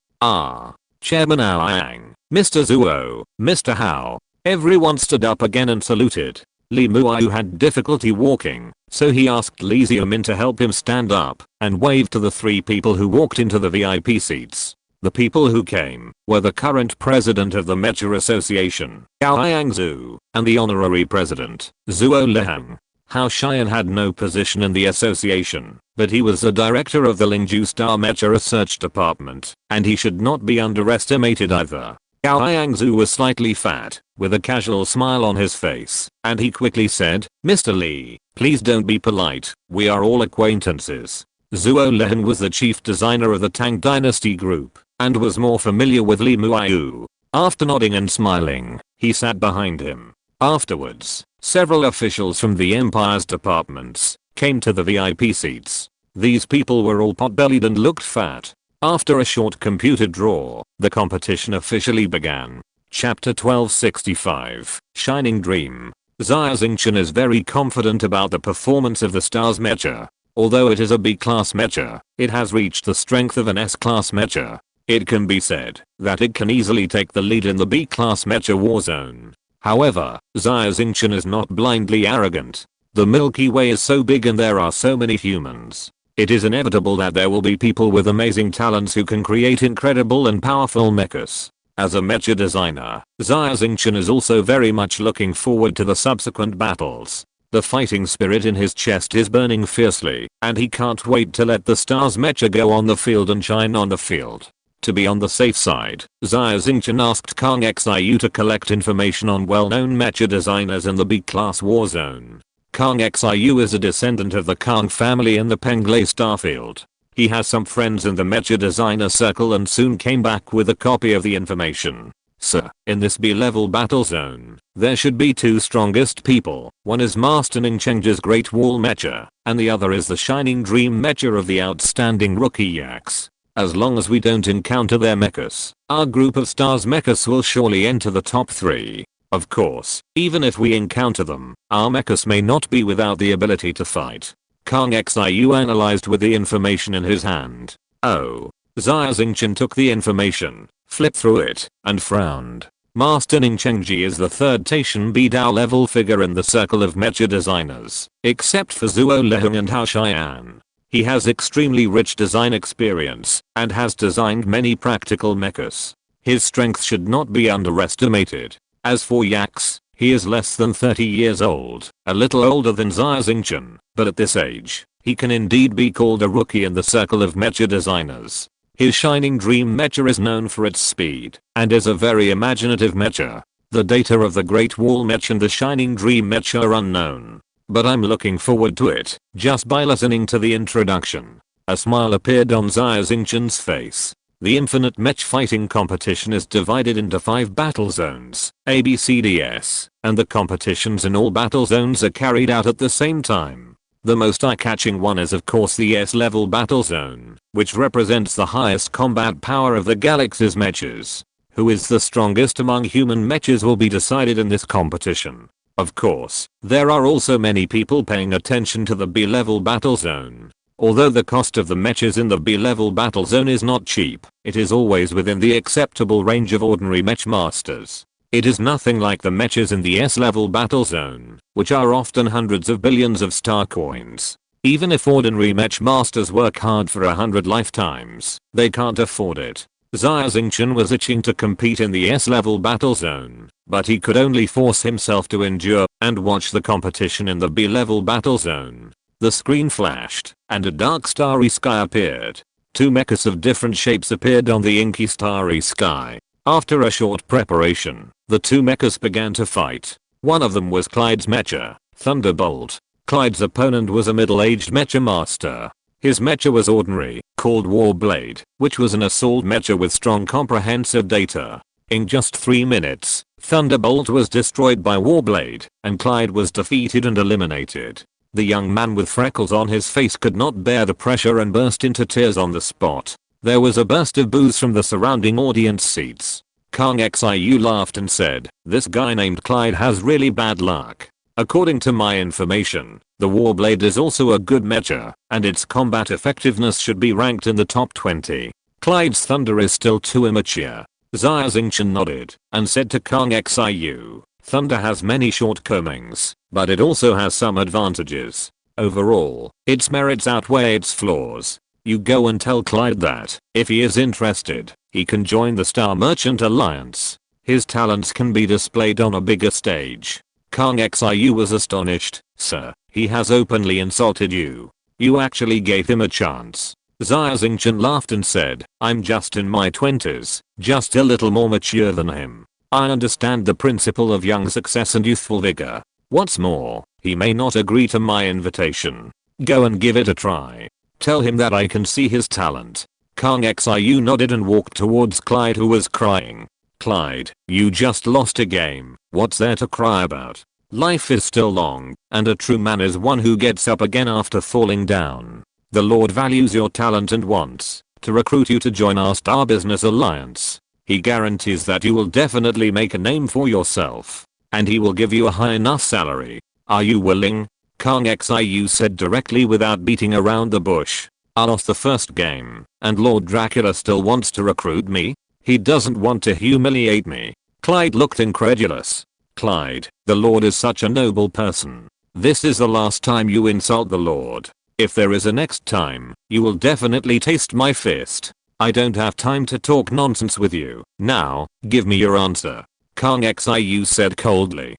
Chairman Yang, Mr. Zuo, Mr. Hao. Everyone stood up again and saluted. Li Muayu had difficulty walking, so he asked Li Xiaomin to help him stand up, and waved to the 3 people who walked into the VIP seats. The people who came were the current president of the Mecha Association, Gao Yangzhu, and the honorary president, Zuo Lehang. Hao Xian had no position in the association, but he was the director of the Lingju Star Mecha Research Department, and he should not be underestimated either. Gao Yangzhu was slightly fat, with a casual smile on his face, and he quickly said, Mr. Li, please don't be polite, we are all acquaintances. Zuo Lehang was the chief designer of the Tang Dynasty Group, and was more familiar with Li Muayu. After nodding and smiling, he sat behind him. Afterwards, several officials from the Empire's departments came to the VIP seats. These people were all pot-bellied and looked fat. After a short computer draw, the competition officially began. Chapter 1265, Shining Dream. Xia Xingchen is very confident about the performance of the Stars Mecha. Although it is a B-class mecha, it has reached the strength of an S-class mecha. It can be said that it can easily take the lead in the B-class mecha war zone. However, Xia Xingchen is not blindly arrogant. The Milky Way is so big and there are so many humans. It is inevitable that there will be people with amazing talents who can create incredible and powerful mechas. As a mecha designer, Xia Xingchen is also very much looking forward to the subsequent battles. The fighting spirit in his chest is burning fiercely, and he can't wait to let the Stars Mecha go on the field and shine on the field. To be on the safe side, Xia Xingchen asked Kang Xiu to collect information on well-known mecha designers in the B-class war zone. Kang Xiu is a descendant of the Kang family in the Penglai starfield. He has some friends in the mecha designer circle and soon came back with a copy of the information. Sir, in this B-level battle zone, there should be 2 strongest people. One is Master Ningcheng's Great Wall Mecha, and the other is the Shining Dream Mecha of the outstanding rookie Yax. As long as we don't encounter their mechas, our group of Stars mechas will surely enter the top 3. Of course, even if we encounter them, our mechas may not be without the ability to fight. Kang Xiu analyzed with the information in his hand. Xia Xingchen took the information, flipped through it, and frowned. Master Ningchengji is the 3rd Taishan B-Dao level figure in the circle of mecha designers, except for Zuo Lehang and Hao Xian. He has extremely rich design experience, and has designed many practical mechas. His strength should not be underestimated. As for Yax, he is less than 30 years old, a little older than Xia Xingchen, but at this age, he can indeed be called a rookie in the circle of mecha designers. His Shining Dream Mecha is known for its speed, and is a very imaginative mecha. The data of the Great Wall Mecha and the Shining Dream Mecha are unknown, but I'm looking forward to it, just by listening to the introduction. A smile appeared on Xia Xingchen's face. The Infinite Mech Fighting Competition is divided into 5 battle zones, A, B, C, D, S, and the competitions in all battle zones are carried out at the same time. The most eye-catching one is of course the S-level battle zone, which represents the highest combat power of the galaxy's mechas. Who is the strongest among human mechas will be decided in this competition. Of course, there are also many people paying attention to the B-level battle zone. Although the cost of the mechas in the B-level battle zone is not cheap, it is always within the acceptable range of ordinary mech masters. It is nothing like the mechas in the S-level battle zone, which are often hundreds of billions of star coins. Even if ordinary mech masters work hard for 100 lifetimes, they can't afford it. Xia Xingchen was itching to compete in the S-level battle zone, but he could only force himself to endure and watch the competition in the B-level battle zone. The screen flashed, and a dark starry sky appeared. 2 mechas of different shapes appeared on the inky starry sky. After a short preparation, the 2 mechas began to fight. One of them was Clyde's mecha, Thunderbolt. Clyde's opponent was a middle-aged mecha master. His mecha was ordinary, called Warblade, which was an assault mecha with strong comprehensive data. In just 3 minutes, Thunderbolt was destroyed by Warblade, and Clyde was defeated and eliminated. The young man with freckles on his face could not bear the pressure and burst into tears on the spot. There was a burst of boos from the surrounding audience seats. Kong Xiu laughed and said, "This guy named Clyde has really bad luck. According to my information, the Warblade is also a good mecha, and its combat effectiveness should be ranked in the top 20. Clyde's thunder is still too immature." Xia Xingchen nodded and said to Kong Xiu, "Thunder has many shortcomings, but it also has some advantages. Overall, its merits outweigh its flaws. You go and tell Clyde that, if he is interested, he can join the Star Merchant Alliance. His talents can be displayed on a bigger stage." Kong Xiu was astonished. "Sir, he has openly insulted you. You actually gave him a chance." Xia Xingchen laughed and said, "I'm just in my 20s, just a little more mature than him. I understand the principle of young success and youthful vigor. What's more, he may not agree to my invitation. Go and give it a try. Tell him that I can see his talent." Kong Xiu nodded and walked towards Clyde, who was crying. "Clyde, you just lost a game. What's there to cry about? Life is still long, and a true man is one who gets up again after falling down. The Lord values your talent and wants to recruit you to join our Star Business Alliance. He guarantees that you will definitely make a name for yourself, and he will give you a high enough salary. Are you willing?" Kong Xiu said directly without beating around the bush. "I lost the first game, and Lord Dracula still wants to recruit me? He doesn't want to humiliate me." Clyde looked incredulous. "Clyde, the Lord is such a noble person. This is the last time you insult the Lord. If there is a next time, you will definitely taste my fist. I don't have time to talk nonsense with you. Now, give me your answer." Kong Xiu said coldly.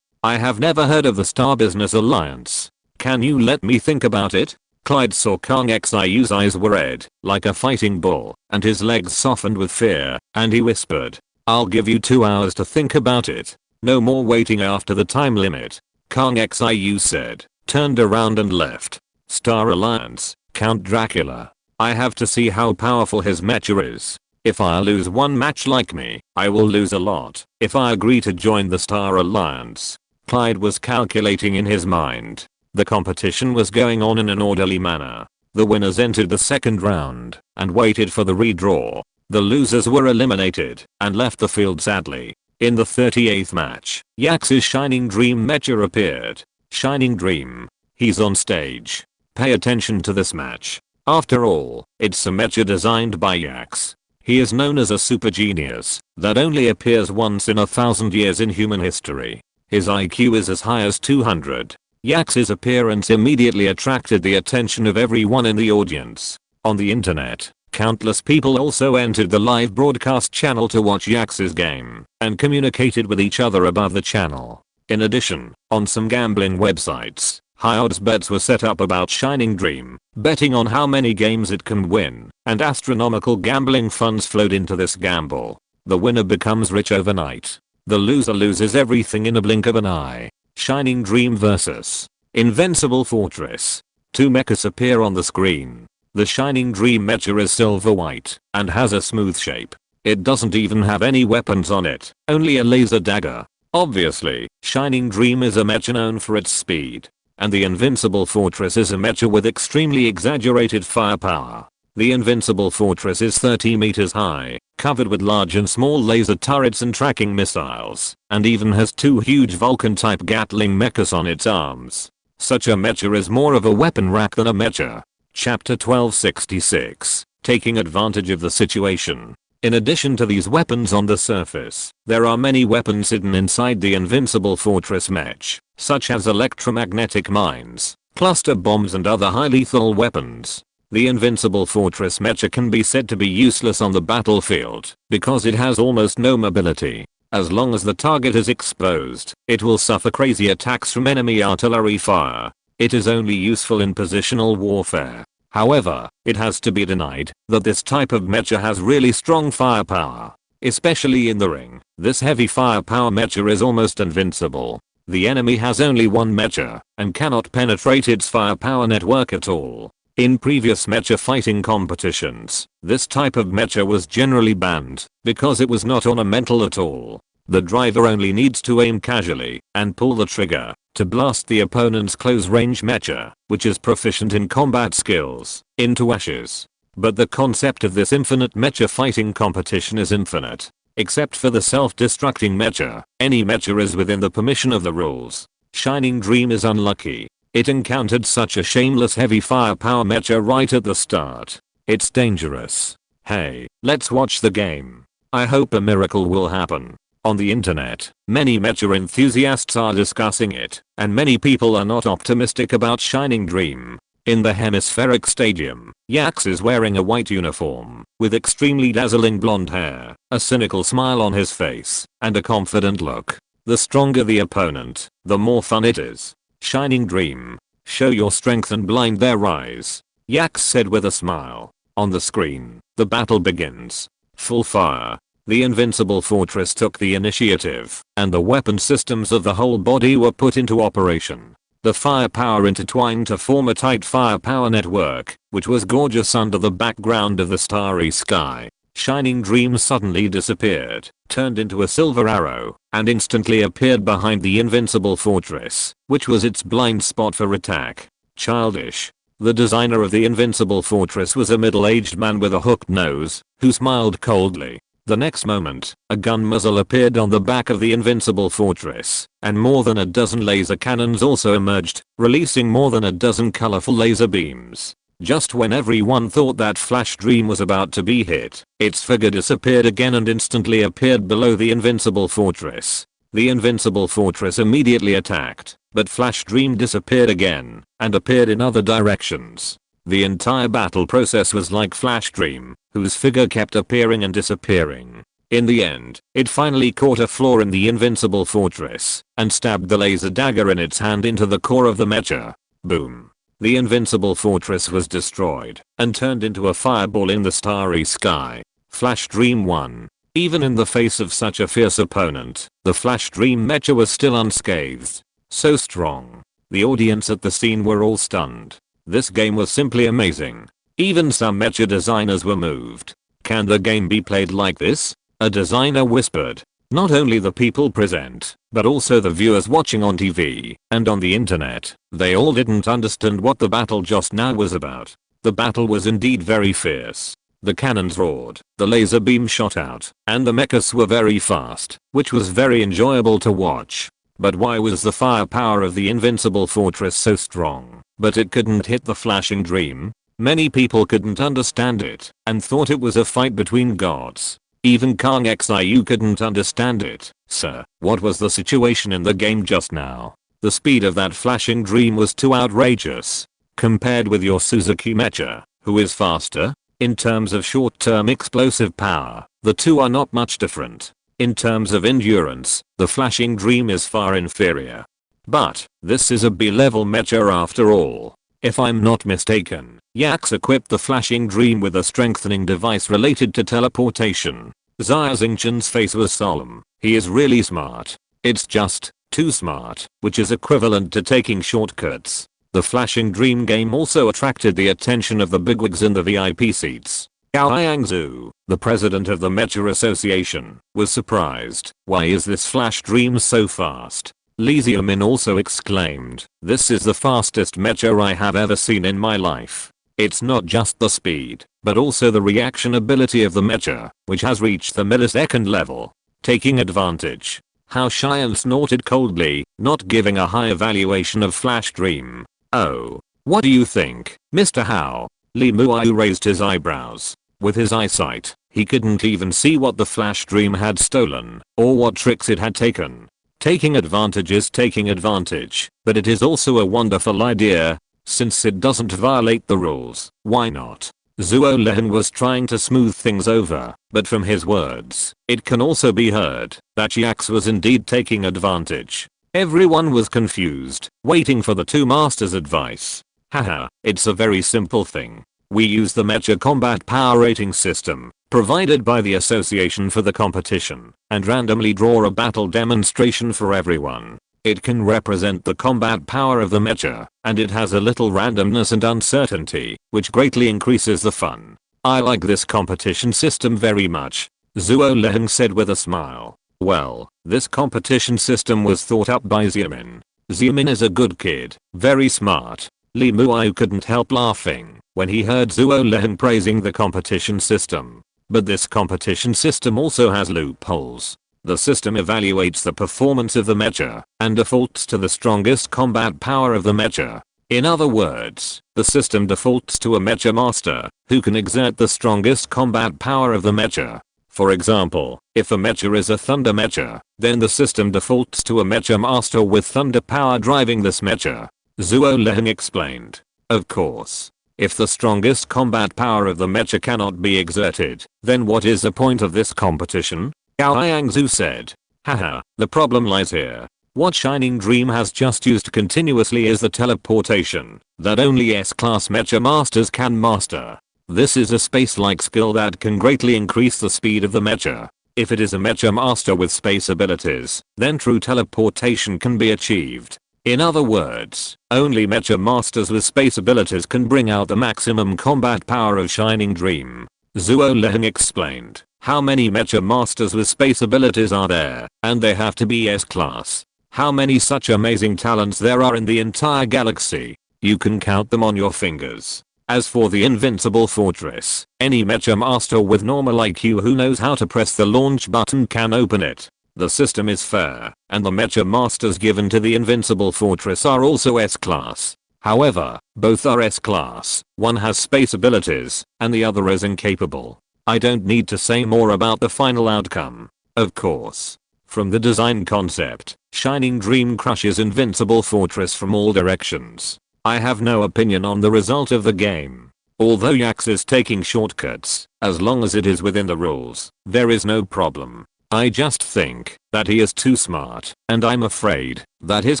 I have never heard of the Star Business Alliance. Can you let me think about it?" Clyde saw Kong Xiu's eyes were red, like a fighting bull, and his legs softened with fear, and he whispered, "I'll give you 2 hours to think about it. No more waiting after the time limit." Kong Xiu said, turned around and left. "Star Alliance, Count Dracula. I have to see how powerful his mecha is. If I lose one match like me, I will lose a lot if I agree to join the Star Alliance." Clyde was calculating in his mind. The competition was going on in an orderly manner. The winners entered the second round and waited for the redraw. The losers were eliminated and left the field sadly. In the 38th match, Yax's Shining Dream mecha appeared. Shining Dream. He's on stage. Pay attention to this match. After all, it's a mecha designed by Yax. He is known as a super genius that only appears once in 1,000 years in human history. His IQ is as high as 200. Yax's appearance immediately attracted the attention of everyone in the audience. On the internet, countless people also entered the live broadcast channel to watch Yax's game and communicated with each other above the channel. In addition, on some gambling websites, high odds bets were set up about Shining Dream, betting on how many games it can win, and astronomical gambling funds flowed into this gamble. The winner becomes rich overnight. The loser loses everything in a blink of an eye. Shining Dream vs. Invincible Fortress. 2 mechas appear on the screen. The Shining Dream mecha is silver white and has a smooth shape. It doesn't even have any weapons on it, only a laser dagger. Obviously, Shining Dream is a mecha known for its speed. And the Invincible Fortress is a mecha with extremely exaggerated firepower. The Invincible Fortress is 30 meters high, covered with large and small laser turrets and tracking missiles, and even has 2 huge Vulcan-type Gatling mechas on its arms. Such a mecha is more of a weapon rack than a mecha. Chapter 1266, taking advantage of the situation. In addition to these weapons on the surface, there are many weapons hidden inside the Invincible Fortress mech, such as electromagnetic mines, cluster bombs and other high lethal weapons. The Invincible Fortress mecha can be said to be useless on the battlefield because it has almost no mobility. As long as the target is exposed, it will suffer crazy attacks from enemy artillery fire. It is only useful in positional warfare. However, it has to be denied that this type of mecha has really strong firepower. Especially in the ring, this heavy firepower mecha is almost invincible. The enemy has only one mecha and cannot penetrate its firepower network at all. In previous mecha fighting competitions, this type of mecha was generally banned because it was not ornamental at all. The driver only needs to aim casually and pull the trigger to blast the opponent's close-range mecha, which is proficient in combat skills, into ashes. But the concept of this infinite mecha fighting competition is infinite. Except for the self-destructing mecha, any mecha is within the permission of the rules. Shining Dream is unlucky. It encountered such a shameless heavy firepower mecha right at the start. It's dangerous. Hey, let's watch the game. I hope a miracle will happen. On the internet, many mecha enthusiasts are discussing it, and many people are not optimistic about Shining Dream. In the hemispheric stadium, Yax is wearing a white uniform, with extremely dazzling blonde hair, a cynical smile on his face, and a confident look. The stronger the opponent, the more fun it is. Shining Dream. Show your strength and blind their eyes. Yax said with a smile. On the screen, the battle begins. Full fire. The invincible fortress took the initiative, and the weapon systems of the whole body were put into operation. The firepower intertwined to form a tight firepower network, which was gorgeous under the background of the starry sky. Shining Dream suddenly disappeared, turned into a silver arrow, and instantly appeared behind the invincible fortress, which was its blind spot for attack. Childish. The designer of the invincible fortress was a middle-aged man with a hooked nose, who smiled coldly. The next moment, a gun muzzle appeared on the back of the invincible fortress, and more than a dozen laser cannons also emerged, releasing more than a dozen colorful laser beams. Just when everyone thought that Flash Dream was about to be hit, its figure disappeared again and instantly appeared below the invincible fortress. The invincible fortress immediately attacked, but Flash Dream disappeared again, and appeared in other directions. The entire battle process was like Flash Dream, whose figure kept appearing and disappearing. In the end, it finally caught a flaw in the invincible fortress, and stabbed the laser dagger in its hand into the core of the mecha. Boom. The invincible fortress was destroyed, and turned into a fireball in the starry sky. Flash Dream won. Even in the face of such a fierce opponent, the Flash Dream mecha was still unscathed. So strong. The audience at the scene were all stunned. This game was simply amazing. Even some mecha designers were moved. Can the game be played like this? A designer whispered. Not only the people present, but also the viewers watching on TV and on the internet. They all didn't understand what the battle just now was about. The battle was indeed very fierce. The cannons roared, the laser beam shot out, and the mechas were very fast, which was very enjoyable to watch. But why was the firepower of the invincible fortress so strong, but it couldn't hit the Flashing Dream? Many people couldn't understand it, and thought it was a fight between gods. Even Kang Xiu couldn't understand it. Sir, what was the situation in the game just now? The speed of that Flashing Dream was too outrageous. Compared with your Suzuki mecha, who is faster? In terms of short-term explosive power, the two are not much different. In terms of endurance, the Flashing Dream is far inferior. But, this is a B-level mecha after all. If I'm not mistaken, Yax equipped the Flashing Dream with a strengthening device related to teleportation. Xia Xingchen's face was solemn. He is really smart. It's just, too smart, which is equivalent to taking shortcuts. The Flashing Dream game also attracted the attention of the bigwigs in the VIP seats. Gao Yangzhu, the president of the Mecha Association, was surprised. Why is this Flash Dream so fast? Li Xiaomin also exclaimed, this is the fastest mecha I have ever seen in my life. It's not just the speed, but also the reaction ability of the mecha, which has reached the millisecond level. Taking advantage. Hao Xian snorted coldly, not giving a high evaluation of Flash Dream. Oh. What do you think, Mr. Hao? Li Muayu raised his eyebrows. With his eyesight, he couldn't even see what the Flash Dream had stolen, or what tricks it had taken. Taking advantage is taking advantage, but it is also a wonderful idea. Since it doesn't violate the rules, why not? Zhuo Lihan was trying to smooth things over, but from his words, it can also be heard that Yax was indeed taking advantage. Everyone was confused, waiting for the two masters' advice. Haha, it's a very simple thing. We use the mecha combat power rating system, provided by the association for the competition, and randomly draw a battle demonstration for everyone. It can represent the combat power of the mecha, and it has a little randomness and uncertainty, which greatly increases the fun. I like this competition system very much, Zuo Leheng said with a smile. Well, this competition system was thought up by Xiamin. Xiamin is a good kid, very smart. Li Muai couldn't help laughing when he heard Zuo Leheng praising the competition system. But this competition system also has loopholes. The system evaluates the performance of the mecha and defaults to the strongest combat power of the mecha. In other words, the system defaults to a mecha master who can exert the strongest combat power of the mecha. For example, if a mecha is a thunder mecha, then the system defaults to a mecha master with thunder power driving this mecha. Zuo Leheng explained. Of course, if the strongest combat power of the mecha cannot be exerted, then what is the point of this competition? Gao Yangzu said. Haha, the problem lies here. What Shining Dream has just used continuously is the teleportation that only S-class mecha masters can master. This is a space-like skill that can greatly increase the speed of the mecha. If it is a mecha master with space abilities, then true teleportation can be achieved. In other words, only mecha masters with space abilities can bring out the maximum combat power of Shining Dream. Zuo Leheng explained. How many mecha masters with space abilities are there, and they have to be S-class? How many such amazing talents there are in the entire galaxy? You can count them on your fingers. As for the invincible fortress, any mecha master with normal IQ who knows how to press the launch button can open it. The system is fair, and the mecha masters given to the invincible fortress are also S-class. However, both are S-class, one has space abilities, and the other is incapable. I don't need to say more about the final outcome. Of course. From the design concept, Shining Dream crushes invincible fortress from all directions. I have no opinion on the result of the game. Although Yax is taking shortcuts, as long as it is within the rules, there is no problem. I just think that he is too smart, and I'm afraid that his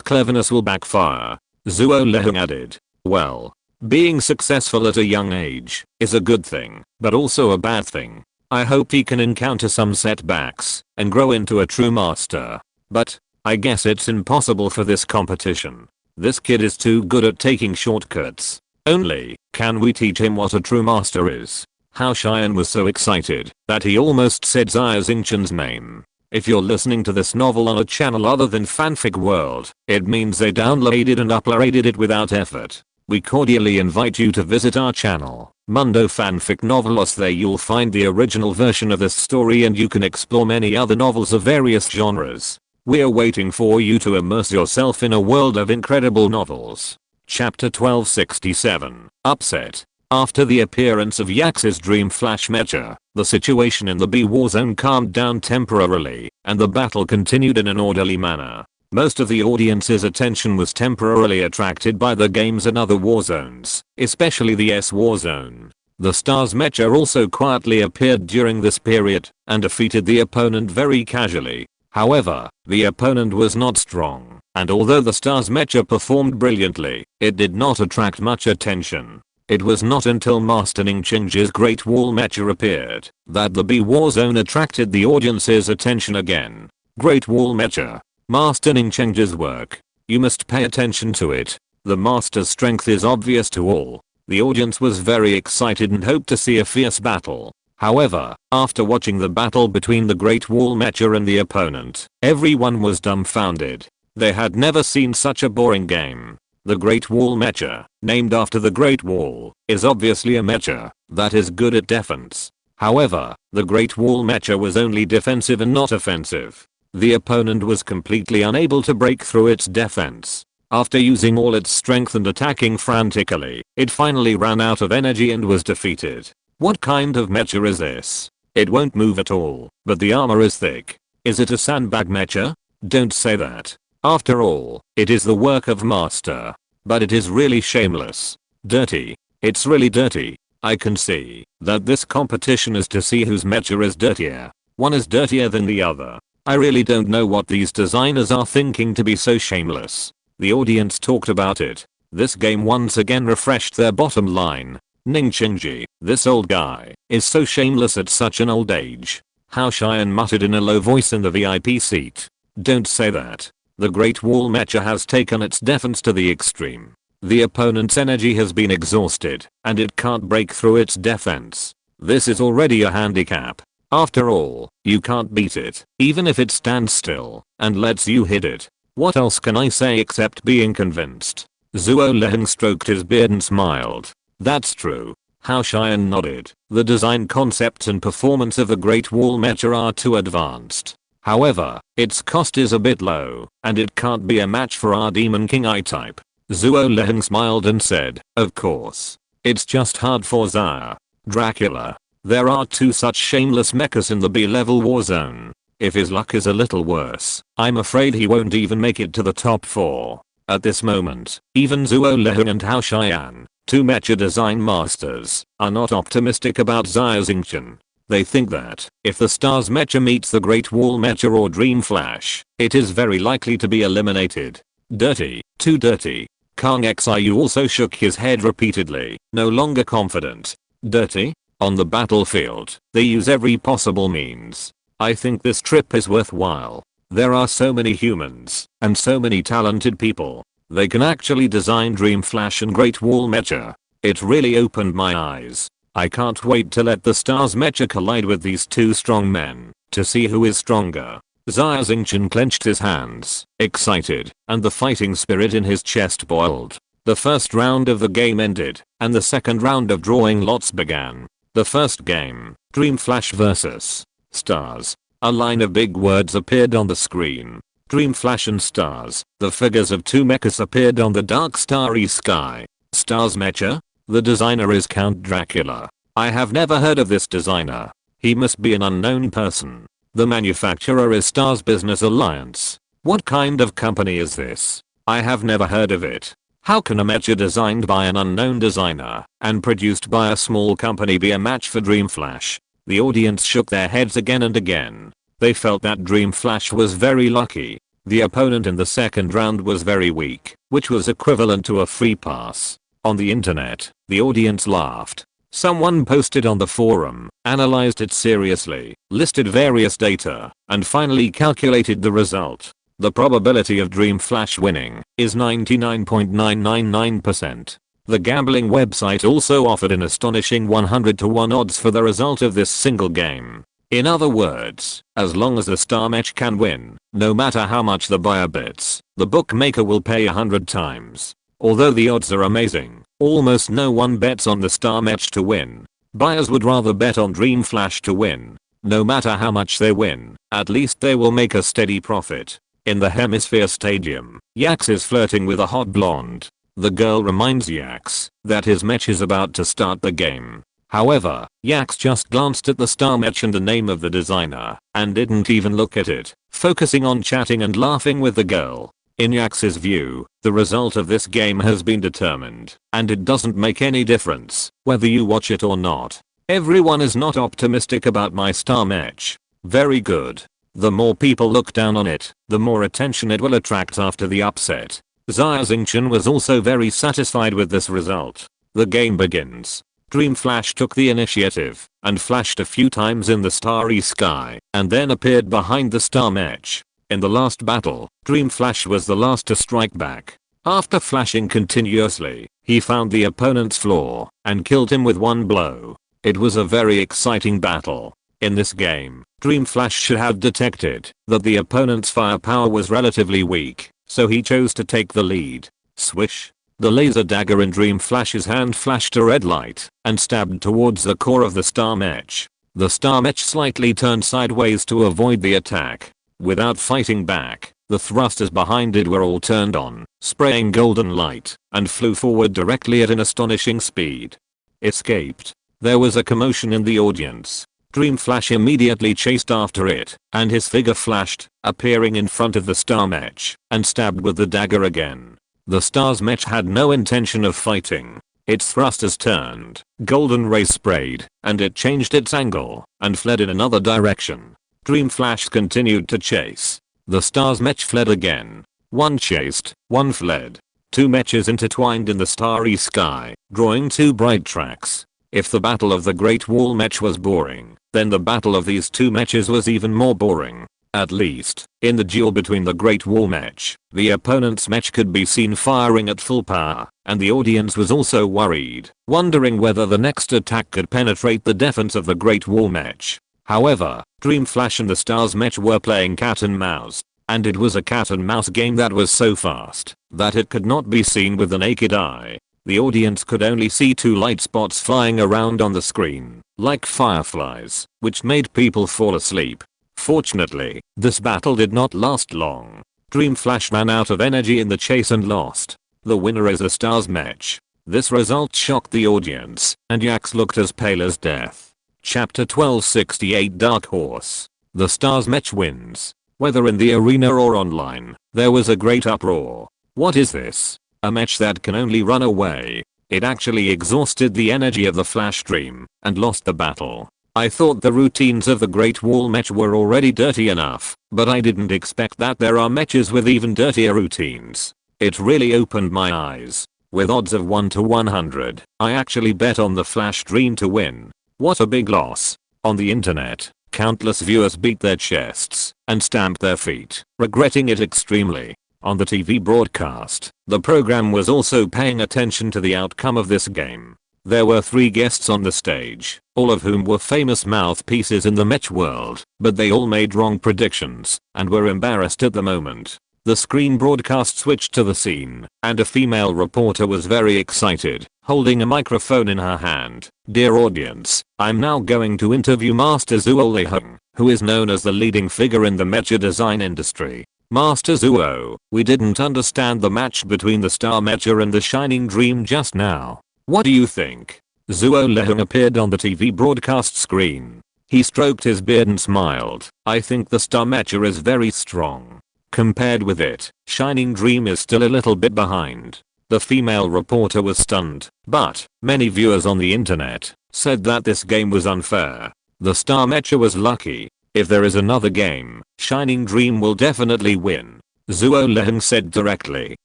cleverness will backfire. Zuo Leheng added. Well, being successful at a young age is a good thing, but also a bad thing. I hope he can encounter some setbacks and grow into a true master. But I guess it's impossible for this competition. This kid is too good at taking shortcuts. Only, can we teach him what a true master is? How Cheyenne was so excited that he almost said Xia Xingchen's name. If you're listening to this novel on a channel other than Fanfic World, it means they downloaded and uploaded it without effort. We cordially invite you to visit our channel, Mundo Fanfic Novelos. There you'll find the original version of this story and you can explore many other novels of various genres. We're waiting for you to immerse yourself in a world of incredible novels. Chapter 1267, Upset. After the appearance of Yax's Dream Flash Mecha, the situation in the B war zone calmed down temporarily, and the battle continued in an orderly manner. Most of the audience's attention was temporarily attracted by the games and other war zones, especially the S war zone. The Stars Mecha also quietly appeared during this period, and defeated the opponent very casually. However, the opponent was not strong, and although the Stars Mecha performed brilliantly, it did not attract much attention. It was not until Master Ningqing's Great Wall Mecha appeared that the B war zone attracted the audience's attention again. Great Wall Mecha. Master Ningqing's work. You must pay attention to it. The master's strength is obvious to all. The audience was very excited and hoped to see a fierce battle. However, after watching the battle between the Great Wall Mecha and the opponent, everyone was dumbfounded. They had never seen such a boring game. The Great Wall Mecha, named after the Great Wall, is obviously a mecha that is good at defense. However, the Great Wall Mecha was only defensive and not offensive. The opponent was completely unable to break through its defense. After using all its strength and attacking frantically, it finally ran out of energy and was defeated. What kind of mecha is this? It won't move at all, but the armor is thick. Is it a sandbag mecha? Don't say that. After all, it is the work of Master. But it is really shameless. Dirty. It's really dirty. I can see that this competition is to see whose mecha is dirtier. One is dirtier than the other. I really don't know what these designers are thinking to be so shameless. The audience talked about it. This game once again refreshed their bottom line. Ningqingji, this old guy, is so shameless at such an old age. Hao Xian muttered in a low voice in the VIP seat. Don't say that. The Great Wall Mecha has taken its defense to the extreme. The opponent's energy has been exhausted, and it can't break through its defense. This is already a handicap. After all, you can't beat it, even if it stands still, and lets you hit it. What else can I say except being convinced? Zhuo Leheng stroked his beard and smiled. That's true. Hao Xian nodded. The design concepts and performance of the Great Wall Mecha are too advanced. However, its cost is a bit low, and it can't be a match for our Demon King I-type. Zhuo Leheng smiled and said, of course. It's just hard for Xia. Dracula. There are 2 such shameless mechas in the B-level war zone. If his luck is a little worse, I'm afraid he won't even make it to the top 4. At this moment, even Zhuo Leheng and Hao Xian, 2 mecha design masters, are not optimistic about Xia Xingchen. They think that, if the Stars Mecha meets the Great Wall Mecha or Dream Flash, it is very likely to be eliminated. Dirty, too dirty. Kang Xiu also shook his head repeatedly, no longer confident. Dirty? On the battlefield, they use every possible means. I think this trip is worthwhile. There are so many humans, and so many talented people. They can actually design Dream Flash and Great Wall Mecha. It really opened my eyes. I can't wait to let the Stars Mecha collide with these 2 strong men, to see who is stronger. Xia Xingchen clenched his hands, excited, and the fighting spirit in his chest boiled. The first round of the game ended, and the second round of drawing lots began. The first game, Dream Flash vs. Stars. A line of big words appeared on the screen. Dream Flash and Stars. The figures of 2 mechas appeared on the dark starry sky. Stars Mecha? The designer is Count Dracula. I have never heard of this designer. He must be an unknown person. The manufacturer is Stars Business Alliance. What kind of company is this? I have never heard of it. How can a mecha designed by an unknown designer and produced by a small company be a match for Dream Flash? The audience shook their heads again and again. They felt that Dream Flash was very lucky. The opponent in the second round was very weak, which was equivalent to a free pass. On the internet, the audience laughed. Someone posted on the forum, analyzed it seriously, listed various data, and finally calculated the result. The probability of Dream Flash winning is 99.999%. The gambling website also offered an astonishing 100 to 1 odds for the result of this single game. In other words, as long as the Star Mech can win, no matter how much the buyer bets, the bookmaker will pay 100 times. Although the odds are amazing, almost no one bets on the Star Mech to win. Buyers would rather bet on Dream Flash to win. No matter how much they win, at least they will make a steady profit. In the Hemisphere Stadium, Yax is flirting with a hot blonde. The girl reminds Yax that his mech is about to start the game. However, Yax just glanced at the Star Mech and the name of the designer, and didn't even look at it, focusing on chatting and laughing with the girl. In Yax's view, the result of this game has been determined, and it doesn't make any difference whether you watch it or not. Everyone is not optimistic about my Star Mech. Very good. The more people look down on it, the more attention it will attract after the upset. Xia Xingchen was also very satisfied with this result. The game begins. Dream Flash took the initiative and flashed a few times in the starry sky and then appeared behind the Star Mech. In the last battle, Dream Flash was the last to strike back. After flashing continuously, he found the opponent's flaw and killed him with one blow. It was a very exciting battle. In this game, Dream Flash should have detected that the opponent's firepower was relatively weak, so he chose to take the lead. Swish. The laser dagger in Dream Flash's hand flashed a red light and stabbed towards the core of the Star Mech. The Star Mech slightly turned sideways to avoid the attack. Without fighting back, the thrusters behind it were all turned on, spraying golden light, and flew forward directly at an astonishing speed. Escaped. There was a commotion in the audience. Dream Flash immediately chased after it, and his figure flashed, appearing in front of the Star Mech, and stabbed with the dagger again. The Star's Mech had no intention of fighting. Its thrusters turned, golden rays sprayed, and it changed its angle, and fled in another direction. Dream Flash continued to chase. The Star's Mech fled again. One chased, one fled. 2 mechas intertwined in the starry sky, drawing 2 bright tracks. If the battle of the Great Wall match was boring, then the battle of these two matches was even more boring. At least, in the duel between the Great Wall match, the opponent's match could be seen firing at full power, and the audience was also worried, wondering whether the next attack could penetrate the defense of the Great Wall match. However, Dream Flash and the Stars match were playing cat and mouse, and it was a cat and mouse game that was so fast that it could not be seen with the naked eye. The audience could only see two light spots flying around on the screen, like fireflies, which made people fall asleep. Fortunately, this battle did not last long. Dream Flash ran out of energy in the chase and lost. The winner is a Stars match. This result shocked the audience, and Yax looked as pale as death. Chapter 1268 Dark Horse. The Stars match wins. Whether in the arena or online, there was a great uproar. What is this? A match that can only run away. It actually exhausted the energy of the Flash Dream, and lost the battle. I thought the routines of the Great Wall match were already dirty enough, but I didn't expect that there are matches with even dirtier routines. It really opened my eyes. With odds of 1 to 100, I actually bet on the Flash Dream to win. What a big loss. On the internet, countless viewers beat their chests and stamped their feet, regretting it extremely. On the TV broadcast, the program was also paying attention to the outcome of this game. There were 3 guests on the stage, all of whom were famous mouthpieces in the match world, but they all made wrong predictions and were embarrassed at the moment. The screen broadcast switched to the scene, and a female reporter was very excited, holding a microphone in her hand. Dear audience, I'm now going to interview Master Zuo Lehung, who is known as the leading figure in the mecha design industry. Master Zuo, we didn't understand the match between the Star Mecha and the Shining Dream just now. What do you think? Zuo Lehung appeared on the TV broadcast screen. He stroked his beard and smiled. I think the Star Mecha is very strong. Compared with it, Shining Dream is still a little bit behind. The female reporter was stunned, but many viewers on the internet said that this game was unfair. The Star Mecha was lucky. If there is another game, Shining Dream will definitely win. Zuo Lehung said directly.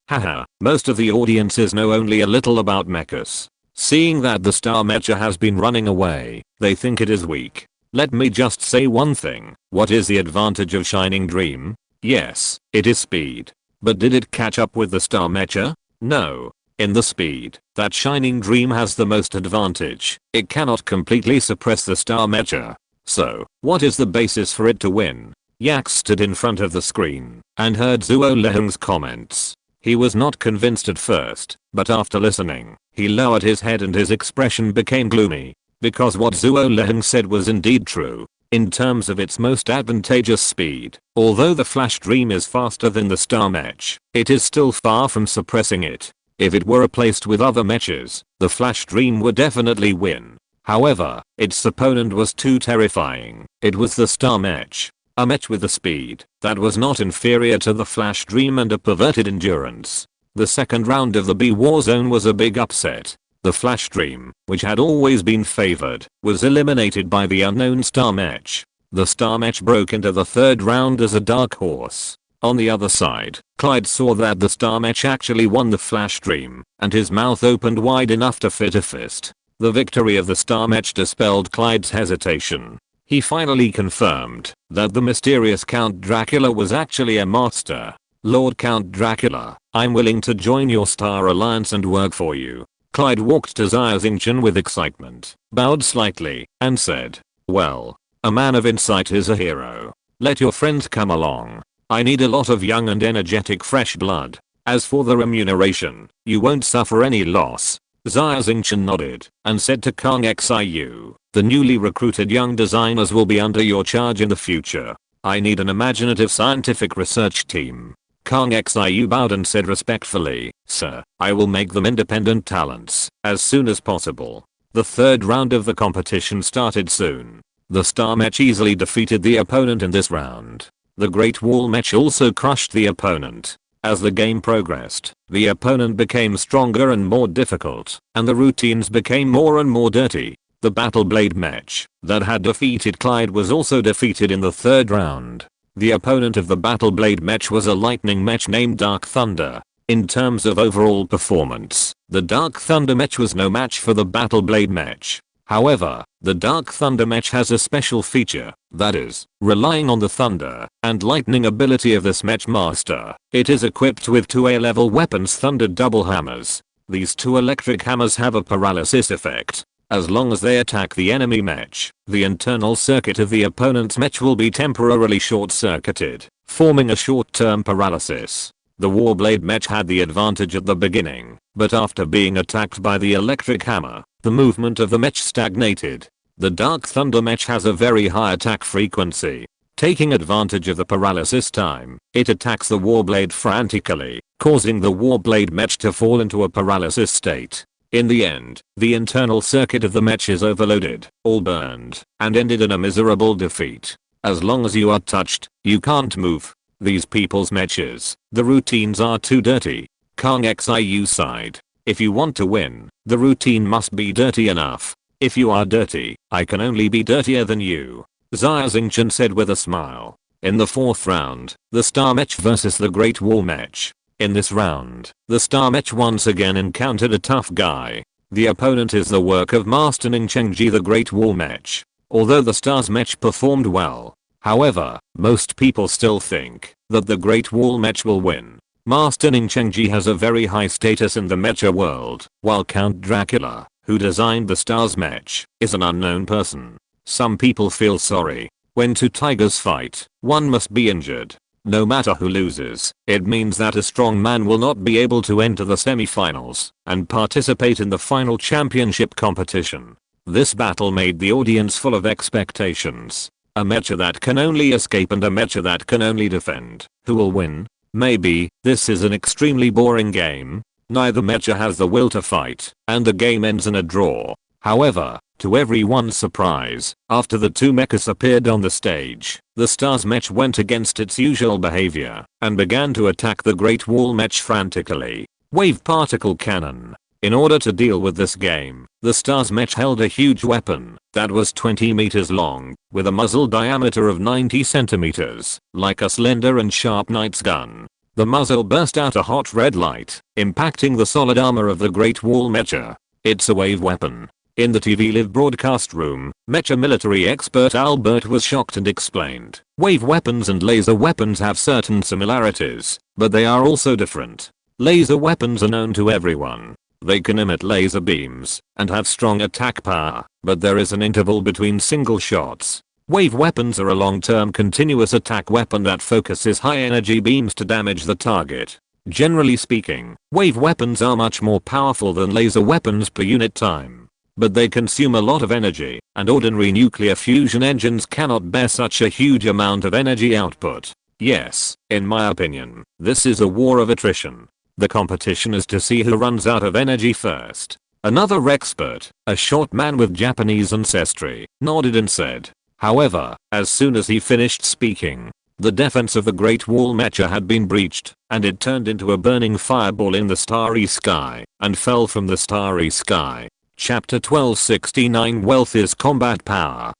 Haha, most of the audiences know only a little about Mechas. Seeing that the Star Mecha has been running away, they think it is weak. Let me just say one thing. What is the advantage of Shining Dream? Yes, it is speed. But did it catch up with the Star Mecha? No. In the speed that Shining Dream has the most advantage, it cannot completely suppress the Star Mecha. So, what is the basis for it to win? Yax stood in front of the screen and heard Zuo Lehung's comments. He was not convinced at first, but after listening, he lowered his head and his expression became gloomy. Because what Zuo Lehung said was indeed true. In terms of its most advantageous speed, although the Flash Dream is faster than the Star Mech, it is still far from suppressing it. If it were replaced with other mechas, the Flash Dream would definitely win. However, its opponent was too terrifying. It was the Star Mech. A mech with a speed that was not inferior to the Flash Dream and a perverted endurance. The second round of the B War Zone was a big upset. The Flash Dream, which had always been favored, was eliminated by the unknown Star Mech. The Star Mech broke into the third round as a dark horse. On the other side, Clyde saw that the Star Mech actually won the Flash Dream, and his mouth opened wide enough to fit a fist. The victory of the Star Mech dispelled Clyde's hesitation. He finally confirmed that the mysterious Count Dracula was actually a master. Lord Count Dracula, I'm willing to join your Star Alliance and work for you. Clyde walked to Xia Xingchen with excitement, bowed slightly, and said, well, a man of insight is a hero. Let your friends come along. I need a lot of young and energetic fresh blood. As for the remuneration, you won't suffer any loss. Xia Xingchen nodded and said to Kang Xiu, the newly recruited young designers will be under your charge in the future. I need an imaginative scientific research team. Kang Xiu bowed and said respectfully, sir, I will make them independent talents as soon as possible. The third round of the competition started soon. The Star Mech easily defeated the opponent in this round. The Great Wall Mech also crushed the opponent. As the game progressed, the opponent became stronger and more difficult, and the routines became more and more dirty. The Battle Blade Mech that had defeated Clyde was also defeated in the third round. The opponent of the Battle Blade Mech was a lightning mech named Dark Thunder. In terms of overall performance, the Dark Thunder Mech was no match for the Battle Blade Mech. However, the Dark Thunder Mech has a special feature, that is, relying on the thunder and lightning ability of this mech master. It is equipped with 2 A-level weapons, Thunder Double Hammers. These 2 electric hammers have a paralysis effect. As long as they attack the enemy mech, the internal circuit of the opponent's mech will be temporarily short-circuited, forming a short-term paralysis. The Warblade mech had the advantage at the beginning, but after being attacked by the electric hammer, the movement of the mech stagnated. The Dark Thunder mech has a very high attack frequency. Taking advantage of the paralysis time, it attacks the Warblade frantically, causing the Warblade mech to fall into a paralysis state. In the end, the internal circuit of the mech is overloaded, all burned, and ended in a miserable defeat. As long as you are touched, you can't move. These people's mechas, the routines are too dirty. Kang Xiu sighed. If you want to win, the routine must be dirty enough. If you are dirty, I can only be dirtier than you. Xia Xingchen said with a smile. In the 4th round, the Star Mech vs the Great Wall Mech. In this round, the Star Mech once again encountered a tough guy. The opponent is the work of Master Ningchengji, the Great Wall Mech. Although the Star's Mech performed well, however, most people still think that the Great Wall Mech will win. Master Ningchengji has a very high status in the mecha world, while Count Dracula, who designed the Star's Mech, is an unknown person. Some people feel sorry. When 2 tigers fight, one must be injured. No matter who loses, it means that a strong man will not be able to enter the semi-finals and participate in the final championship competition. This battle made the audience full of expectations. A mecha that can only escape and a mecha that can only defend. Who will win? Maybe, this is an extremely boring game. Neither mecha has the will to fight, and the game ends in a draw. However, to everyone's surprise, after the 2 mechas appeared on the stage, the Star's Mech went against its usual behavior and began to attack the Great Wall Mech frantically. Wave Particle Cannon. In order to deal with this game, the Star's Mech held a huge weapon that was 20 meters long, with a muzzle diameter of 90 centimeters, like a slender and sharp knight's gun. The muzzle burst out a hot red light, impacting the solid armor of the Great Wall Mecha. It's a wave weapon. In the TV live broadcast room, mecha military expert Albert was shocked and explained, wave weapons and laser weapons have certain similarities, but they are also different. Laser weapons are known to everyone. They can emit laser beams and have strong attack power, but there is an interval between single shots. Wave weapons are a long-term continuous attack weapon that focuses high-energy beams to damage the target. Generally speaking, wave weapons are much more powerful than laser weapons per unit time. But they consume a lot of energy, and ordinary nuclear fusion engines cannot bear such a huge amount of energy output. Yes, in my opinion, this is a war of attrition. The competition is to see who runs out of energy first. Another expert, a short man with Japanese ancestry, nodded and said. However, as soon as he finished speaking, the defense of the Great Wall Mecha had been breached, and it turned into a burning fireball in the starry sky, and fell from the starry sky. Chapter 1269 Wealth is Combat Power.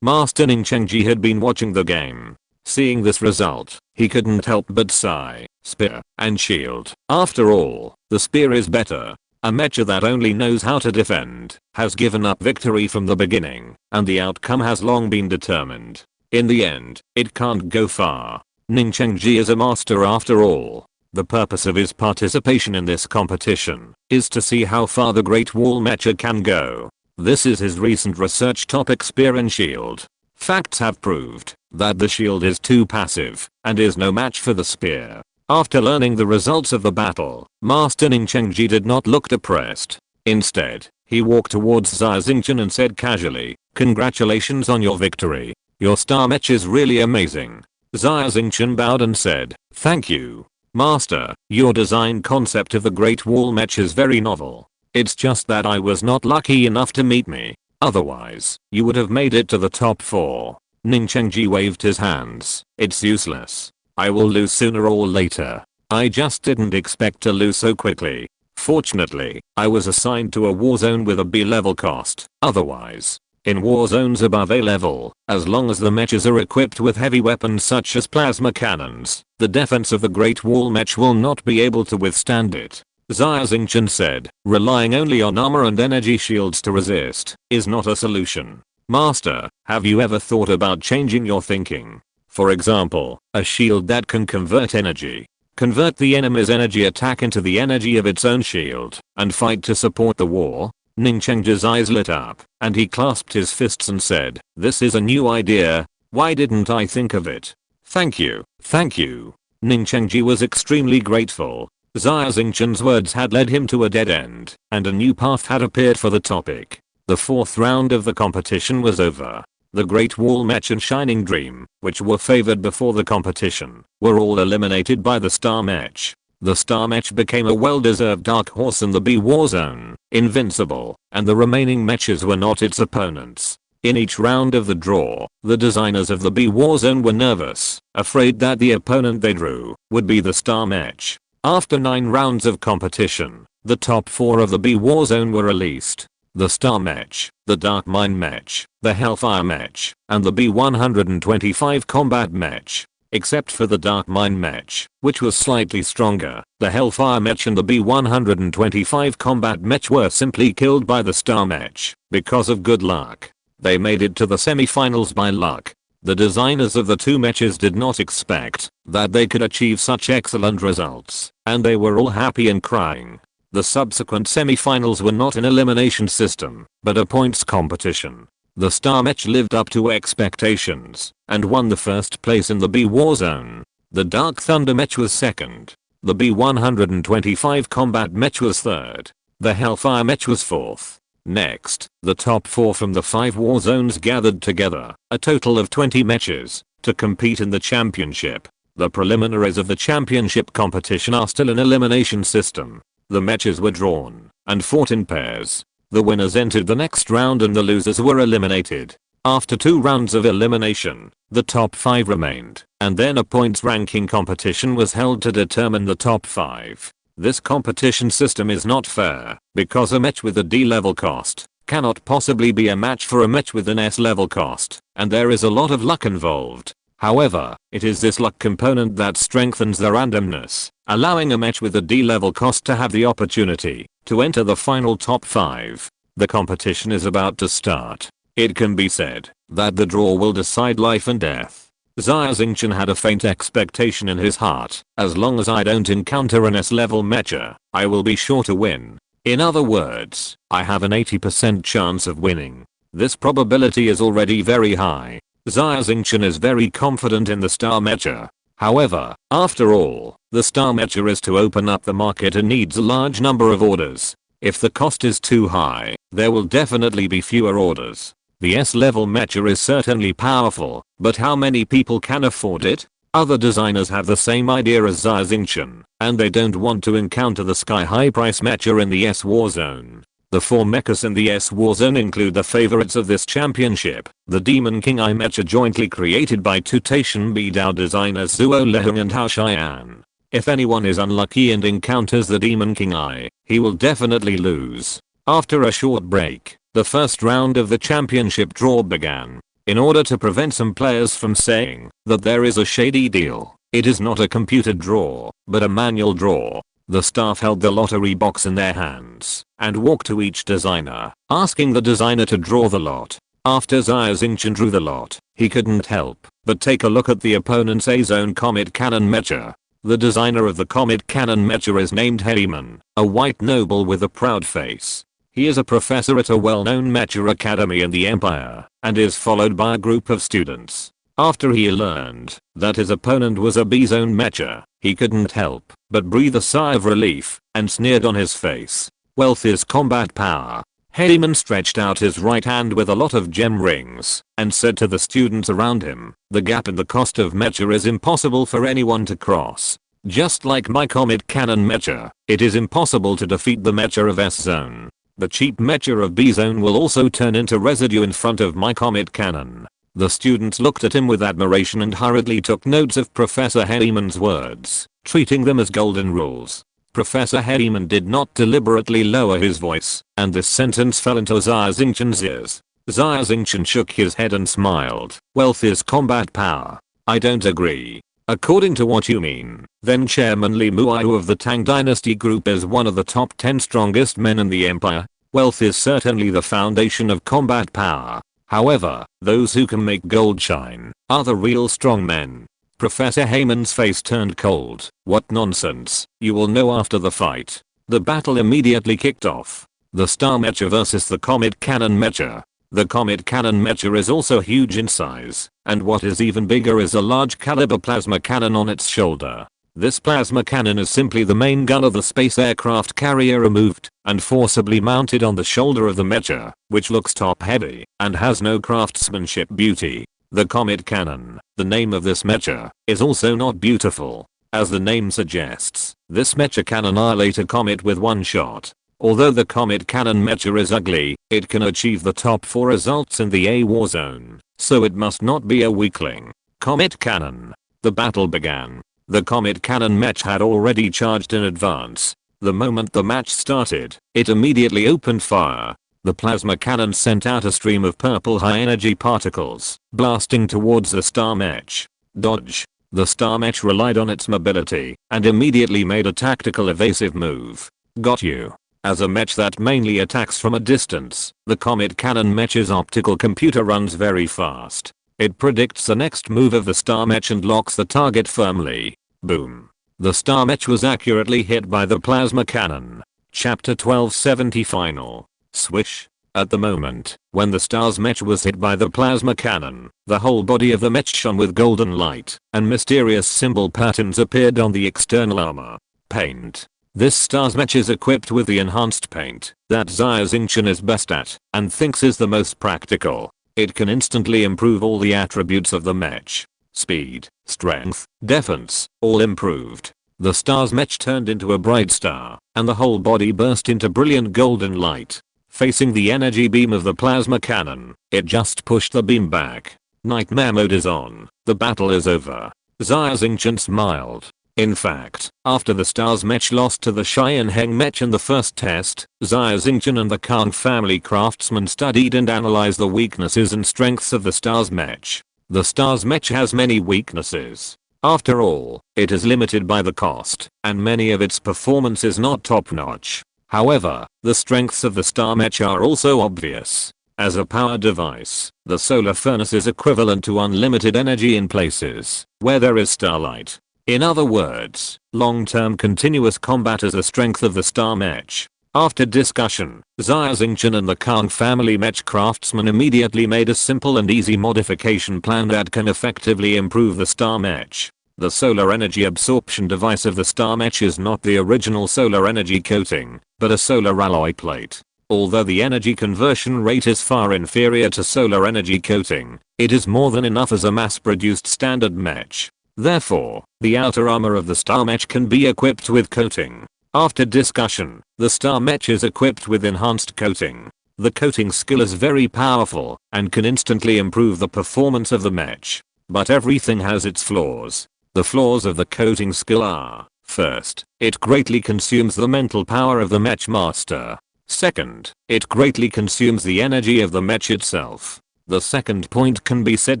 Master Ningchengji had been watching the game. Seeing this result, he couldn't help but sigh. Spear and shield. After all, the spear is better. A mecha that only knows how to defend has given up victory from the beginning, and the outcome has long been determined. In the end, it can't go far. Ningchengji is a master after all. The purpose of his participation in this competition is to see how far the Great Wall Mecha can go. This is his recent research topic, spear and shield. Facts have proved that the shield is too passive and is no match for the spear. After learning the results of the battle, Master Ningchengji did not look depressed. Instead, he walked towards Xia Xingchen and said casually, "Congratulations on your victory. Your star mech is really amazing." Xia Xingchen bowed and said, "Thank you, Master. Your design concept of the Great Wall Mech is very novel. It's just that I was not lucky enough to meet me. Otherwise, you would have made it to the top 4. Ningchengji waved his hands. "It's useless. I will lose sooner or later. I just didn't expect to lose so quickly. Fortunately, I was assigned to a war zone with a B-level cost. Otherwise, in war zones above A-level, as long as the mechas are equipped with heavy weapons such as plasma cannons, the defense of the Great Wall Mech will not be able to withstand it." Xia Xingchen said, relying only on armor and energy shields to resist is not a solution. Master, have you ever thought about changing your thinking? For example, a shield that can convert energy. Convert the enemy's energy attack into the energy of its own shield, and fight to support the war? Ning Chengji's eyes lit up, and he clasped his fists and said, this is a new idea, why didn't I think of it? Thank you, thank you. Ning Chengji was extremely grateful. Xia Xingchen's words had led him to a dead end, and a new path had appeared for the topic. The fourth round of the competition was over. The Great Wall Match and Shining Dream, which were favored before the competition, were all eliminated by the Star Match. The Star Match became a well-deserved dark horse in the B War Zone, invincible, and the remaining matches were not its opponents. In each round of the draw, the designers of the B War Zone were nervous, afraid that the opponent they drew would be the Star Match. After 9 rounds of competition, the top 4 of the B War Zone were released. The Star Match, the Dark Mine Match, the Hellfire Match, and the B125 Combat Match. Except for the Dark Mine Match, which was slightly stronger, the Hellfire Match and the B125 Combat Match were simply killed by the Star Match, because of good luck. They made it to the semi-finals by luck. The designers of the two matches did not expect that they could achieve such excellent results, and they were all happy and crying. The subsequent semi-finals were not an elimination system, but a points competition. The Star Match lived up to expectations, and won the first place in the B War Zone. The Dark Thunder Match was second. The B125 Combat Match was third. The Hellfire Match was fourth. Next, the top 4 from the 5 war zones gathered together, a total of 20 matches, to compete in the championship. The preliminaries of the championship competition are still an elimination system. The matches were drawn and fought in pairs. The winners entered the next round and the losers were eliminated. After 2 rounds of elimination, the top 5 remained, and then a points ranking competition was held to determine the top 5. This competition system is not fair, because a match with a D level cost cannot possibly be a match for a match with an S level cost, and there is a lot of luck involved. However, it is this luck component that strengthens the randomness, allowing a match with a D level cost to have the opportunity to enter the final top 5. The competition is about to start. It can be said that the draw will decide life and death. Xia Xingchen had a faint expectation in his heart, as long as I don't encounter an S-level matcher, I will be sure to win. In other words, I have an 80% chance of winning. This probability is already very high. Xia Xingchen is very confident in the Star Matcher. However, after all, the Star Matcher is to open up the market and needs a large number of orders. If the cost is too high, there will definitely be fewer orders. The S-level matcher is certainly powerful, but how many people can afford it? Other designers have the same idea as Xia Xingchen, and they don't want to encounter the sky-high price matcher in the S War Zone. The 4 mechas in the S War Zone include the favorites of this championship, the Demon King Eye matcher jointly created by two Taishan Bidao designers Zuo Lehong and Hao Xian. If anyone is unlucky and encounters the Demon King Eye, he will definitely lose. After a short break, the first round of the championship draw began. In order to prevent some players from saying that there is a shady deal, it is not a computer draw, but a manual draw. The staff held the lottery box in their hands and walked to each designer, asking the designer to draw the lot. After Xia Xingchen drew the lot, he couldn't help but take a look at the opponent's A-Zone Comet Cannon Mecha. The designer of the Comet Cannon Mecha is named Heyman, a white noble with a proud face. He is a professor at a well-known mecha academy in the Empire, and is followed by a group of students. After he learned that his opponent was a B-Zone mecha, he couldn't help but breathe a sigh of relief and sneered on his face. Wealth is combat power. Heyman stretched out his right hand with a lot of gem rings and said to the students around him, the gap in the cost of mecha is impossible for anyone to cross. Just like my Comet Cannon mecha, it is impossible to defeat the mecha of S-Zone. The cheap mecha of B-Zone will also turn into residue in front of my Comet Cannon. The students looked at him with admiration and hurriedly took notes of Professor Heyman's words, treating them as golden rules. Professor Heyman did not deliberately lower his voice, and this sentence fell into Xia Xingchen's ears. Xia Xingchen shook his head and smiled. Wealth is combat power. I don't agree. According to what you mean, then Chairman Li Muiyu of the Tang Dynasty Group is one of the top 10 strongest men in the empire. Wealth is certainly the foundation of combat power. However, those who can make gold shine are the real strong men. Professor Heyman's face turned cold. What nonsense. You will know after the fight. The battle immediately kicked off. The Star Mecha versus the Comet Cannon Mecha. The Comet Cannon Mecha is also huge in size, and what is even bigger is a large caliber plasma cannon on its shoulder. This plasma cannon is simply the main gun of the space aircraft carrier removed and forcibly mounted on the shoulder of the mecha, which looks top heavy and has no craftsmanship beauty. The Comet Cannon, the name of this mecha, is also not beautiful. As the name suggests, this mecha can annihilate a comet with one shot. Although the Comet Cannon mecha is ugly, it can achieve the top 4 results in the A war zone, so it must not be a weakling. Comet Cannon. The battle began. The Comet Cannon mech had already charged in advance. The moment the match started, it immediately opened fire. The plasma cannon sent out a stream of purple high-energy particles, blasting towards the star mech. Dodge. The star mech relied on its mobility, and immediately made a tactical evasive move. Got you. As a mech that mainly attacks from a distance, the Comet Cannon mech's optical computer runs very fast. It predicts the next move of the star mech and locks the target firmly. Boom. The star mech was accurately hit by the plasma cannon. Chapter 1270 Final. Swish. At the moment, when the star's mech was hit by the plasma cannon, the whole body of the mech shone with golden light, and mysterious symbol patterns appeared on the external armor. Paint. This star's mech is equipped with the enhanced paint that Xia Xingchen is best at and thinks is the most practical. It can instantly improve all the attributes of the mech. Speed, strength, defense, all improved. The star's mech turned into a bright star, and the whole body burst into brilliant golden light. Facing the energy beam of the plasma cannon, it just pushed the beam back. Nightmare mode is on. The battle is over. Xia Xingchen smiled. In fact, after the star's mech lost to the Xianheng mech in the first test, Xia Xingchen and the Kang family craftsmen studied and analyzed the weaknesses and strengths of the star's mech. The star's mech has many weaknesses. After all, it is limited by the cost, and many of its performance is not top-notch. However, the strengths of the star mech are also obvious. As a power device, the solar furnace is equivalent to unlimited energy in places where there is starlight. In other words, long-term continuous combat is a strength of the star mech. After discussion, Xia Xingchen and the Kang family mech craftsmen immediately made a simple and easy modification plan that can effectively improve the star mech. The solar energy absorption device of the star mech is not the original solar energy coating, but a solar alloy plate. Although the energy conversion rate is far inferior to solar energy coating, it is more than enough as a mass-produced standard mech. Therefore, the outer armor of the star mech can be equipped with coating. After discussion, the star mech is equipped with enhanced coating. The coating skill is very powerful and can instantly improve the performance of the mech. But everything has its flaws. The flaws of the coating skill are: first, it greatly consumes the mental power of the mech master. Second, it greatly consumes the energy of the mech itself. The second point can be said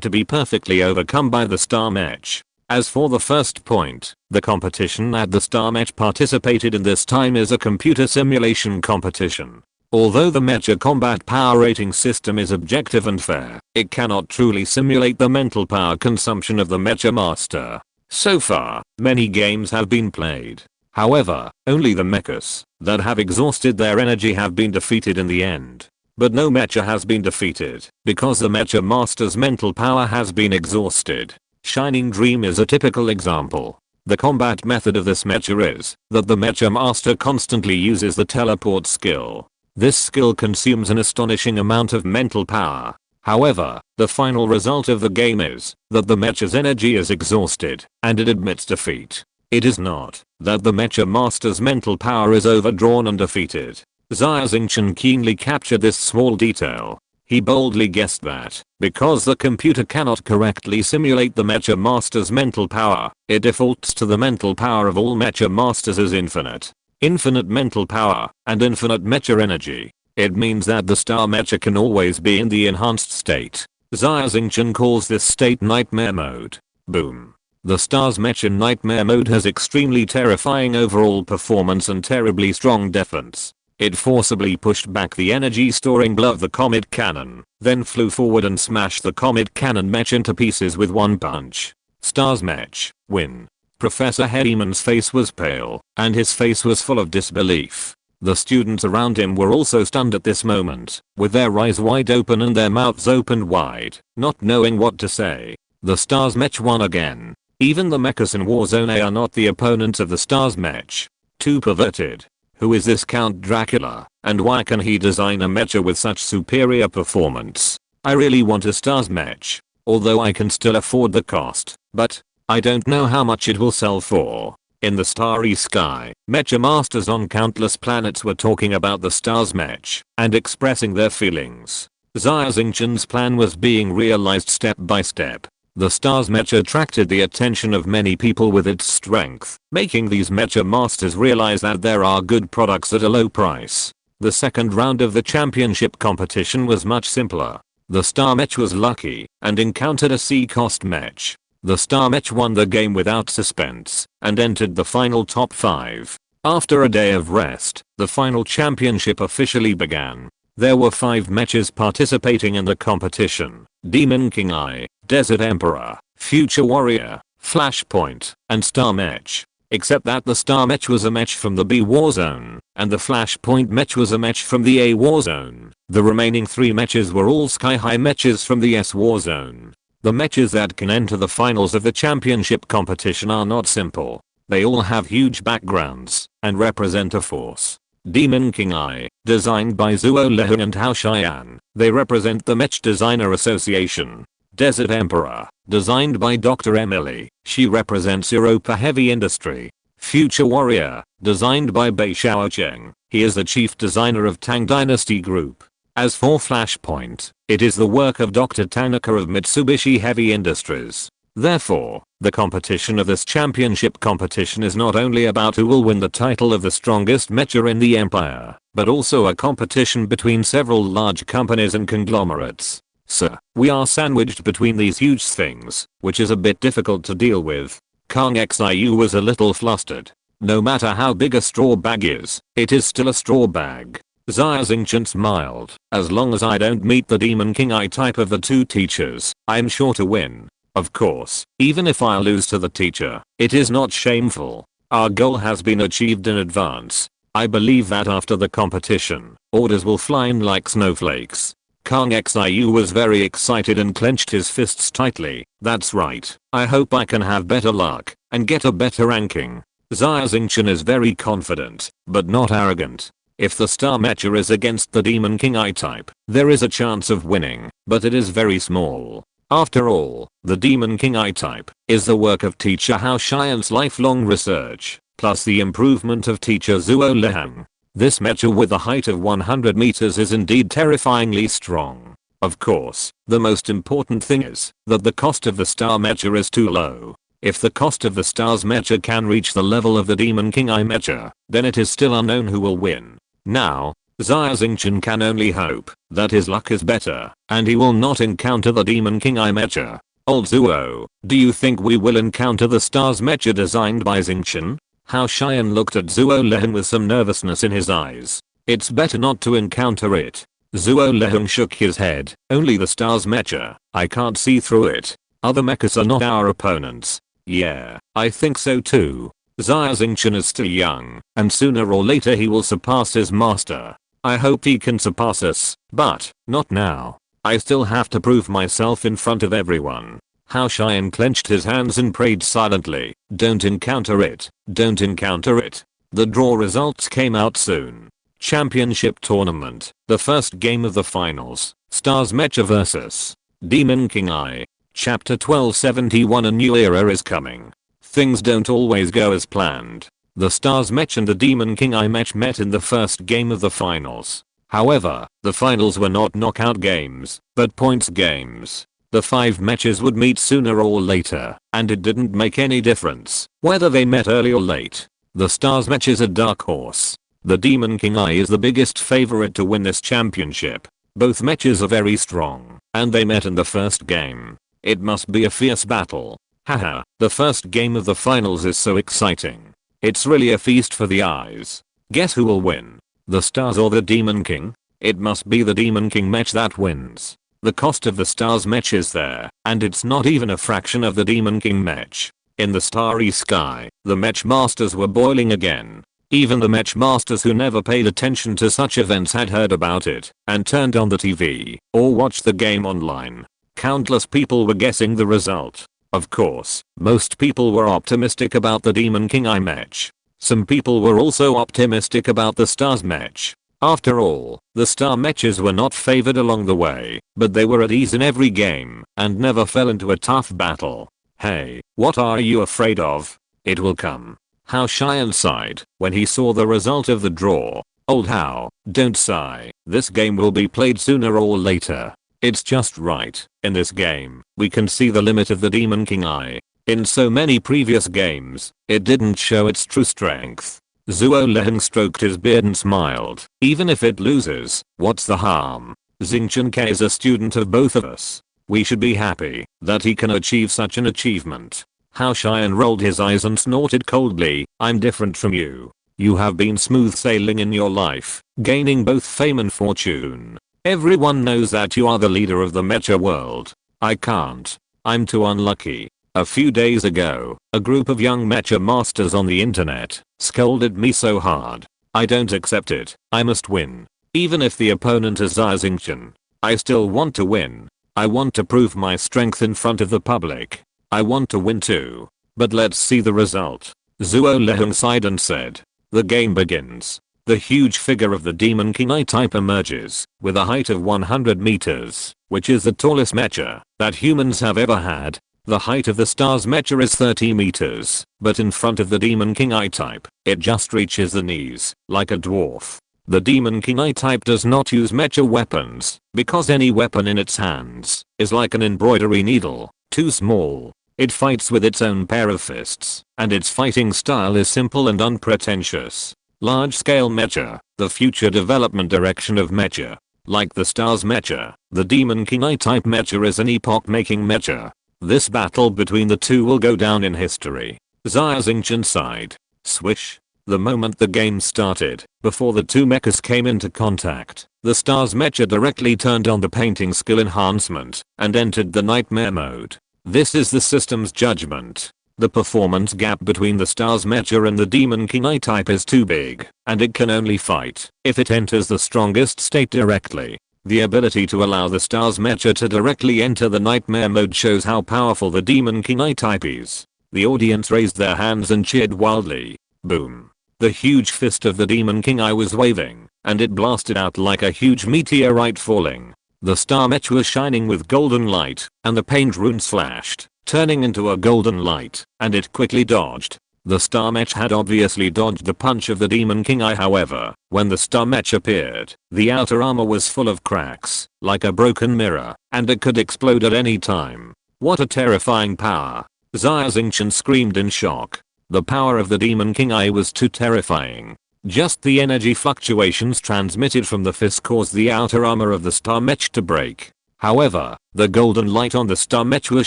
to be perfectly overcome by the star mech. As for the first point, the competition that the star mech participated in this time is a computer simulation competition. Although the mecha combat power rating system is objective and fair, it cannot truly simulate the mental power consumption of the mecha master. So far, many games have been played. However, only the mechas that have exhausted their energy have been defeated in the end. But no mecha has been defeated because the mecha master's mental power has been exhausted. Shining Dream is a typical example. The combat method of this mecha is that the mecha master constantly uses the teleport skill. This skill consumes an astonishing amount of mental power. However, the final result of the game is that the mecha's energy is exhausted and it admits defeat. It is not that the mecha master's mental power is overdrawn and defeated. Xia Xingchen keenly captured this small detail. He boldly guessed that, because the computer cannot correctly simulate the mecha master's mental power, it defaults to the mental power of all mecha masters as infinite. Infinite mental power, and infinite mecha energy. It means that the star mecha can always be in the enhanced state. Xia Xingchen calls this state nightmare mode. Boom. The Stars Mech in Nightmare mode has extremely terrifying overall performance and terribly strong defense. It forcibly pushed back the energy storing blow of the Comet Cannon, then flew forward and smashed the Comet Cannon Mech into pieces with one punch. Stars Mech, win. Professor Hedeman's face was pale, and his face was full of disbelief. The students around him were also stunned at this moment, with their eyes wide open and their mouths opened wide, not knowing what to say. The Stars Mech won again. Even the Mechas in Warzone A are not the opponents of the Stars Mech. Too perverted. Who is this Count Dracula, and why can he design a mecha with such superior performance? I really want a Stars Mech, although I can still afford the cost, but I don't know how much it will sell for. In the starry sky, mecha masters on countless planets were talking about the Stars Mech and expressing their feelings. Xia Xingchen's plan was being realized step by step. The Stars Mech attracted the attention of many people with its strength, making these mecha masters realize that there are good products at a low price. The second round of the championship competition was much simpler. The Star Mech was lucky and encountered a C-cost mech. The Star Mech won the game without suspense and entered the final top 5. After a day of rest, the final championship officially began. There were 5 mechas participating in the competition: Demon King I, Desert Emperor, Future Warrior, Flashpoint, and Star Mech. Except that the Star Mech was a mech from the B Warzone, and the Flashpoint mech was a mech from the A Warzone. The remaining 3 mechas were all Sky High mechas from the S Warzone. The mechas that can enter the finals of the championship competition are not simple. They all have huge backgrounds and represent a force. Demon King I, designed by Zuo Lehun and Hao Xian, they represent the Mech Designer Association. Desert Emperor, designed by Dr. Emily, she represents Europa Heavy Industry. Future Warrior, designed by Bei Xiaocheng, he is the chief designer of Tang Dynasty Group. As for Flashpoint, it is the work of Dr. Tanaka of Mitsubishi Heavy Industries. Therefore, the competition of this championship competition is not only about who will win the title of the strongest mecha in the empire, but also a competition between several large companies and conglomerates. So, we are sandwiched between these huge things, which is a bit difficult to deal with. Kang Xiu was a little flustered. No matter how big a straw bag is, it is still a straw bag. Xia Xingchen smiled. As long as I don't meet the Demon King I type of the 2 teachers, I'm sure to win. Of course, even if I lose to the teacher, it is not shameful. Our goal has been achieved in advance. I believe that after the competition, orders will fly in like snowflakes. Kang Xiu was very excited and clenched his fists tightly. That's right. I hope I can have better luck and get a better ranking. Xia Xingchen is very confident, but not arrogant. If the Star Mecha is against the Demon King I type, there is a chance of winning, but it is very small. After all, the Demon King I type is the work of teacher Hao Xian's lifelong research, plus the improvement of teacher Zuo Lehang. This mecha with a height of 100 meters is indeed terrifyingly strong. Of course, the most important thing is that the cost of the Star Mecha is too low. If the cost of the Stars Mecha can reach the level of the Demon King I mecha, then it is still unknown who will win. Now, Xia Xingchen can only hope that his luck is better and he will not encounter the Demon King I mecha. Old Zuo, do you think we will encounter the Stars Mecha designed by Xingchen? Hao Xian looked at Zuo Lehun with some nervousness in his eyes. It's better not to encounter it. Zuo Lehun shook his head. Only the Stars Mecha. I can't see through it. Other mechas are not our opponents. Yeah, I think so too. Xia Xingchen is still young, and sooner or later he will surpass his master. I hope he can surpass us, but not now. I still have to prove myself in front of everyone. Hao Xian clenched his hands and prayed silently. Don't encounter it. Don't encounter it. The draw results came out soon. Championship tournament. The first game of the finals. Stars Mecha vs. Demon King I. Chapter 1271. A new era is coming. Things don't always go as planned. The Stars Mech and the Demon King I Mech met in the first game of the finals. However, the finals were not knockout games, but points games. The 5 mechas would meet sooner or later, and it didn't make any difference whether they met early or late. The Stars Mech is a dark horse. The Demon King I is the biggest favorite to win this championship. Both mechas are very strong, and they met in the first game. It must be a fierce battle. Haha, the first game of the finals is so exciting. It's really a feast for the eyes. Guess who will win? The Stars or the Demon King? It must be the Demon King match that wins. The cost of the Stars match is there, and it's not even a fraction of the Demon King match. In the starry sky, the match masters were boiling again. Even the match masters who never paid attention to such events had heard about it and turned on the TV or watched the game online. Countless people were guessing the result. Of course, most people were optimistic about the Demon King I match. Some people were also optimistic about the Stars match. After all, the Star matches were not favored along the way, but they were at ease in every game and never fell into a tough battle. Hey, what are you afraid of? It will come. How Xian sighed when he saw the result of the draw. Old How, don't sigh. This game will be played sooner or later. It's just right. In this game, we can see the limit of the Demon King Eye. In so many previous games, it didn't show its true strength. Zuo Leheng stroked his beard and smiled. Even if it loses, what's the harm? Xingchen is a student of both of us. We should be happy that he can achieve such an achievement. How Xian rolled his eyes and snorted coldly. I'm different from you. You have been smooth sailing in your life, gaining both fame and fortune. Everyone knows that you are the leader of the mecha world. I can't. I'm too unlucky. A few days ago, a group of young mecha masters on the internet scolded me so hard. I don't accept it. I must win. Even if the opponent is Xia Xingchen, I still want to win. I want to prove my strength in front of the public. I want to win too. But let's see the result. Zuo Leheng sighed and said. The game begins. The huge figure of the Demon King I type emerges, with a height of 100 meters, which is the tallest mecha that humans have ever had. The height of the Stars mecha is 30 meters, but in front of the Demon King I type, it just reaches the knees, like a dwarf. The Demon King I type does not use mecha weapons, because any weapon in its hands is like an embroidery needle, too small. It fights with its own pair of fists, and its fighting style is simple and unpretentious. Large-scale mecha, the future development direction of mecha. Like the Stars mecha, the Demon King I type mecha is an epoch-making mecha. This battle between the two will go down in history. Xia Xingchen sighed. Swish. The moment the game started, before the two mechas came into contact, the Stars mecha directly turned on the painting skill enhancement and entered the nightmare mode. This is the system's judgment. The performance gap between the Stars mecha and the Demon King I type is too big, and it can only fight if it enters the strongest state directly. The ability to allow the Stars mecha to directly enter the nightmare mode shows how powerful the Demon King I type is. The audience raised their hands and cheered wildly. Boom. The huge fist of the Demon King I was waving, and it blasted out like a huge meteorite falling. The Star mecha was shining with golden light, and the paint runes flashed, turning into a golden light, and it quickly dodged. The Star mecha had obviously dodged the punch of the Demon King I. However, when the Star mecha appeared, the outer armor was full of cracks, like a broken mirror, and it could explode at any time. What a terrifying power. Xia Xingchen screamed in shock. The power of the Demon King I was too terrifying. Just the energy fluctuations transmitted from the fist caused the outer armor of the Star mecha to break. However, the golden light on the Star mecha was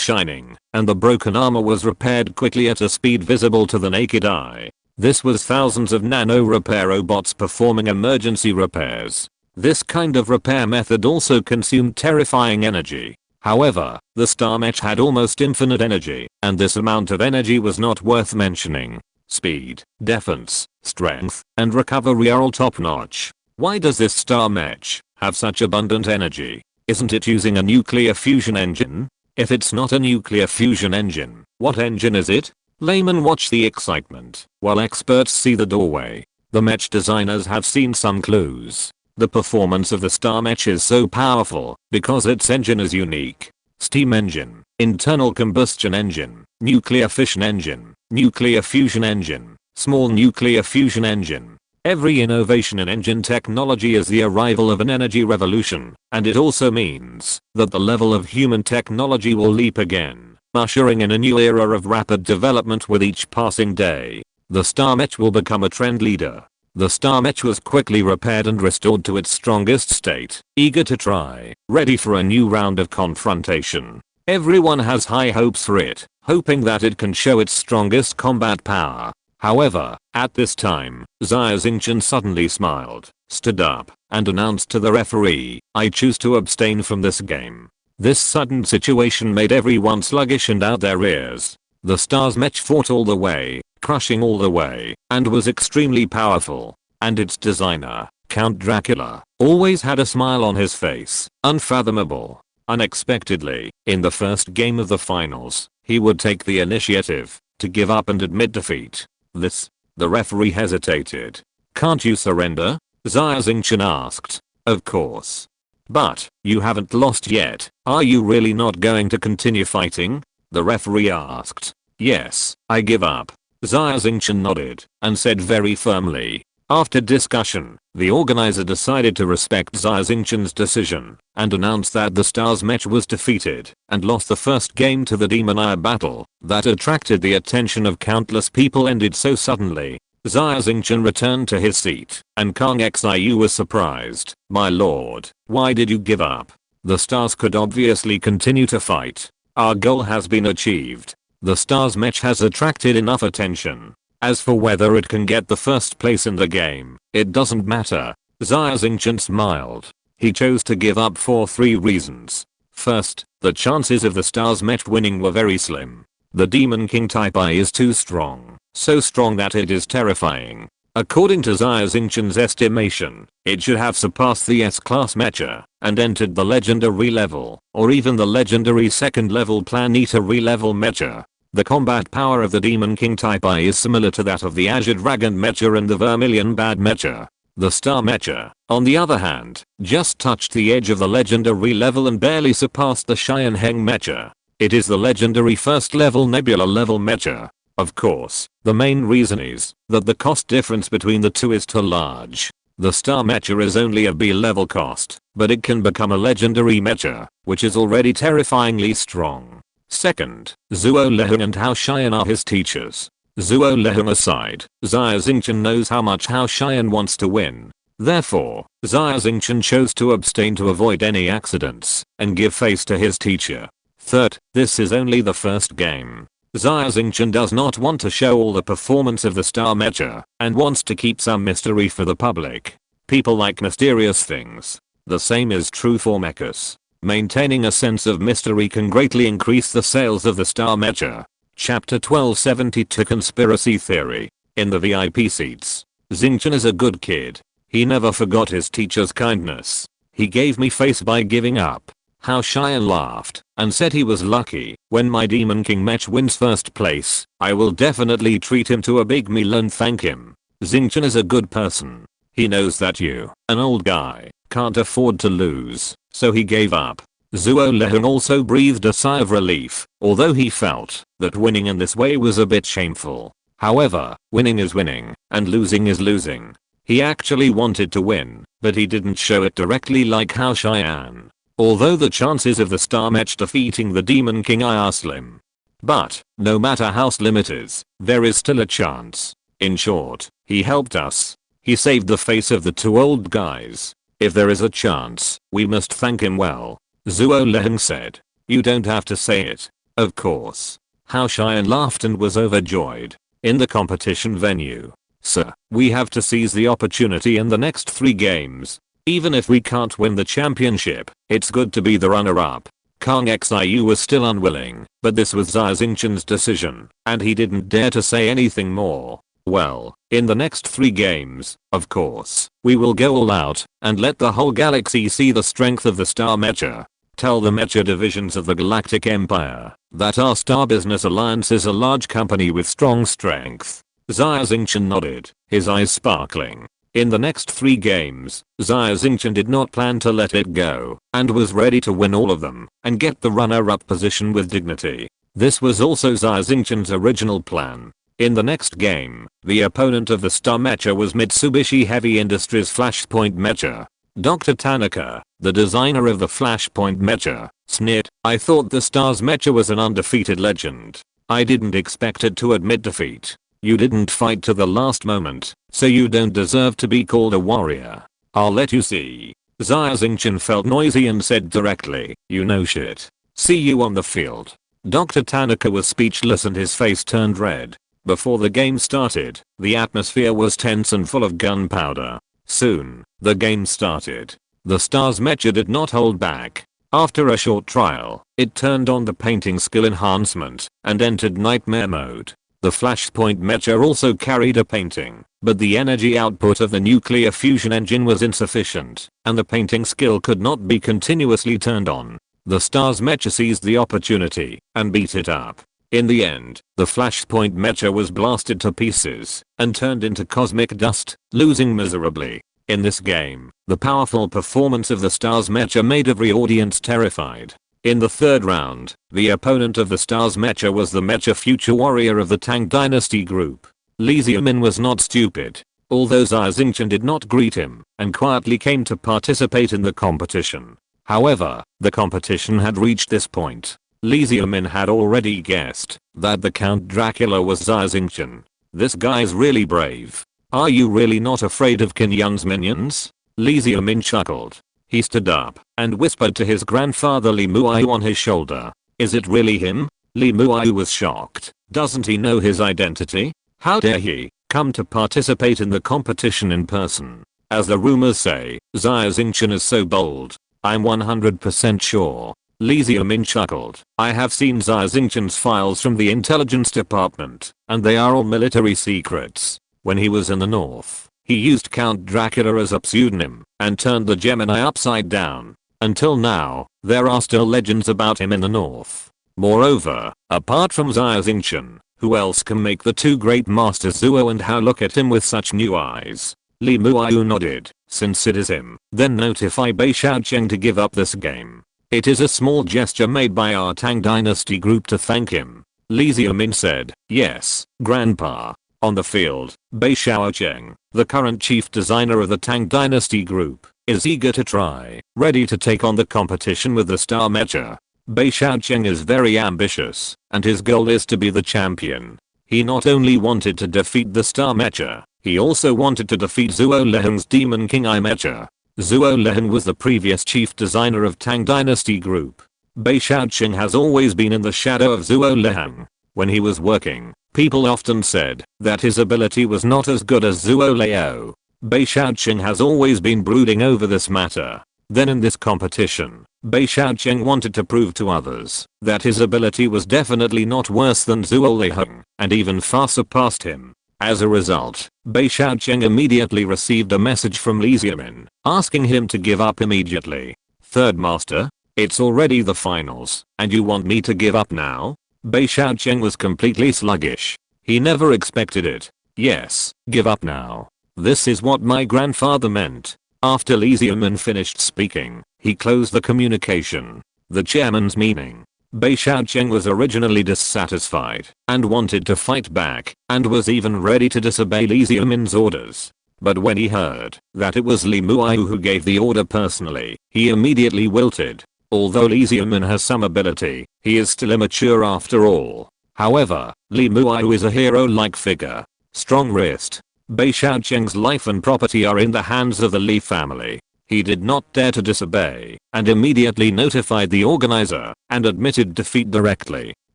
shining, and the broken armor was repaired quickly at a speed visible to the naked eye. This was thousands of nano repair robots performing emergency repairs. This kind of repair method also consumed terrifying energy. However, the Star mecha had almost infinite energy, and this amount of energy was not worth mentioning. Speed, defense, strength, and recovery are all top notch. Why does this Star mecha have such abundant energy? Isn't it using a nuclear fusion engine? If it's not a nuclear fusion engine, what engine is it? Laymen watch the excitement, while experts see the doorway. The mecha designers have seen some clues. The performance of the Star mecha is so powerful because its engine is unique. Steam engine, internal combustion engine, nuclear fission engine, nuclear fusion engine, small nuclear fusion engine. Every innovation in engine technology is the arrival of an energy revolution, and it also means that the level of human technology will leap again, ushering in a new era of rapid development with each passing day. The Star mecha will become a trend leader. The Star mecha was quickly repaired and restored to its strongest state, eager to try, ready for a new round of confrontation. Everyone has high hopes for it, hoping that it can show its strongest combat power. However, at this time, Xia Xingchen suddenly smiled, stood up, and announced to the referee, "I choose to abstain from this game." This sudden situation made everyone sluggish and out their ears. The Stars Mech fought all the way, crushing all the way, and was extremely powerful. And its designer, Count Dracula, always had a smile on his face. Unfathomable. Unexpectedly, in the first game of the finals, he would take the initiative to give up and admit defeat. The referee hesitated. "Can't you surrender?" Xia Xingchen asked. "Of course. But, you haven't lost yet. Are you really not going to continue fighting?" the referee asked. "Yes, I give up." Xia Xingchen nodded and said very firmly. After discussion, the organizer decided to respect Xia Xingchen's decision and announced that the Stars Mech was defeated and lost the first game to the Demon battle that attracted the attention of countless people ended so suddenly. Xia Xingchen returned to his seat, and Kang Xiu was surprised. "My lord, why did you give up? The stars could obviously continue to fight. Our goal has been achieved. The Stars Mech has attracted enough attention. As for whether it can get the first place in the game, it doesn't matter." Xia Xingchen smiled. He chose to give up for 3 reasons. First, the chances of the Stars Mech winning were very slim. The Demon King type I is too strong, so strong that it is terrifying. According to Xia Xingchen's estimation, it should have surpassed the S-class mecha and entered the legendary level, or even the legendary second level planetary level mecha. The combat power of the Demon King type I is similar to that of the Azure Dragon mecha and the Vermilion Bad mecha. The Star mecha, on the other hand, just touched the edge of the legendary level and barely surpassed the Xianheng mecha. It is the legendary first level Nebula level mecha. Of course, the main reason is that the cost difference between the two is too large. The Star mecha is only a B level cost, but it can become a legendary mecha, which is already terrifyingly strong. Second, Zuo Leheng and Hao Xian are his teachers. Zuo Leheng aside, Xia Xingchen knows how much Hao Xian wants to win. Therefore, Xia Xingchen chose to abstain to avoid any accidents and give face to his teacher. Third, this is only the first game. Xia Xingchen does not want to show all the performance of the Star mecha and wants to keep some mystery for the public. People like mysterious things. The same is true for Mechas. Maintaining a sense of mystery can greatly increase the sales of the Star mecha. Chapter 1272 Conspiracy Theory. In the VIP seats, Xingchen is a good kid. He never forgot his teacher's kindness. He gave me face by giving up. Hao Xian laughed and said he was lucky. "When my Demon King Mech wins first place, I will definitely treat him to a big meal and thank him." Xingchen is a good person. He knows that you, an old guy, can't afford to lose, so he gave up. Zuo Leheng also breathed a sigh of relief, although he felt that winning in this way was a bit shameful. However, winning is winning, and losing is losing. He actually wanted to win, but he didn't show it directly like Hao Xian. Although the chances of the Star Mech defeating the Demon King are slim. But, no matter how slim it is, there is still a chance. In short, he helped us. He saved the face of the 2 old guys. If there is a chance, we must thank him well. Zuo Leheng said. "You don't have to say it." Of course. Hao Xian laughed and was overjoyed. In the competition venue. "Sir, we have to seize the opportunity in the next 3 games. Even if we can't win the championship, it's good to be the runner-up." Kang Xiu was still unwilling, but this was Xia Xingchen's decision, and he didn't dare to say anything more. "Well, in the next 3 games, of course, we will go all out and let the whole galaxy see the strength of the Star mecha. Tell the mecha divisions of the Galactic Empire that our Star Business Alliance is a large company with strong strength." Xia Xingchen nodded, his eyes sparkling. In the next 3 games, Xia Xingchen did not plan to let it go, and was ready to win all of them, and get the runner-up position with dignity. This was also Xia Xingchen's original plan. In the next game, the opponent of the Star mecha was Mitsubishi Heavy Industries Flashpoint mecha. Dr. Tanaka, the designer of the Flashpoint mecha, sneered, "I thought the Stars mecha was an undefeated legend. I didn't expect it to admit defeat. You didn't fight to the last moment, so you don't deserve to be called a warrior. I'll let you see." Xia Xingchen felt noisy and said directly, "You know shit." See you on the field. Dr. Tanaka was speechless and his face turned red. Before the game started, the atmosphere was tense and full of gunpowder. Soon, the game started. The Stars Mecha did not hold back. After a short trial, it turned on the painting skill enhancement and entered nightmare mode. The Flashpoint Mecha also carried a painting, but the energy output of the nuclear fusion engine was insufficient, and the painting skill could not be continuously turned on. The Stars Mecha seized the opportunity and beat it up. In the end, the Flashpoint Mecha was blasted to pieces and turned into cosmic dust, losing miserably. In this game, the powerful performance of the Stars Mecha made every audience terrified. In the third round, the opponent of the Stars Mecha was the Mecha Future Warrior of the Tang Dynasty group. Li Xiaomin was not stupid. Although Xia Xingchen did not greet him and quietly came to participate in the competition. However, the competition had reached this point. Li Xiaomin had already guessed that the Count Dracula was Xia Xingchen. This guy's really brave. Are you really not afraid of Qin Yun's minions? Li Xiaomin chuckled. He stood up and whispered to his grandfather Li Muayu on his shoulder. Is it really him? Li Muayu was shocked. Doesn't he know his identity? How dare he come to participate in the competition in person? As the rumors say, Xia Xingchen is so bold. I'm 100% sure. Li Xiaomin chuckled. I have seen Xia Xingchen's files from the intelligence department, and they are all military secrets. When he was in the north, he used Count Dracula as a pseudonym and turned the Gemini upside down. Until now, there are still legends about him in the north. Moreover, apart from Xia Xingchen, who else can make the two great masters Zuo and Hao look at him with such new eyes? Li Muayu nodded. Since it is him, then notify Bei Xiaocheng to give up this game. It is a small gesture made by our Tang Dynasty group to thank him. Li Xiaomin said, yes, Grandpa. On the field, Bei Xiaocheng, the current chief designer of the Tang Dynasty group, is eager to try, ready to take on the competition with the Star Mecha. Bei Xiaocheng is very ambitious, and his goal is to be the champion. He not only wanted to defeat the Star Mecha, he also wanted to defeat Zuo Leheng's Demon King I Mecha. Zuo Leheng was the previous chief designer of Tang Dynasty group. Bei Xiaocheng has always been in the shadow of Zuo Leheng. When he was working, people often said that his ability was not as good as Zuo Leo. Bei Xiaocheng has always been brooding over this matter. Then in this competition, Bei Xiaocheng wanted to prove to others that his ability was definitely not worse than Zuo Leheng, and even far surpassed him. As a result, Bei Xiaocheng immediately received a message from Li Xiaomin, asking him to give up immediately. Third Master, it's already the finals, and you want me to give up now? Bei Xiaocheng was completely sluggish. He never expected it. Yes, give up now. This is what my grandfather meant. After Li Xiaomin finished speaking, he closed the communication. The chairman's meaning. Bei Xiaocheng was originally dissatisfied and wanted to fight back and was even ready to disobey Li Xiaomin's orders. But when he heard that it was Li Muayu who gave the order personally, he immediately wilted. Although Li Xiaomin has some ability, he is still immature after all. However, Li Muayu is a hero-like figure. Strong wrist. Bei Xiaocheng's life and property are in the hands of the Li family. He did not dare to disobey and immediately notified the organizer and admitted defeat directly.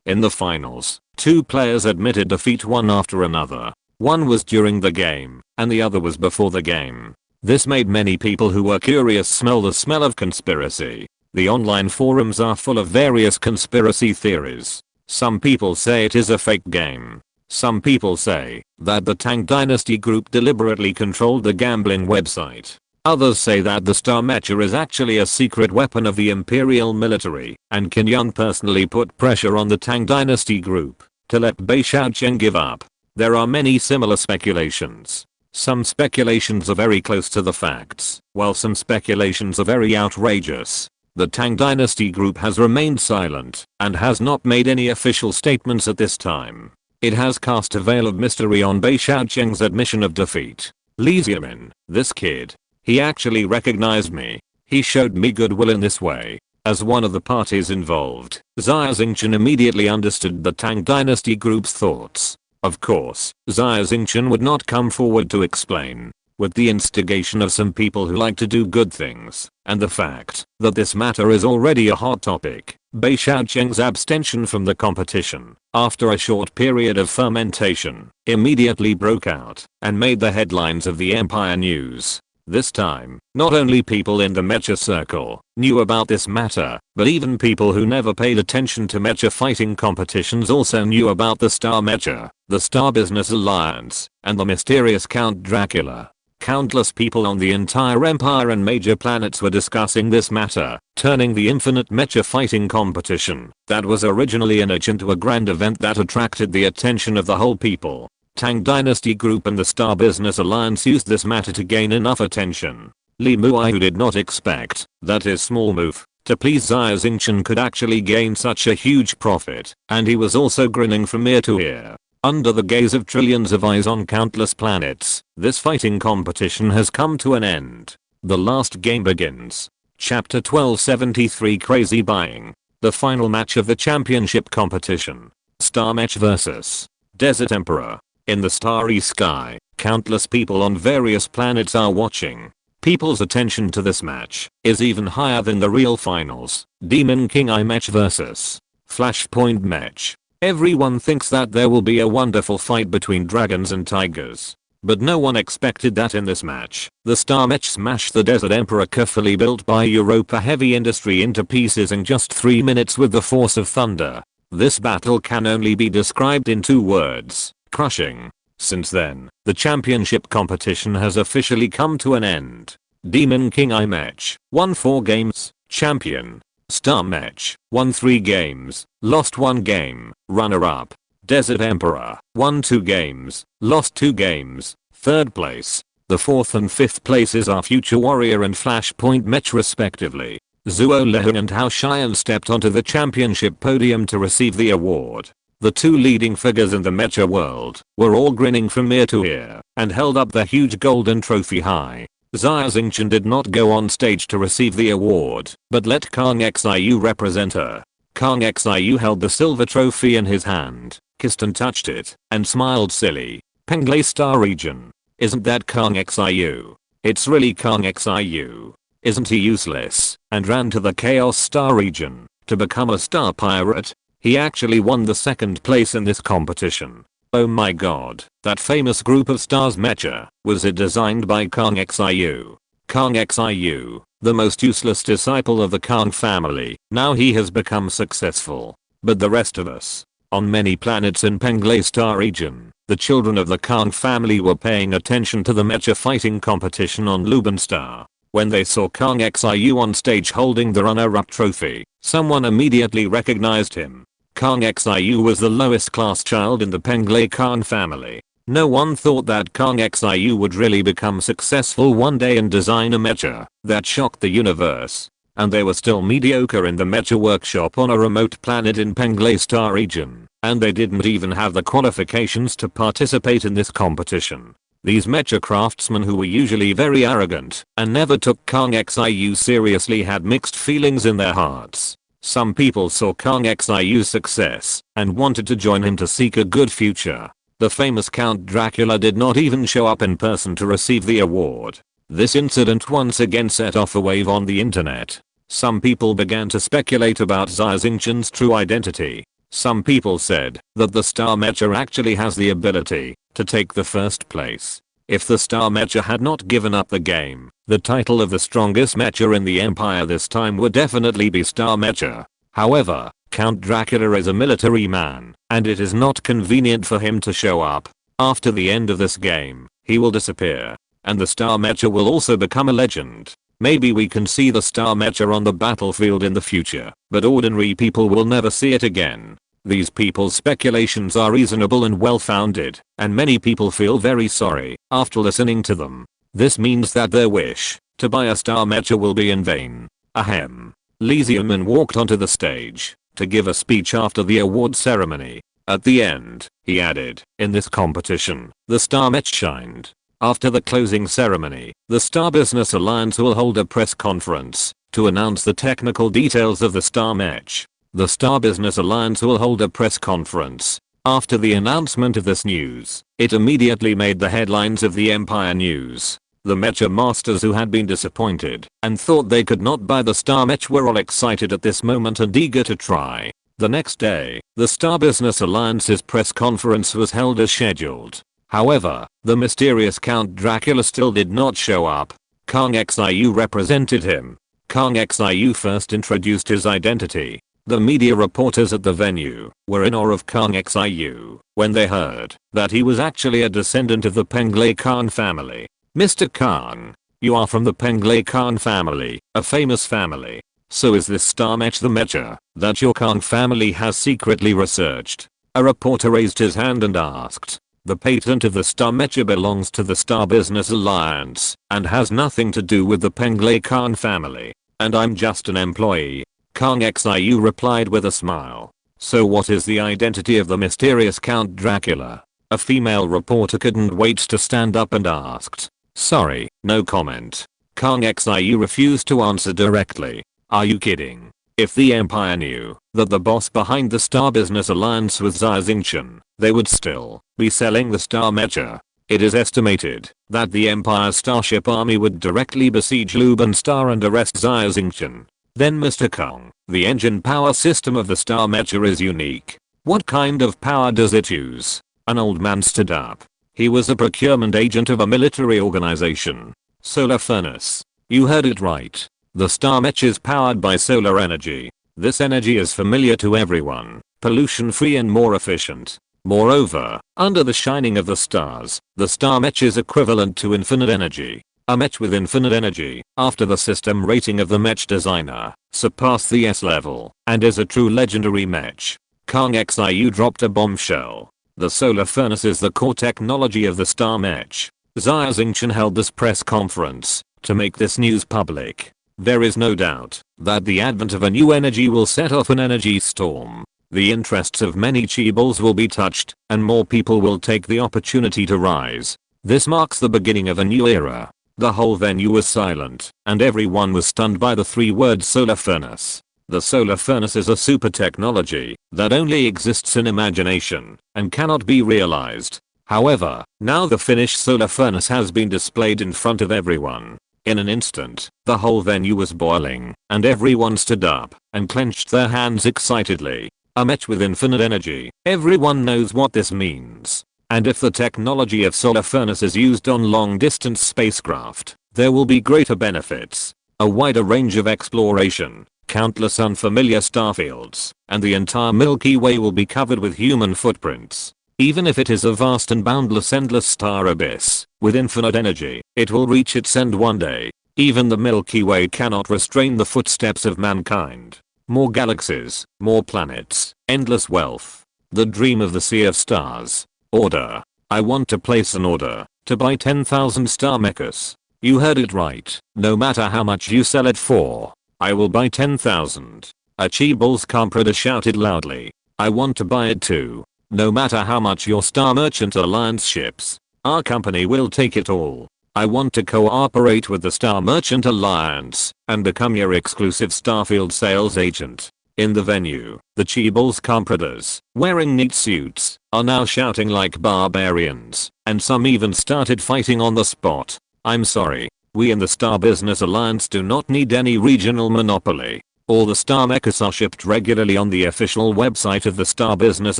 In the finals, two players admitted defeat one after another. One was during the game and the other was before the game. This made many people who were curious smell the smell of conspiracy. The online forums are full of various conspiracy theories. Some people say it is a fake game. Some people say that the Tang Dynasty group deliberately controlled the gambling website. Others say that the Star Mecha is actually a secret weapon of the Imperial military, and Qin Yun personally put pressure on the Tang Dynasty group to let Bei Xiaocheng give up. There are many similar speculations. Some speculations are very close to the facts, while some speculations are very outrageous. The Tang Dynasty group has remained silent and has not made any official statements at this time. It has cast a veil of mystery on Bei Xiaocheng's admission of defeat. Li Xiaomin, this kid. He actually recognized me. He showed me goodwill in this way. As one of the parties involved, Xia Xingchen immediately understood the Tang Dynasty group's thoughts. Of course, Xia Xingchen would not come forward to explain. With the instigation of some people who like to do good things, and the fact that this matter is already a hot topic, Bei Xiaocheng's abstention from the competition, after a short period of fermentation, immediately broke out and made the headlines of the Empire News. This time, not only people in the mecha circle knew about this matter, but even people who never paid attention to mecha fighting competitions also knew about the Star Mecha, the Star Business Alliance, and the mysterious Count Dracula. Countless people on the entire empire and major planets were discussing this matter, turning the infinite mecha fighting competition that was originally an itch into a grand event that attracted the attention of the whole people. Tang Dynasty Group and the Star Business Alliance used this matter to gain enough attention. Li Muai, who did not expect that his small move to please Xia Xingchen could actually gain such a huge profit, and he was also grinning from ear to ear. Under the gaze of trillions of eyes on countless planets, this fighting competition has come to an end. The last game begins. Chapter 1273, Crazy Buying. The final match of the championship competition. Star Mech vs. Desert Emperor. In the starry sky, countless people on various planets are watching. People's attention to this match is even higher than the real finals. Demon King I Mech vs. Flashpoint Mech. Everyone thinks that there will be a wonderful fight between dragons and tigers. But no one expected that in this match, the Star Mech smashed the Desert Emperor, carefully built by Europa Heavy Industry, into pieces in just 3 minutes with the force of thunder. This battle can only be described in 2 words: crushing. Since then, the championship competition has officially come to an end. Demon King I Mech won 4 games, champion. Star Mech won 3 games, lost 1 game, runner-up. Desert Emperor won 2 games, lost 2 games, 3rd place. The 4th and 5th places are Future Warrior and Flashpoint Mech respectively. Zhuo Lehun and Hao Xian stepped onto the championship podium to receive the award. The 2 leading figures in the mecha world were all grinning from ear to ear and held up the huge golden trophy high. Xia Xingchen did not go on stage to receive the award, but let Kang Xiu represent her. Kang Xiu held the silver trophy in his hand, kissed and touched it, and smiled silly. Penglai Star Region. Isn't that Kang Xiu? It's really Kang Xiu. Isn't he useless? And ran to the Chaos Star Region to become a star pirate. He actually won the 2nd place in this competition. Oh my god, that famous group of stars mecha, was it designed by Kang Xiu? Kang Xiu, the most useless disciple of the Kang family, now he has become successful. But the rest of us, on many planets in Penglai Star Region, the children of the Kang family were paying attention to the mecha fighting competition on Luban Star. When they saw Kang Xiu on stage holding the runner-up trophy, someone immediately recognized him. Kang Xiu was the lowest class child in the Penglai Khan family. No one thought that Kang Xiu would really become successful one day and design a mecha that shocked the universe. And they were still mediocre in the mecha workshop on a remote planet in Penglai Star Region, and they didn't even have the qualifications to participate in this competition. These mecha craftsmen, who were usually very arrogant and never took Kang Xiu seriously, had mixed feelings in their hearts. Some people saw Kang Xiu's success and wanted to join him to seek a good future. The famous Count Dracula did not even show up in person to receive the award. This incident once again set off a wave on the internet. Some people began to speculate about Xia Xingchen's true identity. Some people said that the Star Mecha actually has the ability to take the 1st place. If the Star Mecha had not given up the game, the title of the strongest mecha in the empire this time would definitely be Star Mecha. However, Count Dracula is a military man, and it is not convenient for him to show up. After the end of this game, he will disappear, and the Star Mecha will also become a legend. Maybe we can see the Star Mecha on the battlefield in the future, but ordinary people will never see it again. These people's speculations are reasonable and well-founded, and many people feel very sorry after listening to them. This means that their wish to buy a Star Mecha will be in vain. Ahem. Li Xiaoman walked onto the stage to give a speech after the award ceremony. At the end, he added, "In this competition, the Star Mech shined." After the closing ceremony, the Star Business Alliance will hold a press conference to announce the technical details of the Star Mech. The Star Business Alliance will hold a press conference. After the announcement of this news, it immediately made the headlines of the Empire News. The mecha masters who had been disappointed and thought they could not buy the star mech were all excited at this moment and eager to try. The next day, the Star Business Alliance's press conference was held as scheduled. However, the mysterious Count Dracula still did not show up. Kang Xiu represented him. Kang Xiu first introduced his identity. The media reporters at the venue were in awe of Kang Xiu when they heard that he was actually a descendant of the Penglai Khan family. Mr. Khan, you are from the Penglai Khan family, a famous family. So is this star mech the mecha that your Khan family has secretly researched? A reporter raised his hand and asked. The patent of the star mecha belongs to the Star Business Alliance and has nothing to do with the Penglai Khan family. And I'm just an employee. Kang Xiu replied with a smile. So what is the identity of the mysterious Count Dracula? A female reporter couldn't wait to stand up and asked. Sorry, no comment. Kang Xiu refused to answer directly. Are you kidding? If the Empire knew that the boss behind the Star Business Alliance was Xia Xingchen, they would still be selling the Star Mecha. It is estimated that the Empire's Starship Army would directly besiege Luban Star and arrest Xia Xingchen. Then Mr. Kong, the engine power system of the Star Mecha is unique. What kind of power does it use? An old man stood up. He was a procurement agent of a military organization. Solar furnace. You heard it right. The star mech is powered by solar energy. This energy is familiar to everyone, pollution free and more efficient. Moreover, under the shining of the stars, the star mech is equivalent to infinite energy. A mech with infinite energy, after the system rating of the mech designer, surpassed the S level, and is a true legendary mech. Kang Xiu dropped a bombshell. The solar furnace is the core technology of the star mech. Xia Xingchen held this press conference to make this news public. There is no doubt that the advent of a new energy will set off an energy storm. The interests of many Chiballs will be touched, and more people will take the opportunity to rise. This marks the beginning of a new era. The whole venue was silent, and everyone was stunned by the three words solar furnace. The solar furnace is a super technology that only exists in imagination and cannot be realized. However, now the finished solar furnace has been displayed in front of everyone. In an instant, the whole venue was boiling, and everyone stood up and clenched their hands excitedly. A mech with infinite energy. Everyone knows what this means. And if the technology of solar furnace is used on long-distance spacecraft, there will be greater benefits. A wider range of exploration, countless unfamiliar starfields, and the entire Milky Way will be covered with human footprints. Even if it is a vast and boundless endless star abyss, with infinite energy, it will reach its end one day. Even the Milky Way cannot restrain the footsteps of mankind. More galaxies, more planets, endless wealth. The dream of the sea of stars. Order. I want to place an order to buy 10,000 star mechas. You heard it right. No matter how much you sell it for, I will buy 10,000. A Chibal's comprador shouted loudly. I want to buy it too. No matter how much your Star Merchant Alliance ships, our company will take it all. I want to cooperate with the Star Merchant Alliance and become your exclusive Starfield sales agent. In the venue, the Chibal's compradors, wearing neat suits, are now shouting like barbarians, and some even started fighting on the spot. I'm sorry, we in the Star Business Alliance do not need any regional monopoly. All the star mechas are shipped regularly on the official website of the Star Business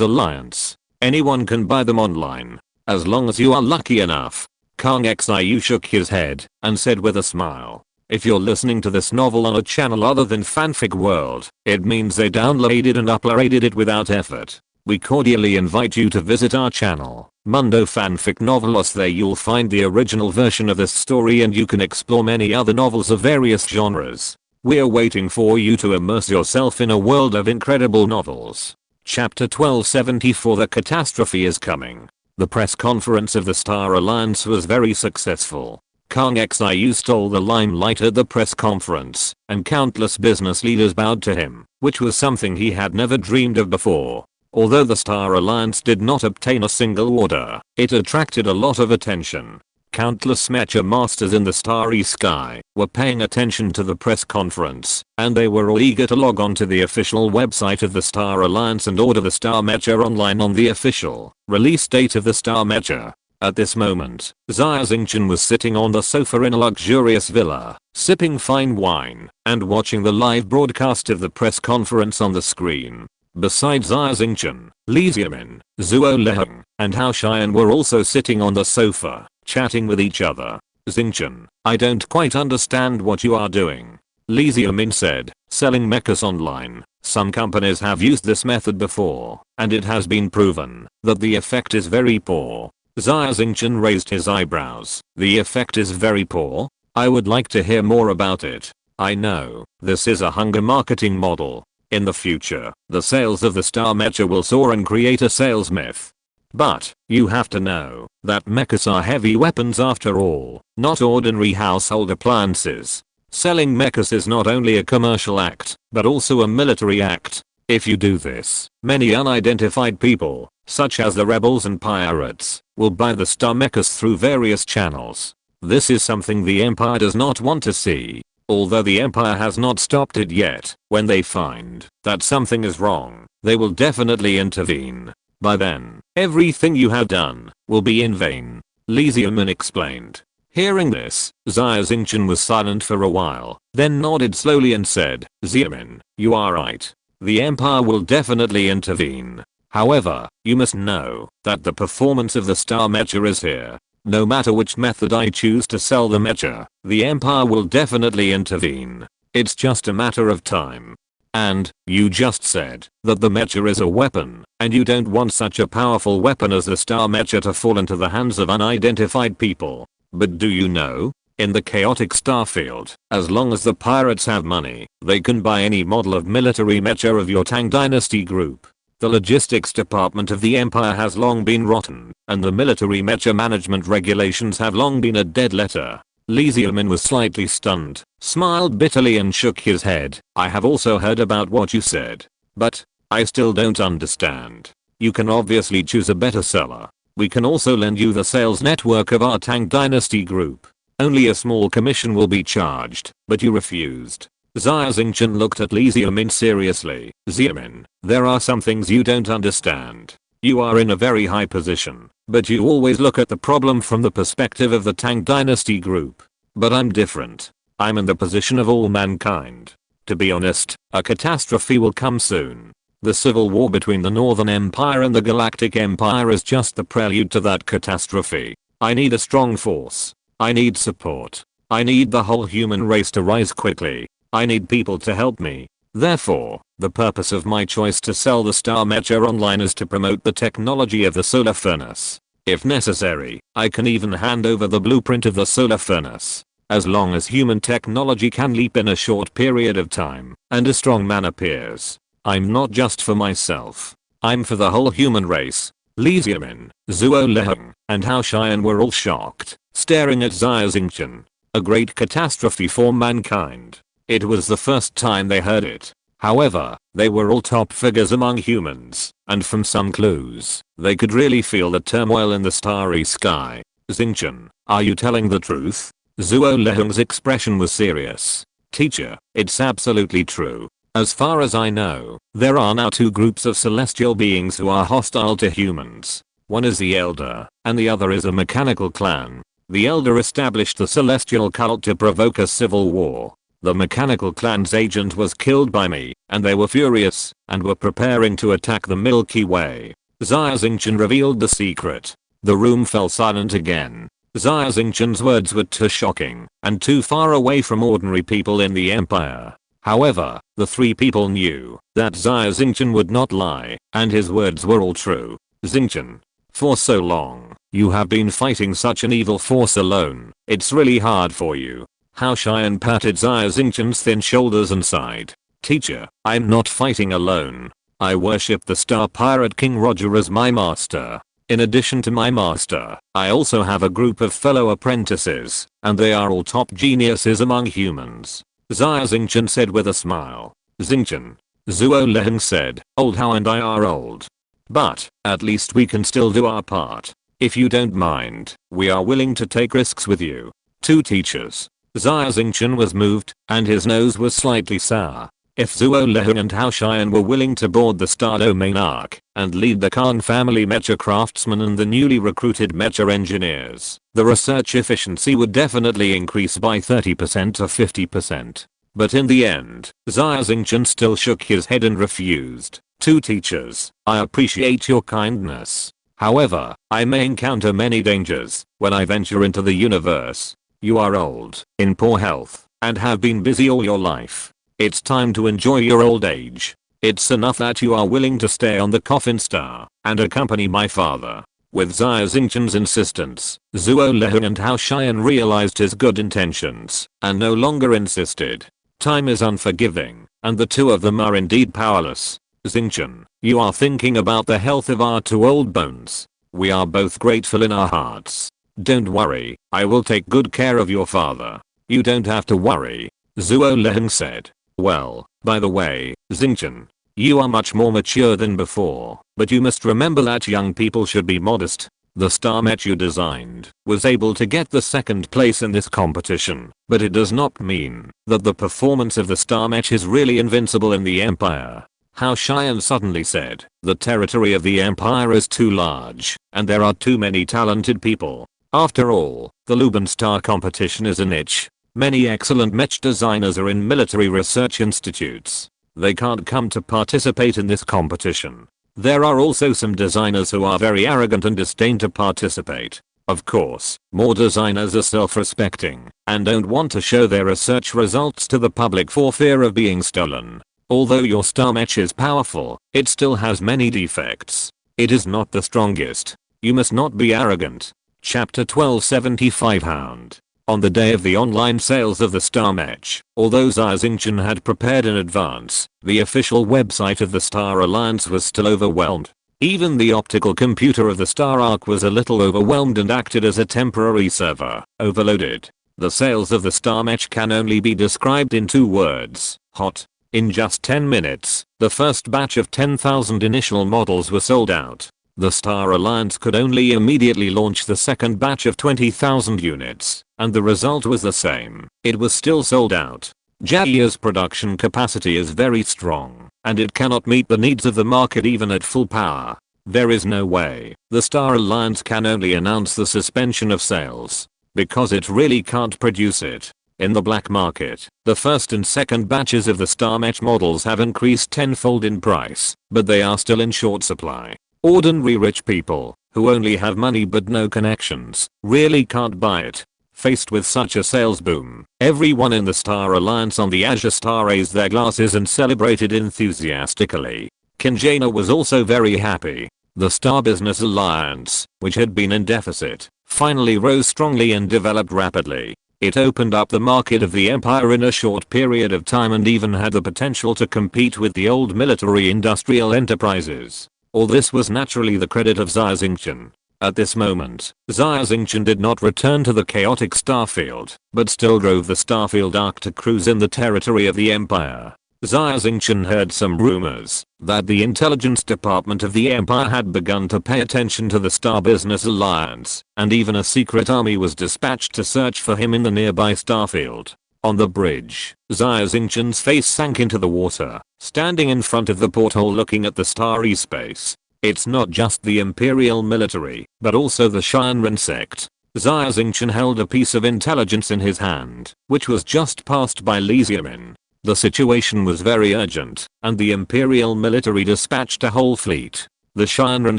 Alliance. Anyone can buy them online, as long as you are lucky enough. Kang Xiu shook his head and said with a smile, if you're listening to this novel on a channel other than Fanfic World, it means they downloaded and uploaded it without effort. We cordially invite you to visit our channel, Mundo Fanfic Novelos. There you'll find the original version of this story and you can explore many other novels of various genres. We're waiting for you to immerse yourself in a world of incredible novels. Chapter 1274. The catastrophe is coming. The press conference of the Star Alliance was very successful. Kang Xiu stole the limelight at the press conference, and countless business leaders bowed to him, which was something he had never dreamed of before. Although the Star Alliance did not obtain a single order, it attracted a lot of attention. Countless mecha masters in the starry sky were paying attention to the press conference, and they were all eager to log on to the official website of the Star Alliance and order the Star Mecha online on the official release date of the Star Mecha. At this moment, Xia Xingchen was sitting on the sofa in a luxurious villa, sipping fine wine, and watching the live broadcast of the press conference on the screen. Besides Xia Xingchen, Li Xiaomin, Zhuo Leheng, and Hao Xian were also sitting on the sofa, chatting with each other. Xingchen, I don't quite understand what you are doing. Li Xiaomin said, selling mechas online. Some companies have used this method before, and it has been proven that the effect is very poor. Xia Xingchen raised his eyebrows. The effect is very poor? I would like to hear more about it. I know, this is a hunger marketing model. In the future, the sales of the star mecha will soar and create a sales myth. But, you have to know, that mechas are heavy weapons after all, not ordinary household appliances. Selling mechas is not only a commercial act, but also a military act. If you do this, many unidentified people, such as the rebels and pirates, will buy the star mechas through various channels. This is something the Empire does not want to see. Although the Empire has not stopped it yet, when they find that something is wrong, they will definitely intervene. By then, everything you have done will be in vain. Li Xiaomin explained. Hearing this, Xia Xingchen was silent for a while, then nodded slowly and said, Xiaomin, you are right. The Empire will definitely intervene. However, you must know that the performance of the star mecha is here. No matter which method I choose to sell the mecha, the Empire will definitely intervene. It's just a matter of time. And, you just said that the mecha is a weapon, and you don't want such a powerful weapon as the star mecha to fall into the hands of unidentified people. But do you know? In the chaotic starfield, as long as the pirates have money, they can buy any model of military mecha of your Tang Dynasty group. The logistics department of the Empire has long been rotten, and the military mecha management regulations have long been a dead letter. Li Xiaomin was slightly stunned, smiled bitterly and shook his head. I have also heard about what you said. But, I still don't understand. You can obviously choose a better seller. We can also lend you the sales network of our Tang Dynasty group. Only a small commission will be charged, but you refused. Xia Xingchen looked at Li Xiaomin seriously. Xiaomin, there are some things you don't understand. You are in a very high position, but you always look at the problem from the perspective of the Tang Dynasty group. But I'm different. I'm in the position of all mankind. To be honest, a catastrophe will come soon. The civil war between the Northern Empire and the Galactic Empire is just the prelude to that catastrophe. I need a strong force. I need support. I need the whole human race to rise quickly. I need people to help me. Therefore, the purpose of my choice to sell the star mecha online is to promote the technology of the solar furnace. If necessary, I can even hand over the blueprint of the solar furnace. As long as human technology can leap in a short period of time, and a strong man appears. I'm not just for myself. I'm for the whole human race. Li Xiaomin, Zhuo Leheng, and Hao Xian were all shocked, staring at Xia Xingchen. A great catastrophe for mankind. It was the first time they heard it. However, they were all top figures among humans, and from some clues, they could really feel the turmoil in the starry sky. Xingchen, are you telling the truth? Zhuo Leheng's expression was serious. Teacher, it's absolutely true. As far as I know, there are now two groups of celestial beings who are hostile to humans. One is the Elder, and the other is a mechanical clan. The Elder established the celestial cult to provoke a civil war. The mechanical clan's agent was killed by me, and they were furious, and were preparing to attack the Milky Way. Xia Xingchen revealed the secret. The room fell silent again. Xia Xingchen's words were too shocking, and too far away from ordinary people in the Empire. However, the three people knew that Xia Xingchen would not lie, and his words were all true. Xingchen, for so long, you have been fighting such an evil force alone. It's really hard for you. Hao Xian patted Xia Xingchen's thin shoulders and sighed. Teacher, I'm not fighting alone. I worship the Star Pirate King Roger as my master. In addition to my master, I also have a group of fellow apprentices, and they are all top geniuses among humans. Xia Xingchen said with a smile. Xingchen. Zhuo Leheng said, old Hao and I are old. But, at least we can still do our part. If you don't mind, we are willing to take risks with you. Two teachers. Xia Xingchen was moved, and his nose was slightly sour. If Zuo Lehun and Hao Xian were willing to board the Star Domain Arc and lead the Khan family mecha craftsmen and the newly recruited mecha engineers, the research efficiency would definitely increase by 30% to 50%. But in the end, Xia Xingchen still shook his head and refused. "Two teachers, I appreciate your kindness. However, I may encounter many dangers when I venture into the universe. You are old, in poor health, and have been busy all your life. It's time to enjoy your old age. It's enough that you are willing to stay on the coffin star and accompany my father." With Xia Xingchen's insistence, Zuo Lehun and Hao Xian realized his good intentions and no longer insisted. Time is unforgiving, and the two of them are indeed powerless. "Xingchen, you are thinking about the health of our two old bones. We are both grateful in our hearts. Don't worry, I will take good care of your father. You don't have to worry," Zuo Lehun said. "Well, by the way, Xingchen, you are much more mature than before, but you must remember that young people should be modest. The star mech you designed was able to get the second place in this competition, but it does not mean that the performance of the star mech is really invincible in the Empire." Hao Xian suddenly said, "The territory of the Empire is too large, and there are too many talented people. After all, the Luban Star competition is a niche. Many excellent mech designers are in military research institutes. They can't come to participate in this competition. There are also some designers who are very arrogant and disdain to participate. Of course, more designers are self-respecting and don't want to show their research results to the public for fear of being stolen. Although your star mech is powerful, it still has many defects. It is not the strongest. You must not be arrogant." Chapter 1275 Hound. On the day of the online sales of the Star Mech, although Xia Xingchen had prepared in advance, the official website of the Star Alliance was still overwhelmed. Even the optical computer of the Star Arc was a little overwhelmed and acted as a temporary server, overloaded. The sales of the Star Mech can only be described in 2 words, hot. In just 10 minutes, the first batch of 10,000 initial models were sold out. The Star Alliance could only immediately launch the second batch of 20,000 units, and the result was the same. It was still sold out. Jia's production capacity is very strong, and it cannot meet the needs of the market even at full power. There is no way the Star Alliance can only announce the suspension of sales, because it really can't produce it. In the black market, the first and second batches of the Star Mech models have increased tenfold in price, but they are still in short supply. Ordinary rich people, who only have money but no connections, really can't buy it. Faced with such a sales boom, everyone in the Star Alliance on the Azure Star raised their glasses and celebrated enthusiastically. Kinjana was also very happy. The Star Business Alliance, which had been in deficit, finally rose strongly and developed rapidly. It opened up the market of the Empire in a short period of time and even had the potential to compete with the old military-industrial enterprises. All this was naturally the credit of Xia Xingchen. At this moment, Xia Xingchen did not return to the chaotic starfield, but still drove the starfield arc to cruise in the territory of the Empire. Xia Xingchen heard some rumors that the intelligence department of the Empire had begun to pay attention to the Star Business Alliance, and even a secret army was dispatched to search for him in the nearby starfield. On the bridge, Xia Xingchen's face sank into the water, standing in front of the porthole looking at the starry space. It's not just the Imperial military, but also the Shinran sect. Xia Xingchen held a piece of intelligence in his hand, which was just passed by Li Xiaomin. The situation was very urgent, and the Imperial military dispatched a whole fleet. The Shinran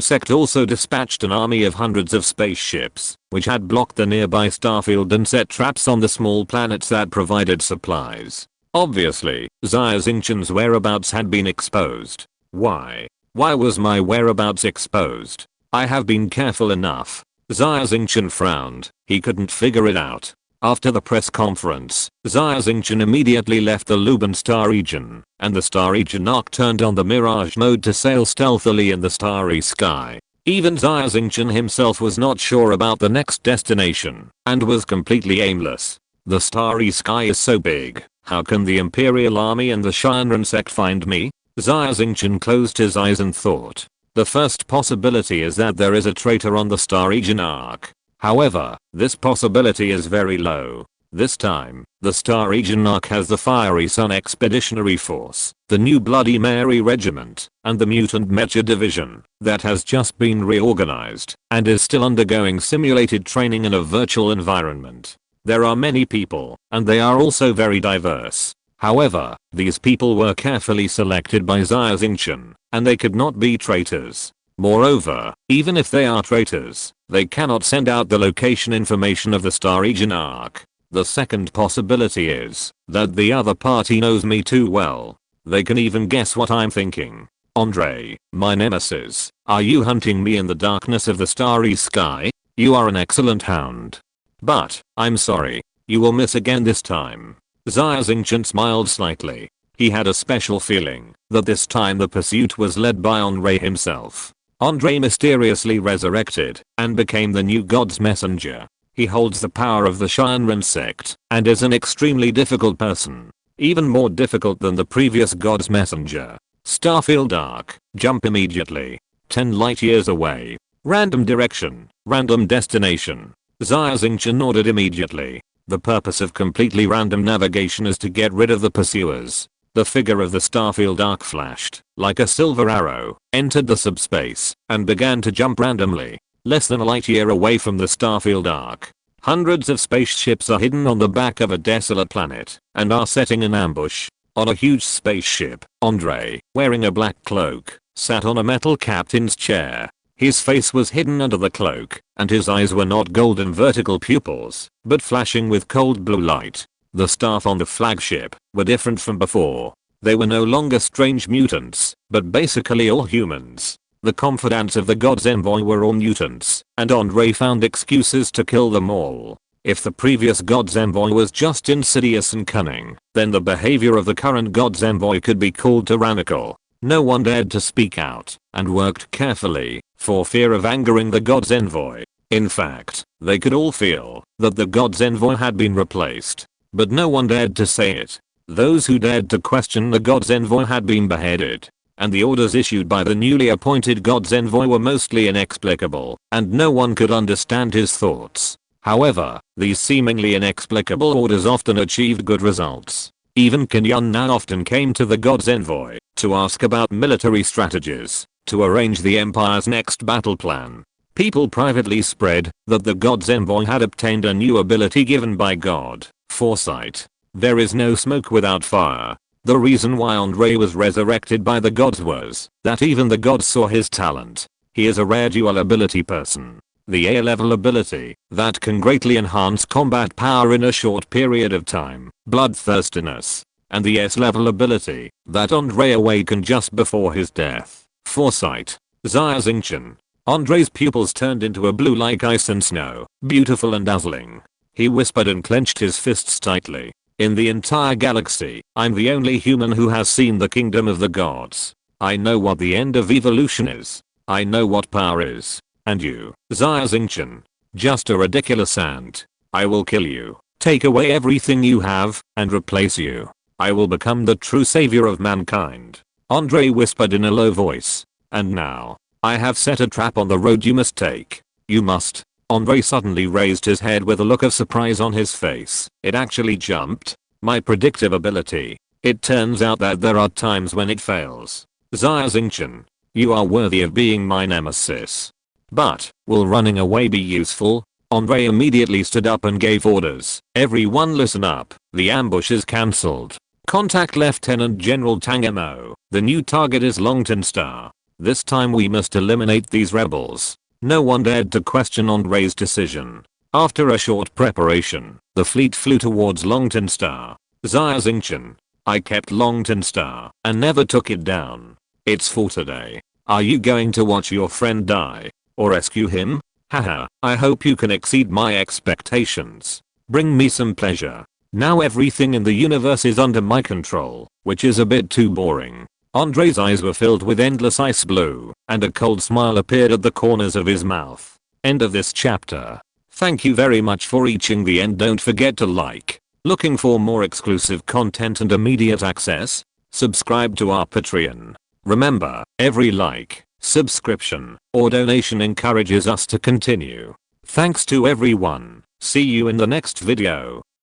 sect also dispatched an army of hundreds of spaceships, which had blocked the nearby starfield and set traps on the small planets that provided supplies. Obviously, Xia Xingchen's whereabouts had been exposed. Why? Why was my whereabouts exposed? I have been careful enough. Xia Xingchen frowned. He couldn't figure it out. After the press conference, Xia Xingchen immediately left the Luban Star region, and the Star region arc turned on the Mirage mode to sail stealthily in the starry sky. Even Xia Xingchen himself was not sure about the next destination, and was completely aimless. The starry sky is so big, how can the Imperial Army and the Shinran sect find me? Xia Xingchen closed his eyes and thought. The first possibility is that there is a traitor on the Star region arc. However, this possibility is very low. This time, the Star Region Arc has the Fiery Sun Expeditionary Force, the new Bloody Mary Regiment, and the Mutant Mecha Division that has just been reorganized and is still undergoing simulated training in a virtual environment. There are many people, and they are also very diverse. However, these people were carefully selected by Xia Xingchen, and they could not be traitors. Moreover, even if they are traitors, they cannot send out the location information of the Star Region Arc. The second possibility is that the other party knows me too well. They can even guess what I'm thinking. Andre, my nemesis, are you hunting me in the darkness of the starry sky? You are an excellent hound. But, I'm sorry, you will miss again this time. Xia Xingchen smiled slightly. He had a special feeling that this time the pursuit was led by Andre himself. Andre mysteriously resurrected and became the new god's messenger. He holds the power of the Shinran sect and is an extremely difficult person. Even more difficult than the previous god's messenger. Starfield Arc, jump immediately. 10 light years away. Random direction, random destination. Xia Xingchen ordered immediately. The purpose of completely random navigation is to get rid of the pursuers. The figure of the Starfield Arc flashed like a silver arrow, entered the subspace, and began to jump randomly. Less than a light year away from the Starfield Arc. Hundreds of spaceships are hidden on the back of a desolate planet and are setting an ambush. On a huge spaceship, Andre, wearing a black cloak, sat on a metal captain's chair. His face was hidden under the cloak, and his eyes were not golden vertical pupils, but flashing with cold blue light. The staff on the flagship were different from before. They were no longer strange mutants, but basically all humans. The confidants of the god's envoy were all mutants, and Andre found excuses to kill them all. If the previous god's envoy was just insidious and cunning, then the behavior of the current god's envoy could be called tyrannical. No one dared to speak out, and worked carefully, for fear of angering the god's envoy. In fact, they could all feel that the god's envoy had been replaced. But no one dared to say it. Those who dared to question the god's envoy had been beheaded. And the orders issued by the newly appointed god's envoy were mostly inexplicable, and no one could understand his thoughts. However, these seemingly inexplicable orders often achieved good results. Even Qin Yun now often came to the god's envoy to ask about military strategies, to arrange the empire's next battle plan. People privately spread that the god's envoy had obtained a new ability given by God, foresight. There is no smoke without fire. The reason why Andre was resurrected by the gods was that even the gods saw his talent. He is a rare dual ability person. The A-level ability that can greatly enhance combat power in a short period of time, bloodthirstiness, and the S-level ability that Andre awakened just before his death, foresight. Xia Xingchen. Andre's pupils turned into a blue like ice and snow, beautiful and dazzling. He whispered and clenched his fists tightly. In the entire galaxy, I'm the only human who has seen the kingdom of the gods. I know what the end of evolution is. I know what power is. And you, Xia Xingchen, just a ridiculous ant. I will kill you, take away everything you have, and replace you. I will become the true savior of mankind. Andre whispered in a low voice. And now, I have set a trap on the road you must take. You must. Andre suddenly raised his head with a look of surprise on his face. It actually jumped. My predictive ability. It turns out that there are times when it fails. Xia Xingchen, you are worthy of being my nemesis. But, will running away be useful? Andre immediately stood up and gave orders. Everyone listen up. The ambush is cancelled. Contact Lieutenant General Tang Mo. The new target is Longton Star. This time we must eliminate these rebels. No one dared to question Andre's decision. After a short preparation, the fleet flew towards Longton Star. Xia Xingchen. I kept Longton Star and never took it down. It's for today. Are you going to watch your friend die? Or rescue him? Haha, I hope you can exceed my expectations. Bring me some pleasure. Now everything in the universe is under my control, which is a bit too boring. Andre's eyes were filled with endless ice blue, and a cold smile appeared at the corners of his mouth. End of this chapter. Thank you very much for reaching the end. Don't forget to like. Looking for more exclusive content and immediate access? Subscribe to our Patreon. Remember, every like, subscription, or donation encourages us to continue. Thanks to everyone. See you in the next video.